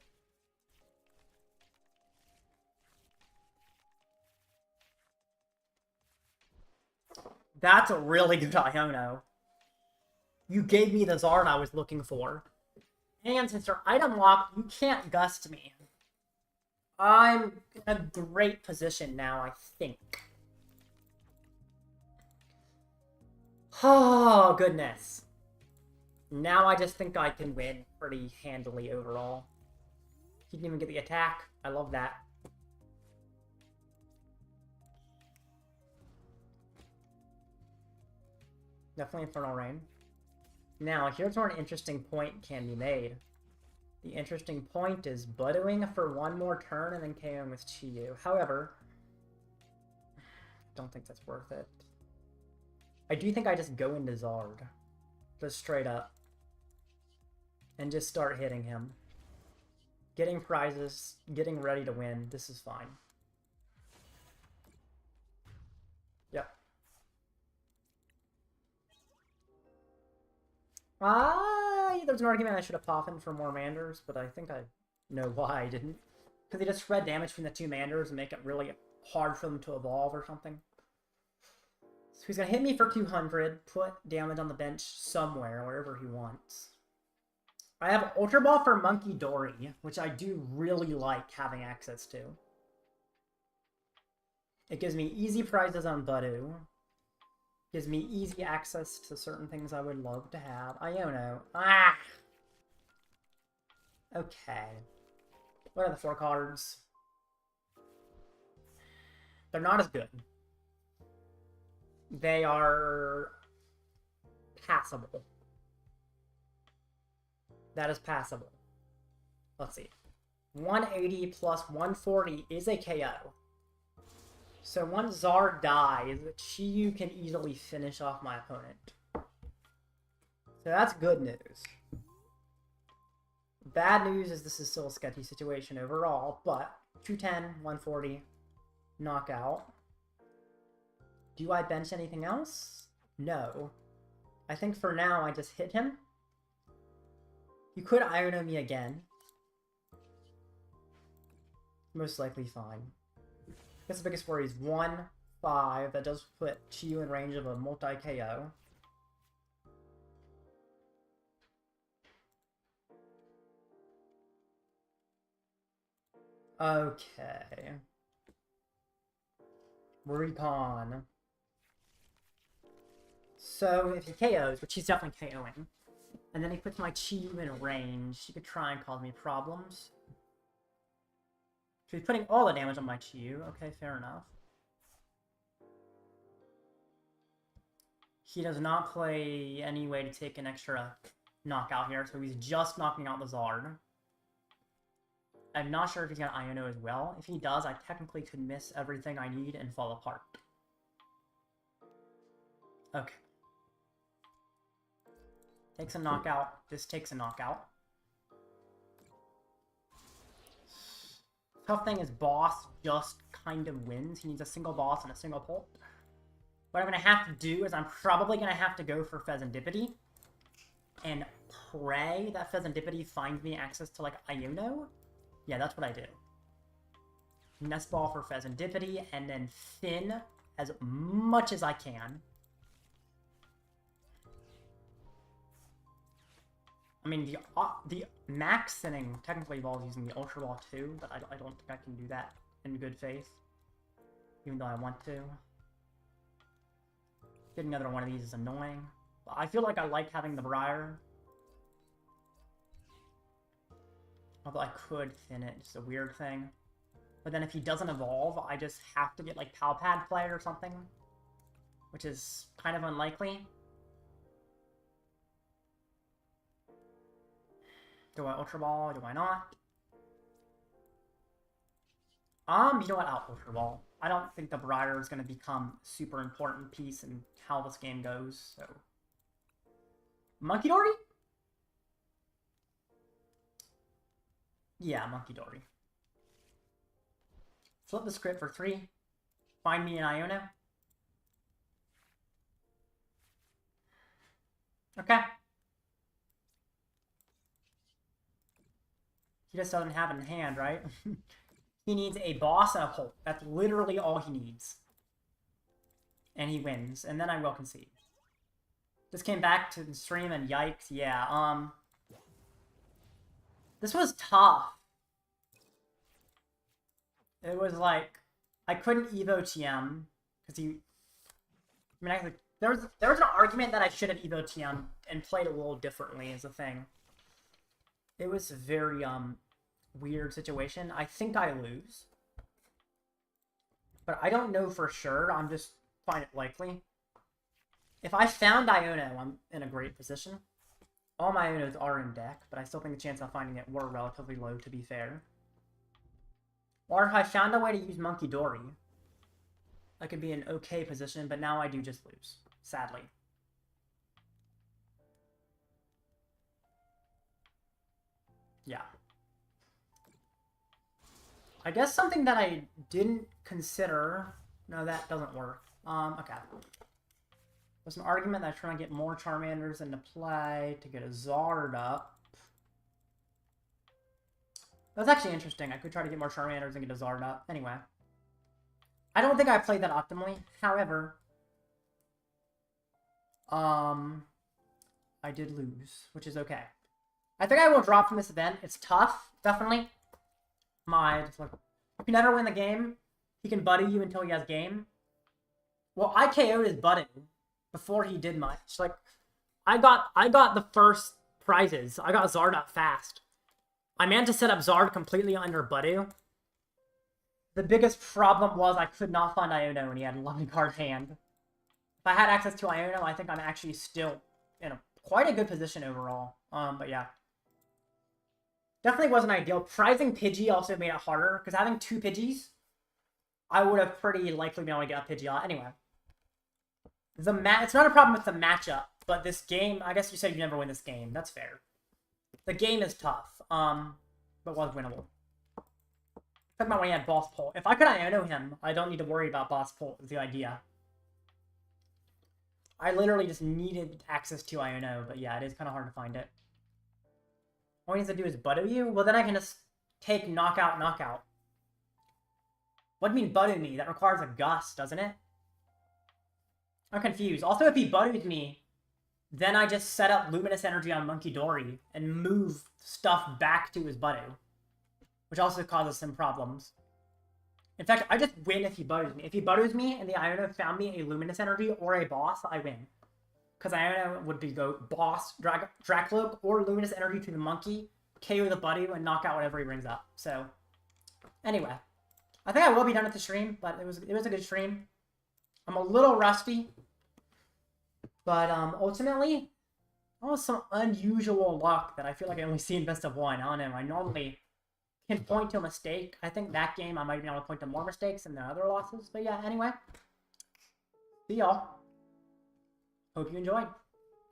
That's a really good Iono. You gave me the Zard I was looking for. And since you're item locked, you can't gust me. I'm in a great position now, I think. Oh, goodness. Now I just think I can win pretty handily overall. He didn't even get the attack. I love that. Definitely Infernal Rain. Now, here's where an interesting point can be made. The interesting point is Budewing for one more turn and then KOing with Chiyu. However, don't think that's worth it. I do think I just go into Zard. Just straight up. And just start hitting him. Getting prizes, getting ready to win. This is fine. Yep. There's an argument I should have Poffin for more Manders, but I think I know why I didn't. Because they just spread damage from the two Manders and make it really hard for them to evolve or something. So he's going to hit me for 200, put damage on the bench somewhere, wherever he wants. I have Ultra Ball for Munkidori, which I do really like having access to. It gives me easy prizes on Budew. Gives me easy access to certain things I would love to have. Iono. Ah! Okay. What are the 4 cards? They're not as good. They are passable. That is passable. Let's see. 180 plus 140 is a KO. So once Zard dies, Chi-Yu can easily finish off my opponent. So that's good news. Bad news is this is still a sketchy situation overall, but 210, 140, knockout. Do I bench anything else? No. I think for now I just hit him. You could Iono me again. Most likely fine. I guess the biggest worry is 1-5. That does put Chi-Yu in range of a multi-KO. Okay. Recon. So, if he KOs, which he's definitely KOing, and then he puts my Chi-Yu in range, he could try and cause me problems. So he's putting all the damage on my Chi-Yu. Okay, fair enough. He does not play any way to take an extra knockout here, so he's just knocking out the Zard. I'm not sure if he's got Iono as well. If he does, I technically could miss everything I need and fall apart. Okay. Takes a knockout. This takes a knockout. Tough thing is boss just kind of wins. He needs a single boss and a single pulp. What I'm going to have to do is I'm probably going to have to go for Fezandipiti and pray that Fezandipiti finds me access to, like, Iono. Yeah, that's what I do. Nest Ball for Fezandipiti, and then thin as much as I can. I mean, the max thinning technically involves using the Ultra Ball too, but I don't think I can do that in good faith. Even though I want to. Getting another one of these is annoying. But I feel like I like having the Briar. Although I could thin it, just a weird thing. But then if he doesn't evolve, I just have to get like Pal Pad play or something. Which is kind of unlikely. Do I Ultra Ball? Do I not? You know what? I'll Ultra Ball. I don't think the Briar is going to become a super important piece in how this game goes, so... Munkidori? Yeah, Munkidori. Flip the script for 3. Find me an Iono. Okay. He just doesn't have it in hand, right? He needs a boss and a pulp. That's literally all he needs. And he wins. And then I will concede. Just came back to the stream and yikes. Yeah, this was tough. It was like, I couldn't Evo TM. Because he... I mean, actually, there was an argument that I should have Evo TM and played a little differently as a thing. It was a very, weird situation. I think I lose. But I don't know for sure. I'm just find it likely. If I found Iono, I'm in a great position. All my Ionos are in deck, but I still think the chance of finding it were relatively low, to be fair. Or if I found a way to use Munkidori, I could be in an okay position, but now I do just lose. Sadly. Yeah. I guess something that I didn't consider... No, that doesn't work. Okay. There's an argument that I'm trying to get more Charmanders into play to get a Zard up. That's actually interesting. I could try to get more Charmanders and get a Zard up. Anyway. I don't think I played that optimally. However... I did lose, which is okay. I think I will drop from this event. It's tough, definitely. If you never win the game, he can buddy you until he has game. Well, I KO'd his Buddy before he did much. Like, I got the first prizes. I got Zard up fast. I managed to set up Zard completely under Budew. The biggest problem was I could not find Iono when he had a lovely card hand. If I had access to Iono, I think I'm actually still in quite a good position overall. But yeah. Definitely wasn't ideal. Prizing Pidgey also made it harder, because having 2 Pidgeys, I would have pretty likely been able to get a Pidgeot. Anyway. It's not a problem with the matchup, but this game, I guess you said you never win this game. That's fair. The game is tough, but was winnable. Talking about when he had Boss Pole. If I could Iono him, I don't need to worry about Boss Pole, is the idea. I literally just needed access to Iono, but yeah, it is kind of hard to find it. All he needs to do is Budew? Well, then I can just take Knockout, Knockout. What do you mean Budew me? That requires a Gust, doesn't it? I'm confused. Also, if he Budews me, then I just set up Luminous Energy on Munkidori and move stuff back to his Budew, which also causes some problems. In fact, I just win if he Budews me. If he Budews me and the Iono found me a Luminous Energy or a boss, I win. Because Iono would be go boss, Dracloak, or Luminous Energy to the Monkey, KO the Budew, and knock out whatever he brings up. So, anyway. I think I will be done with the stream, but it was a good stream. I'm a little rusty. But ultimately, that was some unusual luck that I feel like I only see in Best of 1. I don't know. I normally can point to a mistake. I think that game I might be able to point to more mistakes than the other losses. But yeah, anyway. See y'all. Hope you enjoyed.